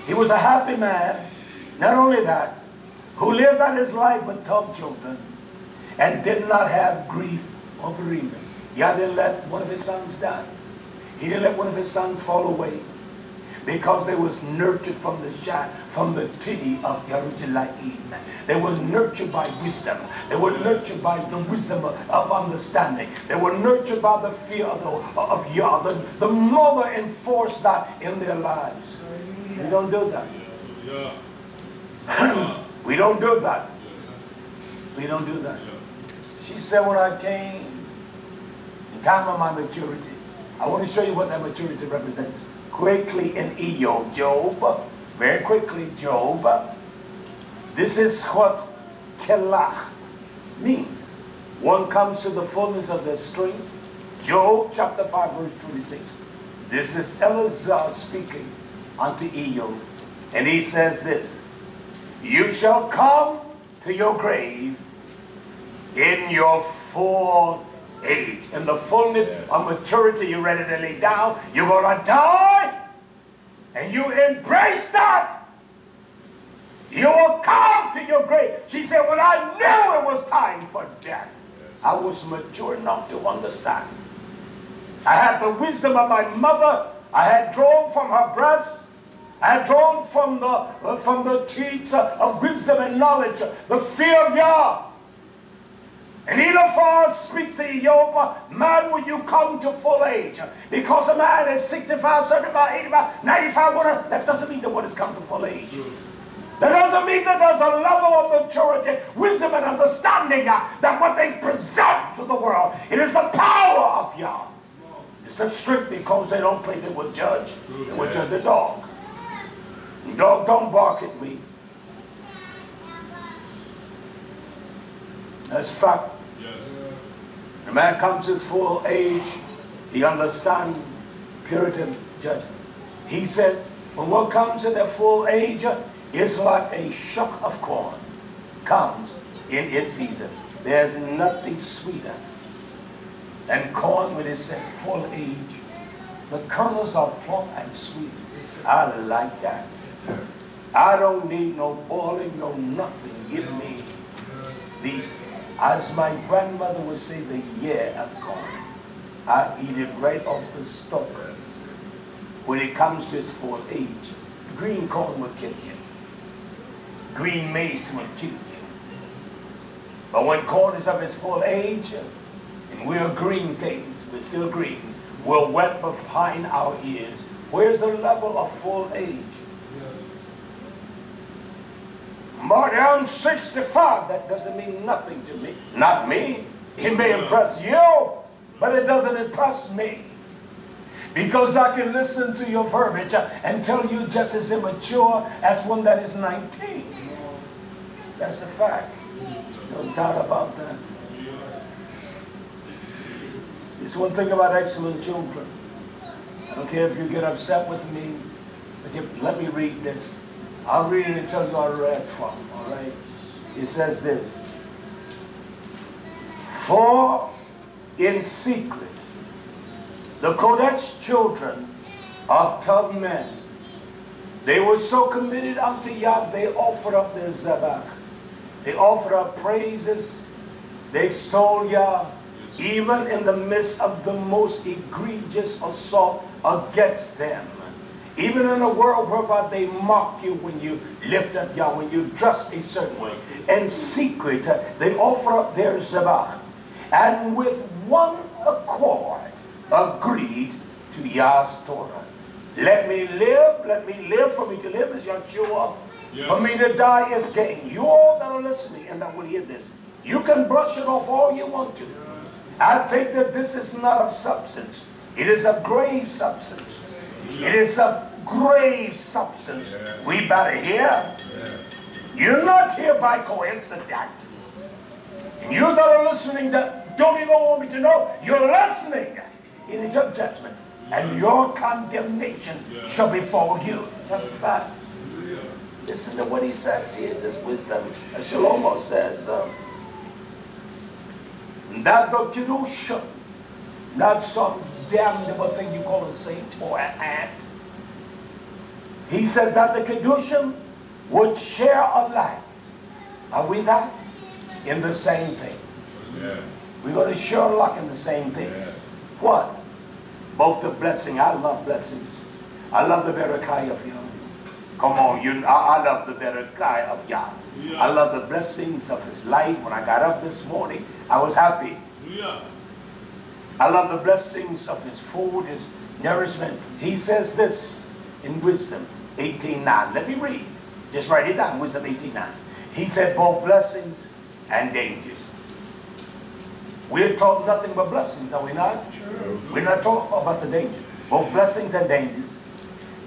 He was a happy man, not only that, who lived out his life with 12 children and did not have grief or bereavement. Yah didn't let one of his sons die. He didn't let one of his sons fall away because they was nurtured from the titty of YisraYah'ale. They were nurtured by wisdom. They were nurtured by the wisdom of understanding. They were nurtured by the fear of Yah. The mother enforced that in their lives. We don't do that. We don't do that. We don't do that. She said when I came, in time of my maturity, I want to show you what that maturity represents. Quickly in Job, very quickly, Job. This is what kelach means. One comes to the fullness of their strength. Job chapter 5 verse 26. This is Elazar speaking unto Job. And he says this. You shall come to your grave in your full age. In the fullness of maturity, you're ready to lay down. You're going to die. And you embrace that. You will come to your grave. She said, when I knew it was time for death, I was mature enough to understand. I had the wisdom of my mother. I had drawn from her breast. I had drawn from the teats of wisdom and knowledge, the fear of Yah. And Eliphaz speaks to Job, man, when you come to full age, because a man is 65, 75, 85, 95, whatever, that doesn't mean that one has come to full age. That doesn't mean that there's a level of maturity, wisdom, and understanding that what they present to the world, it is the power of Yah. It's the strict because they don't play, they will judge. They will judge the dog. The dog don't bark at me. That's fact. The man comes to his full age, he understands Puritan judgment. He said, when one comes to their full age, it's like a shock of corn comes in its season. There's nothing sweeter than corn when it's at full age. The kernels are plump and sweet. I like that. I don't need no boiling, no nothing. Give me the, as my grandmother would say, the year of corn. I eat it right off the stalk. When it comes to its full age, green corn will kill you. Green maize will kill you. But when corn is of its full age, and we're green things, we're still green, we're wet behind our ears. Where's the level of full age? Marty, I'm 65. That doesn't mean nothing to me. Not me. It may impress you, but it doesn't impress me. Because I can listen to your verbiage and tell you just as immature as one that is 19. That's a fact. No doubt about that. It's one thing about excellent children. I don't care if you get upset with me. Let me read this. I'll read it and tell you where I read from, all right? It says this. For in secret, the Kodesh children of tough men, they were so committed unto Yah, they offered up their Zabach. They offered up praises. They extolled Yah, even in the midst of the most egregious assault against them. Even in a world whereby they mock you when you lift up Yah, when you dress a certain way. In secret, they offer up their Zabach. And with one accord, agreed to Yah's Torah. Let me live, for me to live is Yahshua. Yes. For me to die is gain. You all that are listening and that will hear this, you can brush it off all you want to. I think that this is not of substance. It is of grave substance. It is of grave substance. We better hear. You're not here by coincidence. And you that are listening that don't even want me to know, you're listening. It is your judgment. And your condemnation shall befall you. That's a fact. Listen to what he says here, this wisdom. As Shlomo says, that the Kedusha, not some damnable thing you call a saint or an ant. He said that the Kedusha would share alike. Are we that? In the same thing. Yeah. We're going to share alike in the same thing. Yeah. What? Both the blessing. I love blessings. I love the Berakai of Yah. Come on, I love the Berakai of Yah. Yeah. I love the blessings of his life. When I got up this morning, I was happy. Yeah. I love the blessings of his food, his nourishment. He says this in Wisdom 18:9. Let me read. Just write it down, Wisdom 18:9. He said both blessings and dangers. We're taught nothing but blessings, are we not? Sure. We're not taught about the dangers. Both blessings and dangers.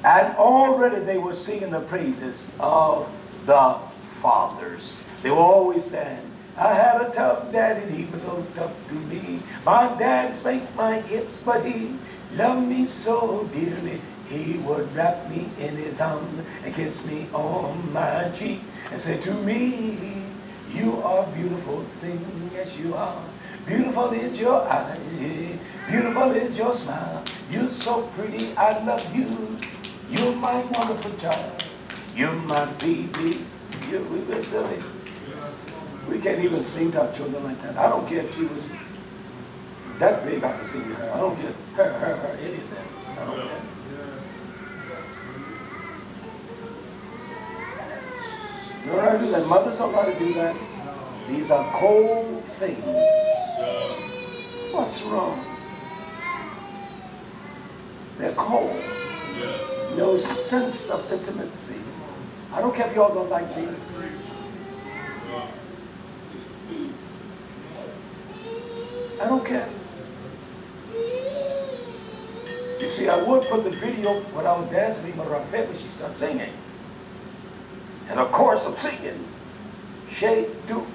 And already they were singing the praises of the fathers. They were always saying, I had a tough daddy, and he was so tough to me. My dad spanked my hips, but he loved me so dearly. He would wrap me in his arms and kiss me on my cheek and say to me, you are a beautiful thing, yes you are. Beautiful is your eye, beautiful is your smile. You're so pretty, I love you. You're my wonderful child. You're my baby. We're silly. We can't even sing to our children like that. I don't care if she was that big, I can sing to her. I don't care. Her, any of them. I don't care. You know what I do? And mothers don't know how to do that. These are cold things. What's wrong? They're cold. No sense of intimacy. I don't care if y'all don't like me. I don't care. You see, I would put the video when I was dancing with Rafet when she started singing. And of course I'm singing. Shay, do,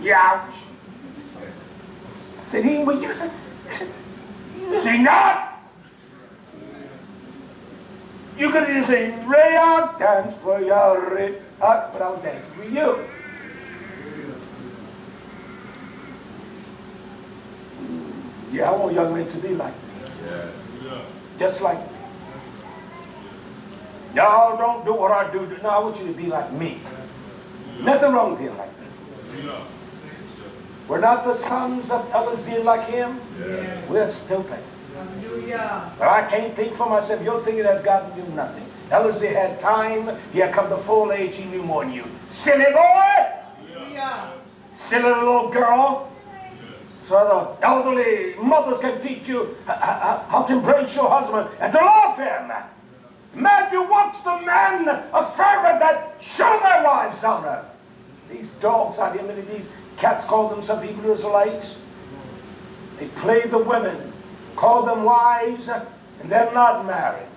yeah. I said, he, will you sing that? You could just sing, Rayak, dance for your Rayak, but I was dancing with you. Yeah, I want young men to be like me. Just like me. No, don't do what I do. No, I want you to be like me. Nothing wrong with being like me. We're not the sons of Elazar like him. We're stupid. But I can't think for myself. You're thinking that's God knew nothing. Elazar had time. He had come to full age. He knew more than you. Silly boy! Silly little girl. So the elderly mothers can teach you how to embrace your husband and to love him. Man, you watch the men of fervor that show their wives honor. These dogs out here, many of these cats call themselves Hebrew Israelites. They play the women, call them wives, and they're not married.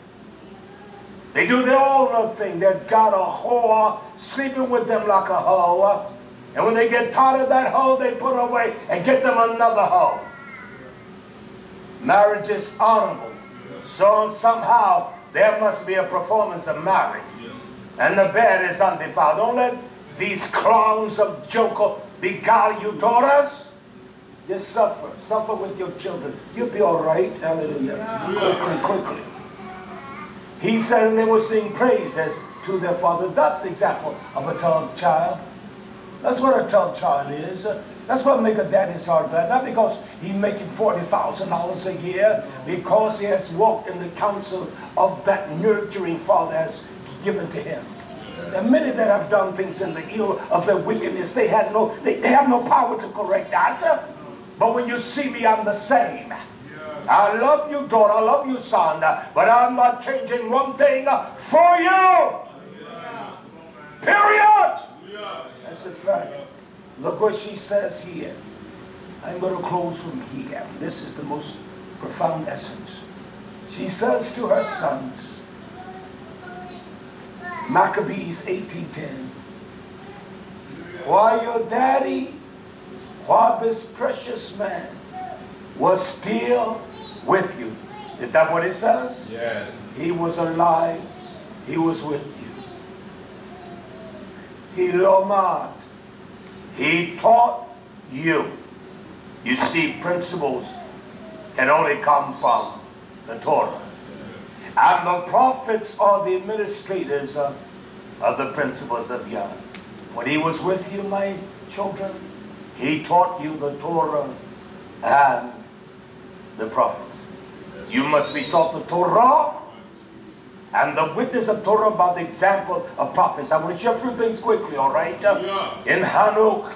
They do their own thing. They've got a whore sleeping with them like a hoe. And when they get tired of that hoe, they put her away and get them another hoe. Marriage is honorable. So somehow there must be a performance of marriage. And the bed is undefiled. Don't let these clowns of Joker beguile you, daughters. Just suffer. Suffer with your children. You'll be all right. Hallelujah. Quickly. He said, and they will sing praises to their father. That's the example of a tough child. That's what a tough child is. That's what makes a daddy's heart glad. Not because he's making $40,000 a year, because he has walked in the counsel of that nurturing father has given to him. There are many that have done things in the ill of their wickedness. They have no power to correct that. But when you see me, I'm the same. I love you, daughter. I love you, son. But I'm not changing one thing for you. Period. That's a fact. Look what she says here. I'm going to close from here. This is the most profound essence. She says to her sons, Maccabees 18:10, while your daddy, while this precious man was still with you. Is that what it says? Yes. He was alive. He was with you. He lomad. He taught you. You see, principles can only come from the Torah. And the prophets are the administrators of the principles of Yah. When he was with you, my children, he taught you the Torah and the prophets. You must be taught the Torah and the witness of Torah by the example of prophets. I want to share a few things quickly, all right? In Hanuk,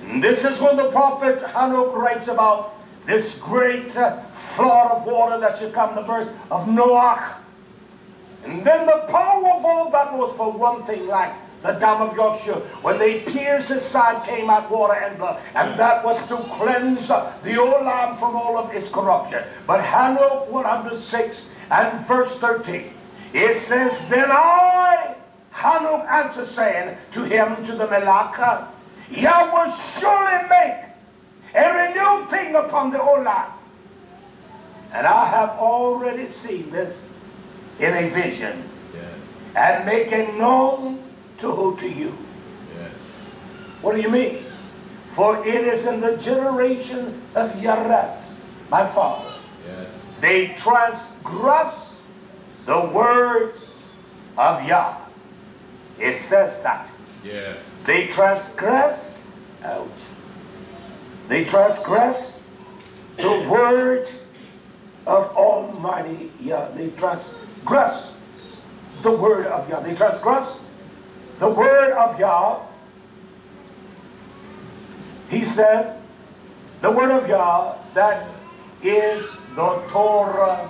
and this is when the prophet Hanuk writes about this great flood of water that should come, the birth of Noah. And then the power of all that was for one thing, like the dam of Yorkshire, when they pierced his side came out water and blood, and that was to cleanse the olam from all of its corruption. But Hanuk 106 and verse 13, it says, then I, Hanuk, answered, saying to him, to the Melech, Yah will surely make a renewed thing upon the olam. And I have already seen this in a vision, and make it known to who? To you. Yes. What do you mean? For it is in the generation of Yaretz, my father. Yes. They transgress the words of Yah. It says that. Yes. They transgress, ouch. They transgress the word of Almighty Yah. They transgress the word of Yah. They transgress the word of Yah. He said, the word of Yah, that is the Torah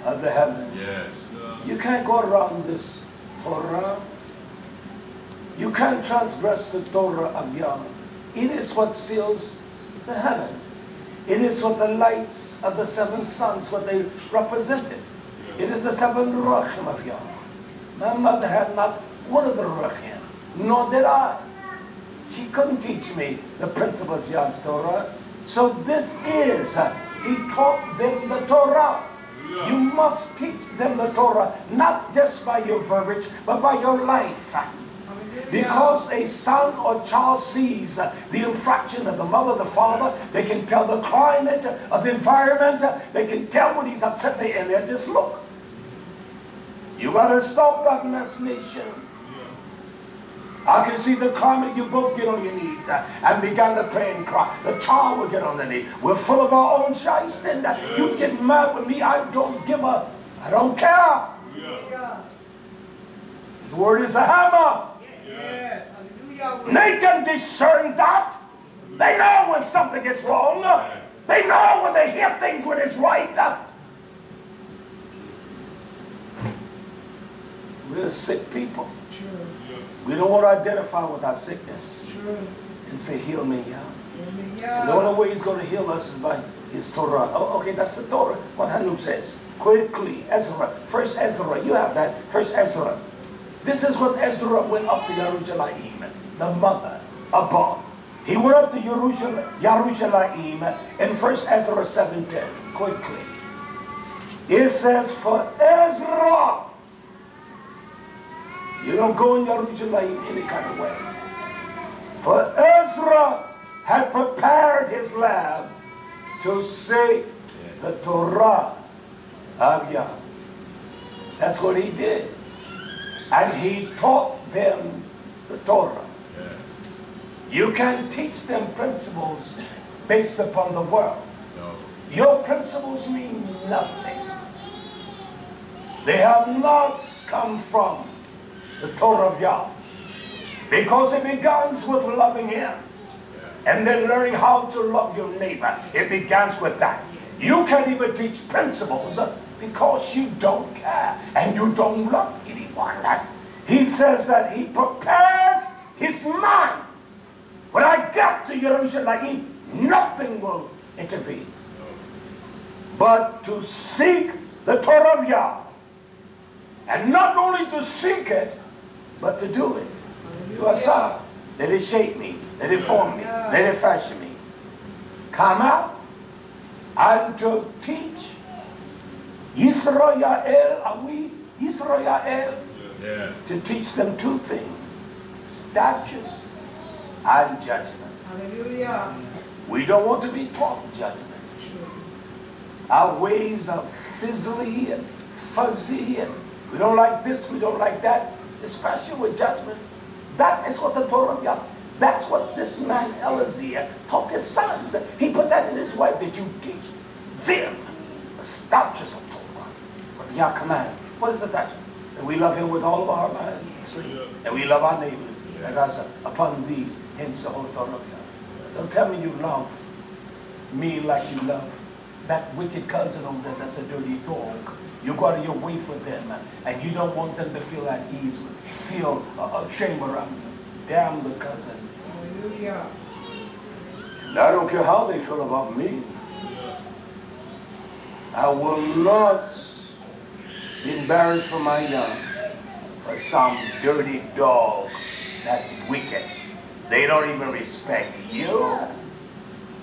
of the heaven. Yes. You can't go around this Torah. You can't transgress the Torah of Yah. It is what seals the heavens. It is what the lights of the seven suns, what they represented. It is the seven ruachim of Yah. My mother had not one of the ruachim, nor did I. She couldn't teach me the principles of Yah's Torah. So this is, he taught them the Torah. You must teach them the Torah, not just by your verbiage, but by your life. Because a son or child sees the infraction of the mother, the father, they can tell the climate of the environment, they can tell when he's upset, and they just look. You gotta stop that mess, nation. I can see the climate, you both get on your knees and begin to pray and cry. The child will get on the knee. We're full of our own shiest, and you get mad with me, I don't give a, I don't care. His word is a hammer. Yes. Hallelujah. They can discern that. They know when something is wrong. They know when they hear things when it's right. We're sick people. We don't want to identify with our sickness and say, heal me, Yah. And the only way he's going to heal us is by his Torah. Oh, okay, that's the Torah. What Hanuk says. Quickly, Ezra. First Ezra. You have that. First Ezra. This is when Ezra went up to YisraYah'ale, the mother, Abba. He went up to YisraYah'ale in 1 Ezra 7:10. Quickly. It says, for Ezra. You don't go in YisraYah'ale any kind of way. For Ezra had prepared his lab to say the Torah of Yah. That's what he did. And he taught them the Torah. Yes. You can't teach them principles based upon the world. No. Your principles mean nothing. They have not come from the Torah of Yah. Because it begins with loving Him. And then learning how to love your neighbor. It begins with that. You can't even teach principles because you don't care and you don't love anyone. He says that he prepared his mind. When I get to YisraYah'ale, nothing will intervene. But to seek the Torah of Yah. And not only to seek it, but to do it. To aside. Let it shape me. Let it form me. Let it fashion me. Come out and to teach. YisraYah'ale, are we YisraYah'ale? Yeah. To teach them two things. Statutes and judgment. Hallelujah. We don't want to be taught judgment. Our ways are fizzly and fuzzy and we don't like this, we don't like that. Especially with judgment. That is what the Torah of Yah. That's what this man Elazar taught his sons. He put that in his wife. Did you teach them the statutes of Torah? What Yah command. What is the statute? That we love him with all of our minds. And we love our neighbors. As I said, upon these, hence the whole Torah of Yah. Don't tell me you love me like you love that wicked cousin over there that's a dirty dog. You go out of your way for them, and you don't want them to feel at ease with, feel shame around you. Damn the cousin. Hallelujah. And I don't care how they feel about me. I will not be embarrassed for my young for some dirty dog that's wicked. They don't even respect you,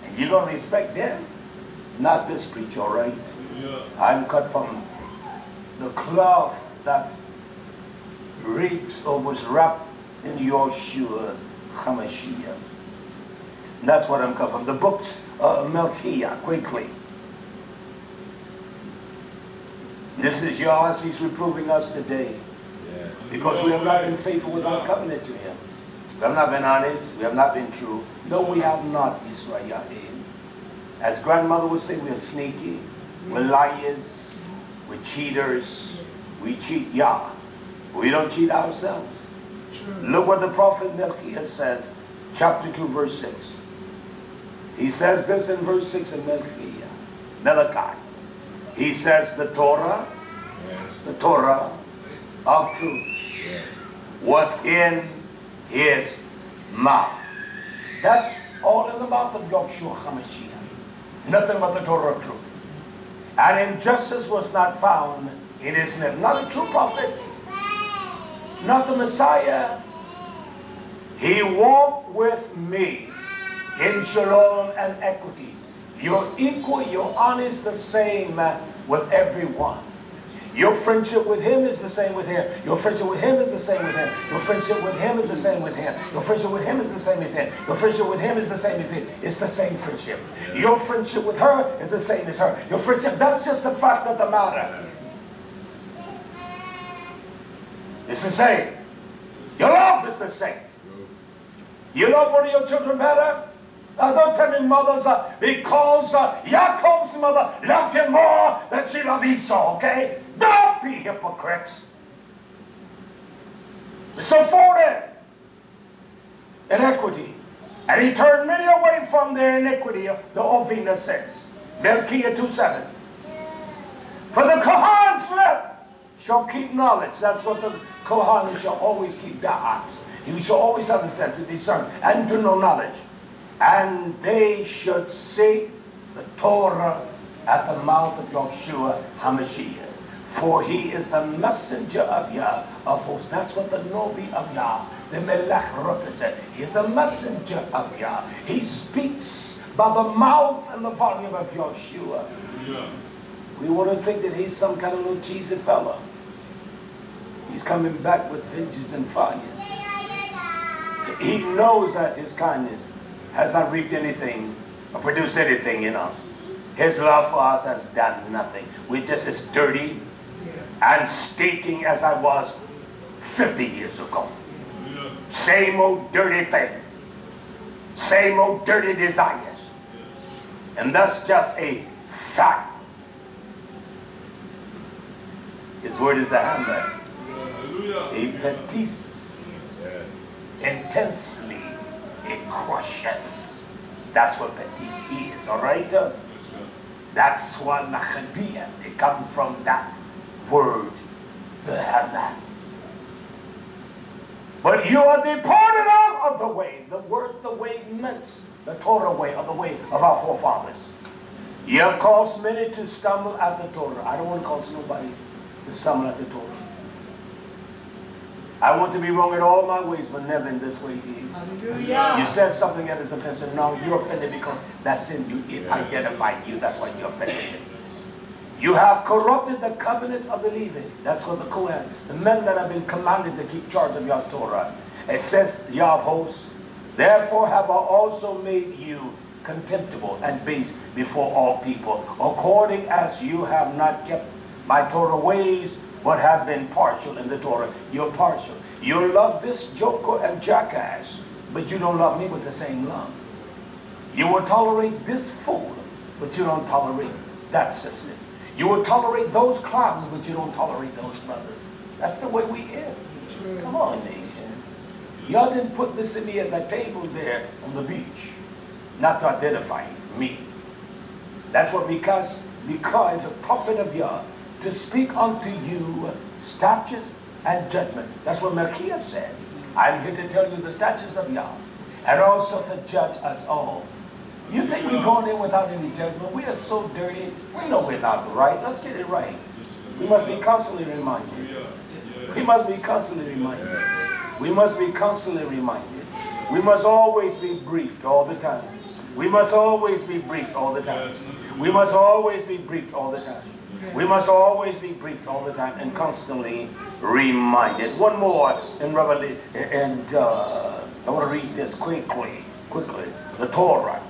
and you don't respect them. Not this creature, all right? I'm cut from the cloth that reaped or was wrapped in YHWH. That's what I'm cut from. The books of Melchia, quickly. This is Yah as he's reproving us today. Yeah. Because we have not been faithful with our covenant to him. We have not been honest. We have not been true. No, we have not, YisraYah'ale. As grandmother would say, we are sneaky. We're liars. We're cheaters. We cheat Yah. We don't cheat ourselves. Look what the prophet Melchiah says, chapter 2, verse 6. He says this in verse 6 of Malachi. He says the Torah of truth was in his mouth. That's all in the mouth of YHWH HaMashiach. Nothing but the Torah of truth. And injustice was not found in his lips. Not a true prophet. Not the Messiah. He walked with me in shalom and equity. You're equal, you're honest, the same with everyone. Your friendship with him is the same with him. Your friendship with him is the same with him. Your friendship with him is the same with him. Your friendship with him is the same as him. Your friendship with him is the same as him. It's the same friendship. Your friendship with her is the same as her. Your friendship, that's just the fact of the matter. It's the same. Your love is the same. You love one of your children better? Now don't tell me mothers, because Jacob's mother loved him more than she loved Esau, okay? Don't be hypocrites. So for them, inequity. And he turned many away from their iniquity, the Ovina says. Melchiah 2:7. For the Kohan's lip shall keep knowledge. That's what the Kohan shall always keep da'at. He shall always understand, to discern, and to know knowledge. And they should seek the Torah at the mouth of YHWH HaMashiach. For he is the messenger of Yah of hosts. That's what the Nobi of Yah, the Melech represents. He is a messenger of Yah. He speaks by the mouth and the volume of YHWH. Yeah. We want to think that he's some kind of little cheesy fella. He's coming back with vengeance and fire. He knows that his kindness has not reaped anything or produced anything in us. His love for us has done nothing. We're just as dirty and stinking as I was 50 years ago. Same old dirty thing. Same old dirty desires. And that's just a fact. His word is a hammer. A petite. Intensely, it crushes. That's what petite is, all right? That's what Machabiyah, it comes from that word, the Hammer. But you are departed out of the way. The word, the way meant the Torah way, or the way of our forefathers. You have caused many to stumble at the Torah. I don't want to cause nobody to stumble at the Torah. I want to be wrong in all my ways, but never in this way. You said something that is offensive. No, you're offended because that's in you. It identified you. That's why you're offended. You have corrupted the covenant of the Levi. That's what the Kohen, the men that have been commanded to keep charge of your Torah. It says, Yah of hosts, therefore have I also made you contemptible and base before all people, according as you have not kept my Torah ways, but have been partial in the Torah. You're partial. You love this joker and jackass, but you don't love me with the same love. You will tolerate this fool, but you don't tolerate that sister. You will tolerate those clowns, but you don't tolerate those brothers. That's the way we is. Come on, nation. Y'all didn't put this in me at that table there on the beach, not to identify me. That's what because the prophet of Yah, to speak unto you statutes and judgment. That's what Melchiah said. I'm here to tell you the statutes of Yah, and also to judge us all. You think we're going in without any judgment? We are so dirty. We know we're not right. Let's get it right. We must be constantly reminded. We must be constantly reminded. We must be constantly reminded. We must always be briefed all the time. We must always be briefed all the time. We must always be briefed all the time. We must always be briefed all the time and constantly reminded. One more in Revelation, and I want to read this quickly. The Torah.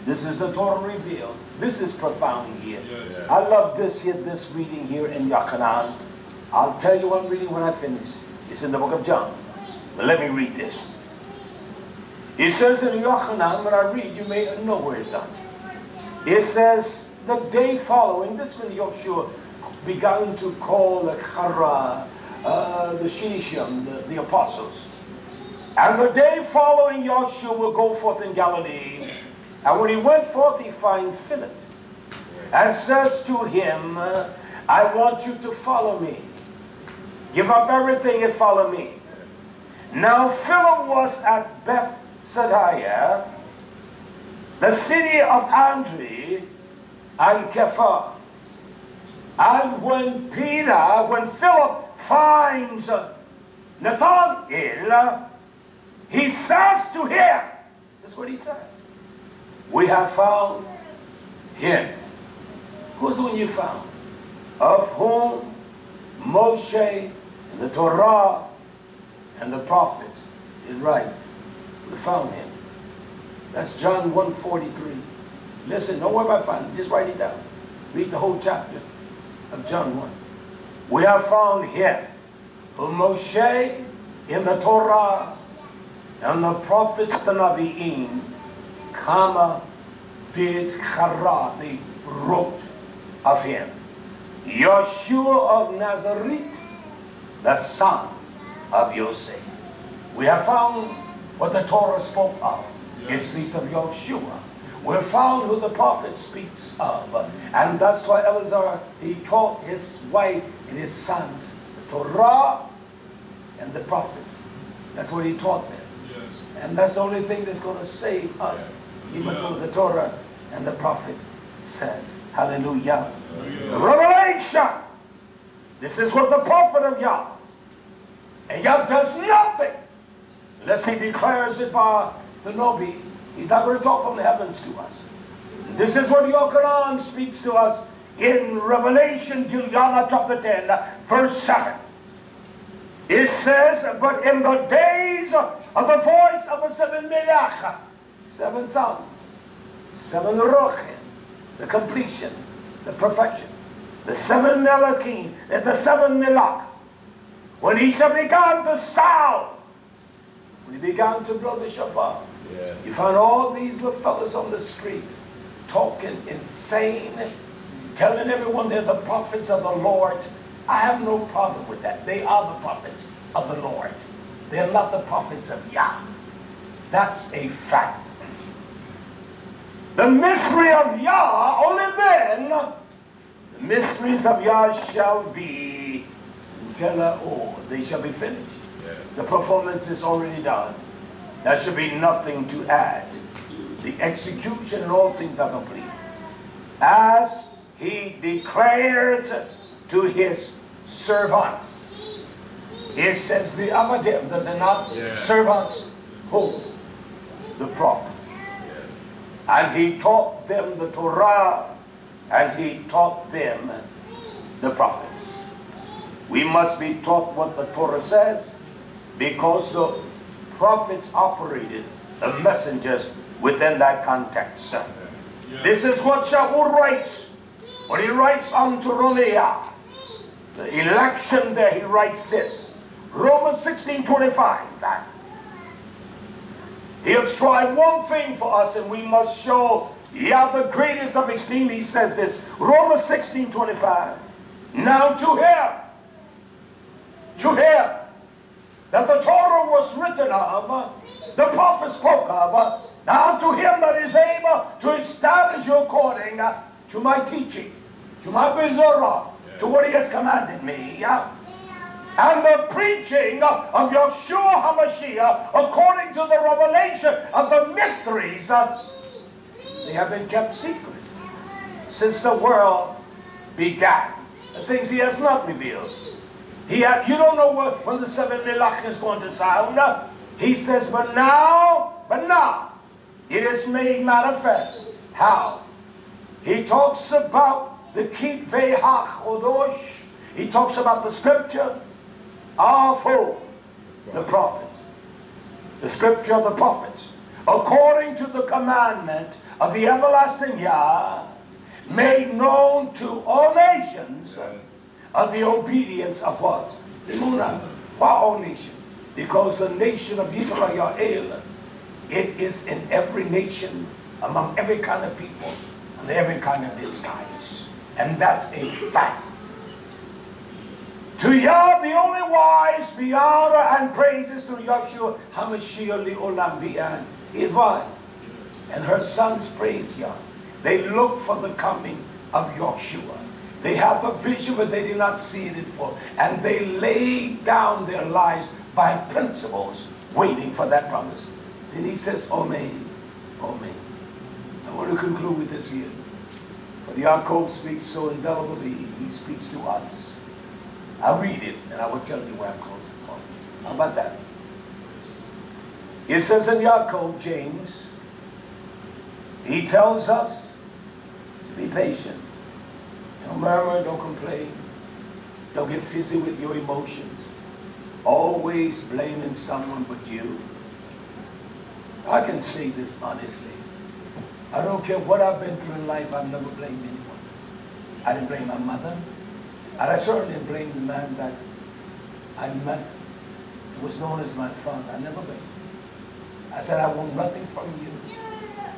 This is the Torah revealed. This is profound here. I love this here, this reading here in Yachanan. I'll tell you what I'm reading when I finish. It's in the book of John. But let me read this. It says in Yochanan, when I read, you may know where it's at. It says, the day following, this is when Yeshua began to call the Chara, the Shinishim, the apostles. And the day following, Yeshua will go forth in Galilee. And when he went forth, he finds Philip. And says to him, I want you to follow me. Give up everything and follow me. Now Philip was at Bethsaida, the city of Andrew and Kepha. And when Philip finds Nathanael, he says to him, that's what he said, we have found him. Who's the one you found? Of whom Moshe and the Torah and the prophets is right. We found him. That's John 1:43. Listen, don't worry about finding it. Just write it down. Read the whole chapter of John 1. We have found him, whom Moshe in the Torah and the prophets, the Navi'im, did Chara, they wrote of him. Yeshua of Nazareth, the son of Yosef. We have found what the Torah spoke of. It speaks of Yeshua. We have found who the prophet speaks of. And that's why Elazar, he taught his wife and his sons the Torah and the prophets. That's what he taught them. Yes. And that's the only thing that's going to save us. You must know what the Torah and the prophet says. Hallelujah. Revelation. This is what the prophet of Yah. And Yah does nothing unless he declares it by the Nobi. He's not going to talk from the heavens to us. This is what Yochanan speaks to us in Revelation, Gilgana chapter 10, verse 7. It says, but in the days of the voice of the seven melech, seven sounds, seven rochim, the completion, the perfection, the seven melachim, and the seven melach, when he shall began to sound, when he began to blow the shofar, you find all these little fellas on the street talking insane, telling everyone they're the prophets of the Lord. I have no problem with that. They are the prophets of the Lord. They are not the prophets of Yah. That's a fact. The mystery of Yah, only then, the mysteries of Yah shall be until all. They shall be finished. The performance is already done. There should be nothing to add. The execution and all things are complete. As he declared to his servants. It says the Avadim, does it not? Servants who? The prophets. And he taught them the Torah, and he taught them the prophets. We must be taught what the Torah says, because the prophets operated, the messengers, within that context. This is what Shaul writes when he writes unto Romea, the election there. He writes this, Romans 16:25. He has tried one thing for us, and we must show Yah the greatest of esteem. He says this, Romans 16:25. Now to him that the Torah was written of, the prophet spoke of, now to him that is able to establish you according to my teaching, to my bezorah, to what he has commanded me, and the preaching of Yeshua HaMashiach according to the revelation of the mysteries. They have been kept secret since the world began. The things he has not revealed. You don't know when the seven melach is going to sound. He says, but now, it is made manifest. How? He talks about the Kitvei HaChodosh. He talks about the scripture of who? The prophets. The scripture of the prophets. According to the commandment of the everlasting Yah, made known to all nations, of the obedience of what? The Munah. Why all nation? Because the nation of YisraYah'ale, it is in every nation, among every kind of people, and every kind of disguise. And that's a fact. To Yah, the only wise, be honor and praises to Yahshua HaMashiach Li'olam V'yan. His wife and her sons praise Yah. They look for the coming of Yahshua. They have the vision, but they did not see it in full. And they lay down their lives by principles, waiting for that promise. Then he says, Amen, Amen. I want to conclude with this here. But Yaakov speaks so indelibly, he speaks to us. I'll read it, and I will tell you where I'm closing from. How about that? It says in Yaakov, James, he tells us to be patient. Don't murmur, don't complain. Don't get fizzy with your emotions. Always blaming someone but you. I can say this honestly. I don't care what I've been through in life, I've never blamed anyone. I didn't blame my mother. And I certainly didn't blame the man that I met, who was known as my father. I never blamed him. I said, I want nothing from you.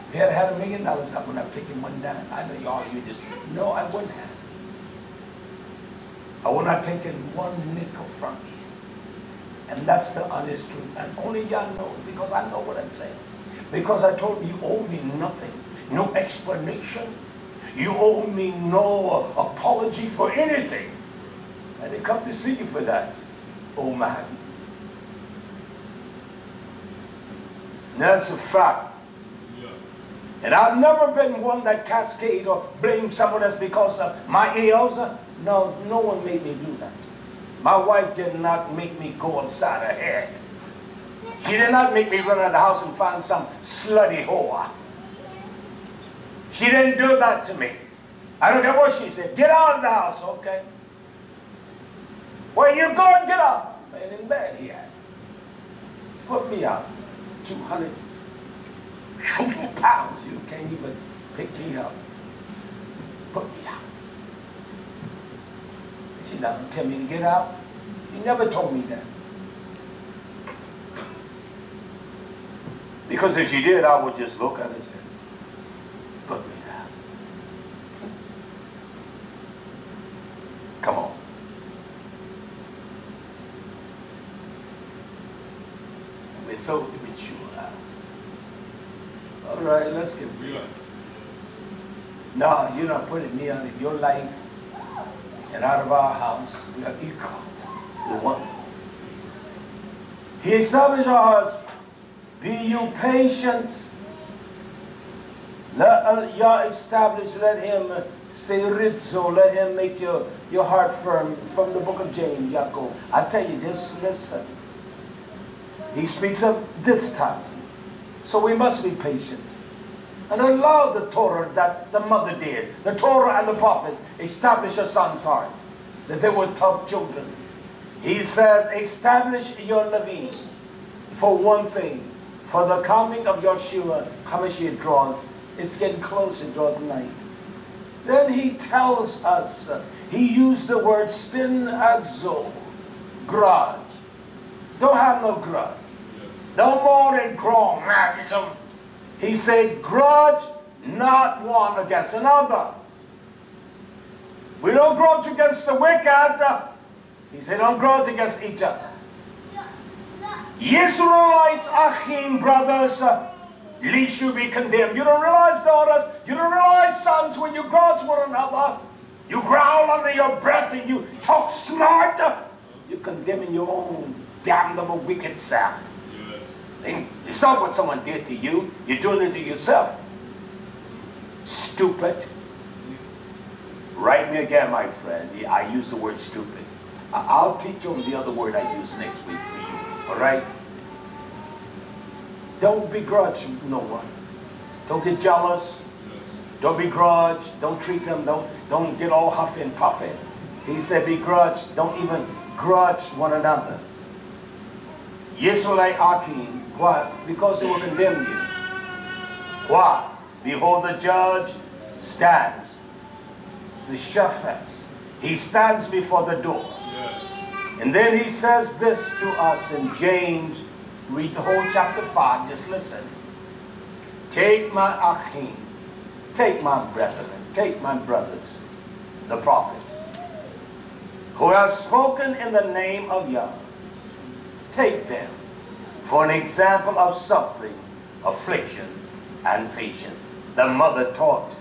If you had had $1 million, I would have taken one down. I know y'all, you just, no, I wouldn't have. I would not have taken one nickel from you. And that's the honest truth. And only y'all know it, because I know what I'm saying. Because I told you, you owe me nothing. No explanation. You owe me no apology for anything. I didn't come to see you for that, oh man. That's a fact. Yeah. And I've never been one that cascade or blame someone else because of my ills. No, no one made me do that. My wife did not make me go upside her head. She did not make me run out of the house and find some slutty whore. She didn't do that to me. I don't care what she said. Get out of the house, okay? Where you going? Get up. Man in bed here. Put me up. 200 pounds. You can't even pick me up. Put me out. She doesn't tell me to get out. He never told me that. Because if she did, I would just look at her and say, put me out. Come on. We're so immature. All right, let's get real. No, you're not putting me out of your life and out of our house. We are equals. We're one. He established our hearts. Be you patient. Let Yah establish, let him stay rizzo, let him make your heart firm. From the book of James, Yaakov. I tell you, just listen. He speaks of this time. So we must be patient. And allow the Torah that the mother did, the Torah and the prophet, establish a son's heart, that they were tough children. He says, establish your Levine for one thing. For the coming of Yahshua HaMashiach draws. It's getting closer, draws night. Then he tells us, he used the word stin adzo, grudge. Don't have no grudge. No more than chromatism. He said, grudge not one against another. We don't grudge against the wicked. He said, don't grudge against each other. Yisraelites, Achim, brothers, least you be condemned. You don't realize, daughters, you don't realize, sons, when you grudge one another, you growl under your breath and you talk smart, you're condemning your own damnable wicked self. It's not what someone did to you, you're doing it to yourself. Stupid. Write me again, my friend. I use the word stupid. I'll teach you the other word I use next week for you. All right? Don't begrudge no one. Don't get jealous. Don't begrudge. Don't treat them. Don't get all huffy and puffy. He said begrudge. Don't even grudge one another. YisraYah'ale. Why? Because they will condemn you. Why? Behold, the judge stands. The SHABBAT. He stands before the door. And then he says this to us in James. Read the whole chapter 5. Just listen. Take my achim, take my brethren, take my brothers, the prophets, who have spoken in the name of Yahweh. Take them for an example of suffering, affliction, and patience. The mother taught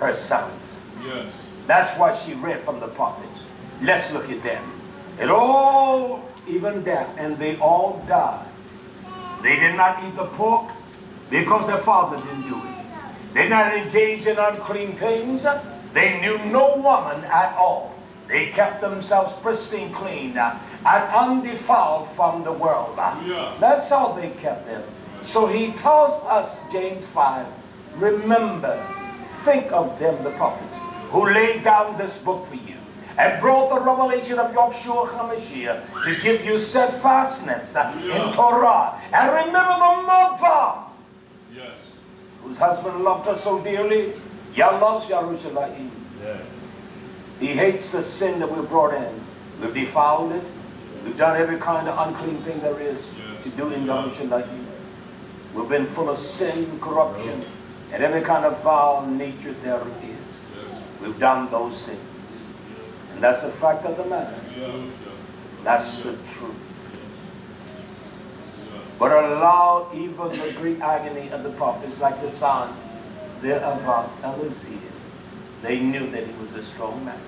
her sons. Yes. That's why she read from the prophets. Let's look at them. It all, even death, and they all died. They did not eat the pork because their father didn't do it. They did not engage in unclean things. They knew no woman at all. They kept themselves pristine clean and undefiled from the world. That's how they kept them. So he tells us, James 5, remember, think of them, the prophets, who laid down this book for you and brought the revelation of YHWH HaMashiach to give you steadfastness in Torah. And remember the mother, whose husband loved her so dearly. Yah loves YisraYah'ale. He hates the sin that we brought in. We've defiled it. We've done every kind of unclean thing there is to do in YisraYah'ale. We've been full of sin, corruption, and every kind of foul nature there is. We've done those things. And that's the fact of the matter. That's the truth. But allow even the great agony of the prophets, like the son, their Avad Elazir. They knew that he was a strong man.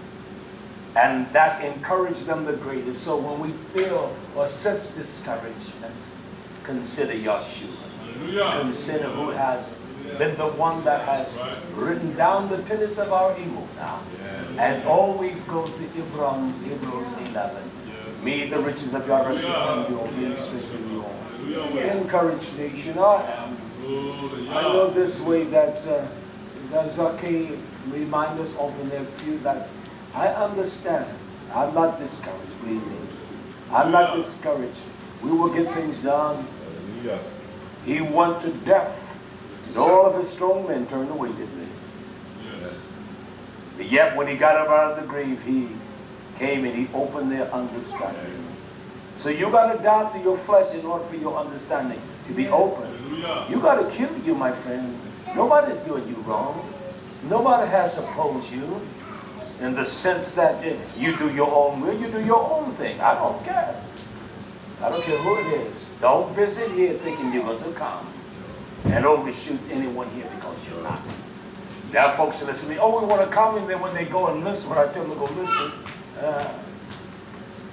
And that encouraged them the greatest. So when we feel or sense discouragement, consider Yahshua. Consider who has been the one that has written down the tenets of our evil now. And always go to Hebrews 11. Me, the riches of your encourage nation. I know this way that Zaki remind us often their few that I understand. I'm not discouraged, believe me. I'm not discouraged. We will get things done. He went to death, and all of his strong men turned away, didn't they? But yet when he got up out of the grave, he came and he opened their understanding. So you got to die to your flesh in order for your understanding to be open. You got to kill you, my friend. Nobody's doing you wrong. Nobody has opposed you in the sense that you do your own will. You do your own thing. I don't care. I don't care who it is. Don't visit here thinking you're going to come and overshoot anyone here because you're not. There are folks that listen to me, oh, we want to come, and then when they go and listen, when I tell them to go listen,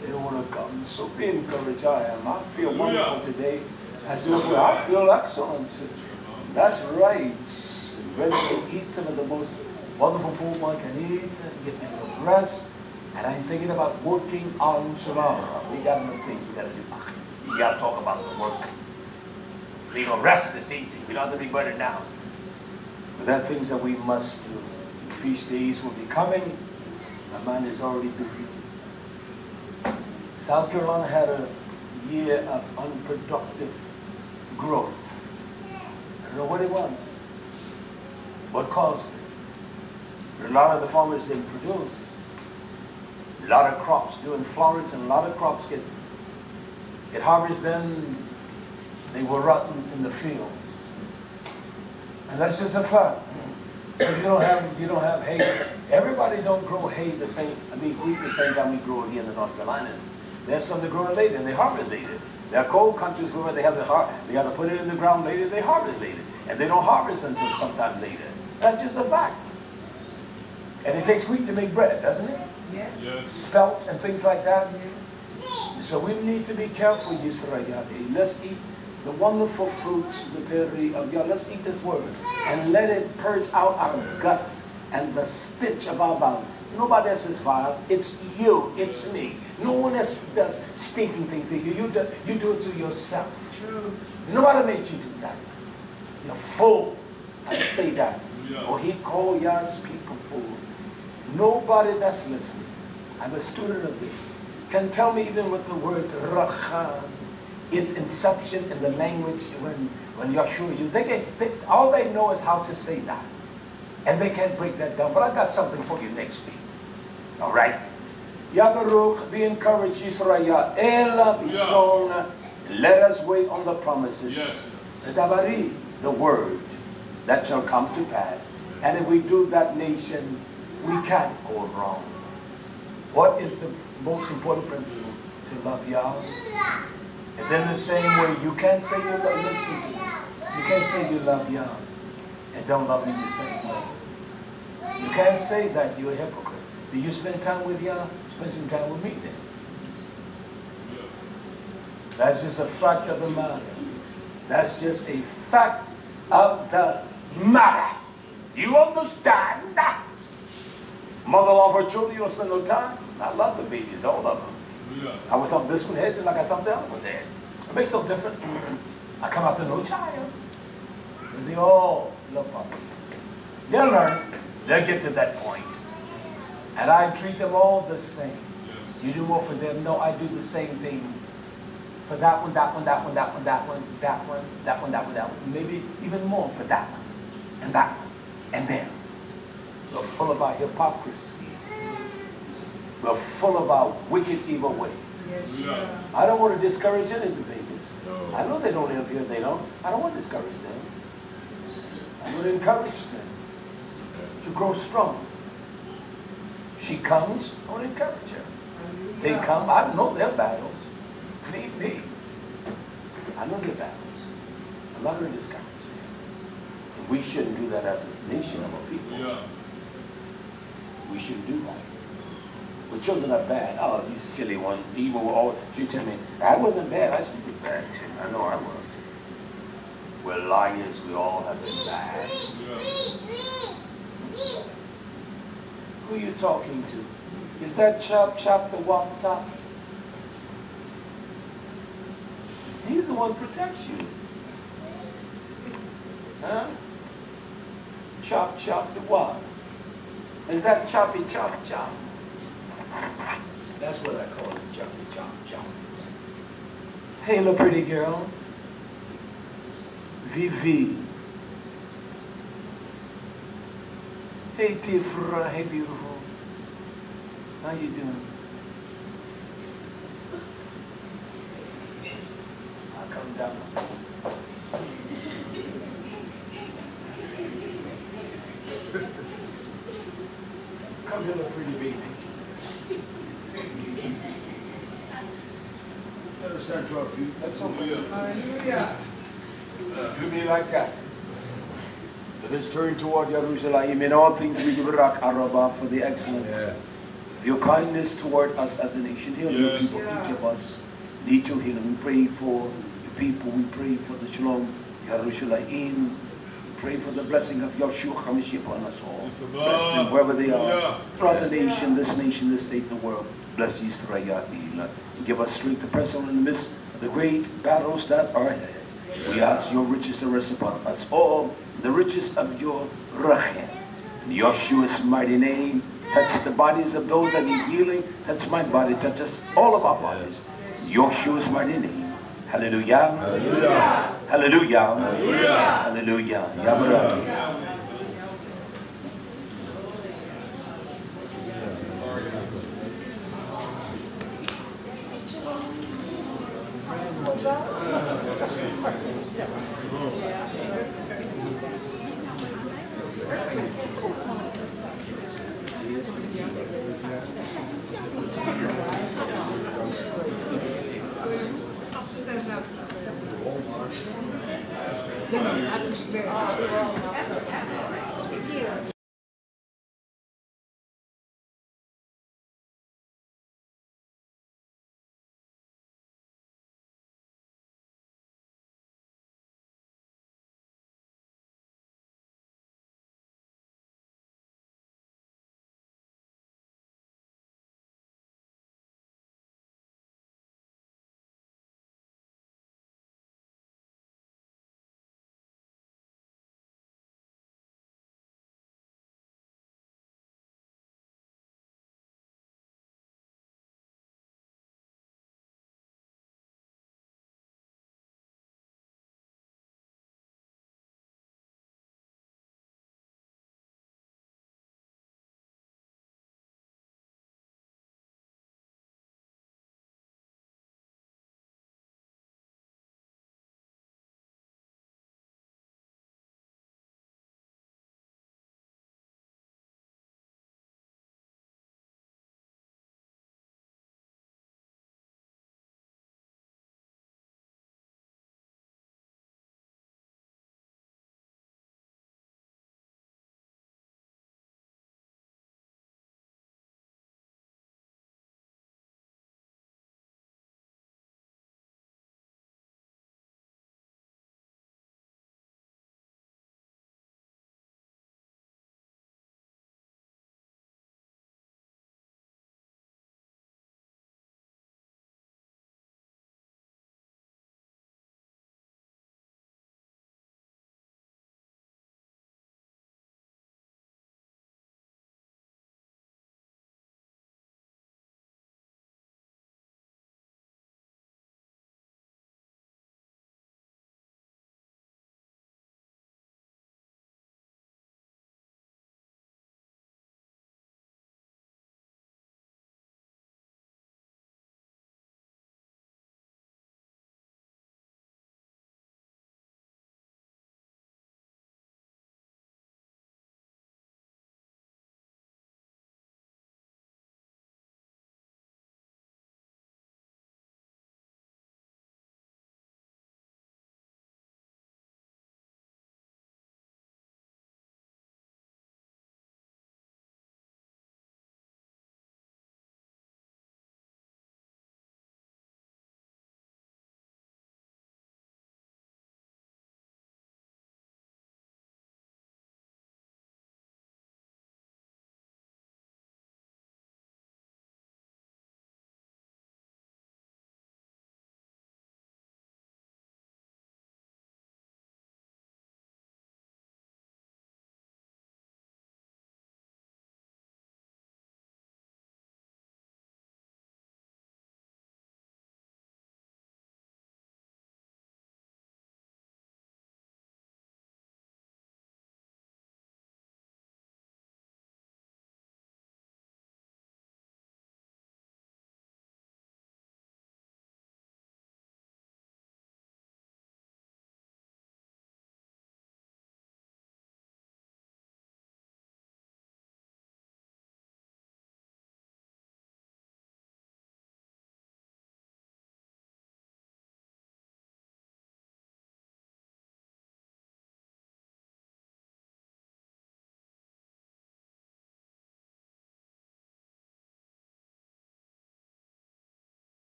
they don't want to come. So be encouraged. I am. I feel wonderful today. As usual, I feel excellent. That's right. Ready to eat some of the most wonderful food one can eat, and get me a rest. And I'm thinking about working on tomorrow. We got no things we got to do. You got to talk about the work. We're going to rest this evening. We don't have to be burdened down. But there are things that we must do. Feast days will be coming. My mind is already busy. South Carolina had a year of unproductive growth. I don't know what it was. What caused it? But a lot of the farmers didn't produce. A lot of crops do in Florence, and a lot of crops get harvested, then they were rotten in the field. And that's just a fact. You don't have hay. Everybody don't grow hay the same. I mean, wheat the same time we grow it here in the North Carolina. There's some that grow it later and they harvest later. There are cold countries where they have they have to put it in the ground later. They harvest later, and they don't harvest until sometime later. That's just a fact. And it takes wheat to make bread, doesn't it? Yes. Spelt and things like that. Yes. So we need to be careful, YisraYah'ale. Let's eat the wonderful fruits, the berry of Yah. Let's eat this word and let it purge out our guts and the stench of our body. Nobody else is vile. It's you. It's me. No one else does stinking things to you. You do it to yourself. True. Nobody made you do that. You're full. I say that. Or he called Yah's people full. Nobody that's listening, I'm a student of this, can tell me even with the word Racham, its inception in the language when Yahshua, all they know is how to say that. And they can't break that down. But I got something for you next week. All right? Yabaruch, be encouraged, YisraYah'ale, be strong. Let us wait on the promises. Yes. The word that shall come to pass. And if we do that, nation, we can't go wrong. What is the most important principle? To love Yah. And then the same way, you can't say you love, listen to me. You can't say you love Yah and don't love me the same way. You can't say that you're a hypocrite. Do you spend time with Yah? Spend some time with me then. That's just a fact of the matter. That's just a fact of the matter. You understand that? Mother love her children, you don't spend no time? I love the babies, all of them. I would thump this one head just like I thumped the other one's head. It makes no difference. I come out to no child. And they all love Papa. They'll learn. They'll get to that point. And I treat them all the same. You do more for them? No, I do the same thing. For that one, that one, that one, that one, that one, that one, that one, that one, that one. Maybe even more for that one. And that one. And them. We're full of our hypocrisy. We're full of our wicked, evil ways. Yes, I don't want to discourage any of the babies. I know they don't live here. They don't. I don't want to discourage them. I want to encourage them to grow strong. She comes, I want to encourage her. They come, I know their battles. Believe me. I know their battles. I'm not going to discourage them. And we shouldn't do that as a nation of our people. We shouldn't do that. But children are bad. Oh, you silly one. Evil. Oh, she tell me, I wasn't bad. I should be bad too. I know I was. We're liars. We all have been bad. Who are you talking to? Is that Chop the Wop Top? He's the one who protects you. Huh? Chop the Wop. Is that Choppy Chop? That's what I call it, Choppy Chop. Hey, little pretty girl. Vivi. Hey, Tifra. Hey, beautiful. How you doing? I'll come down. Come here, little pretty baby. Let us stand to our feet. That's okay. Hallelujah. Do me like that. Let us turn toward Jerusalem. In all things we give Rak Arabah for the excellence of your kindness toward us as a nation. Heal your people, each of us. Need your healing. We pray for your people. We pray for the Shalom YisraYah'ale. Pray for the blessing of Yahshua HaMashiach upon us all. Bless them wherever they are. Throughout the nation, this state, the world. Bless YisraYah'ale. Give us strength to press on in the midst of the great battles that are ahead. We ask your riches to rest upon us all. The riches of your Rachem. In Yahshua's mighty name, touch the bodies of those that need healing. Touch my body. Touch us, all of our bodies. In Yahshua's mighty name. Hallelujah. Hallelujah. Hallelujah. Hallelujah. Hallelujah.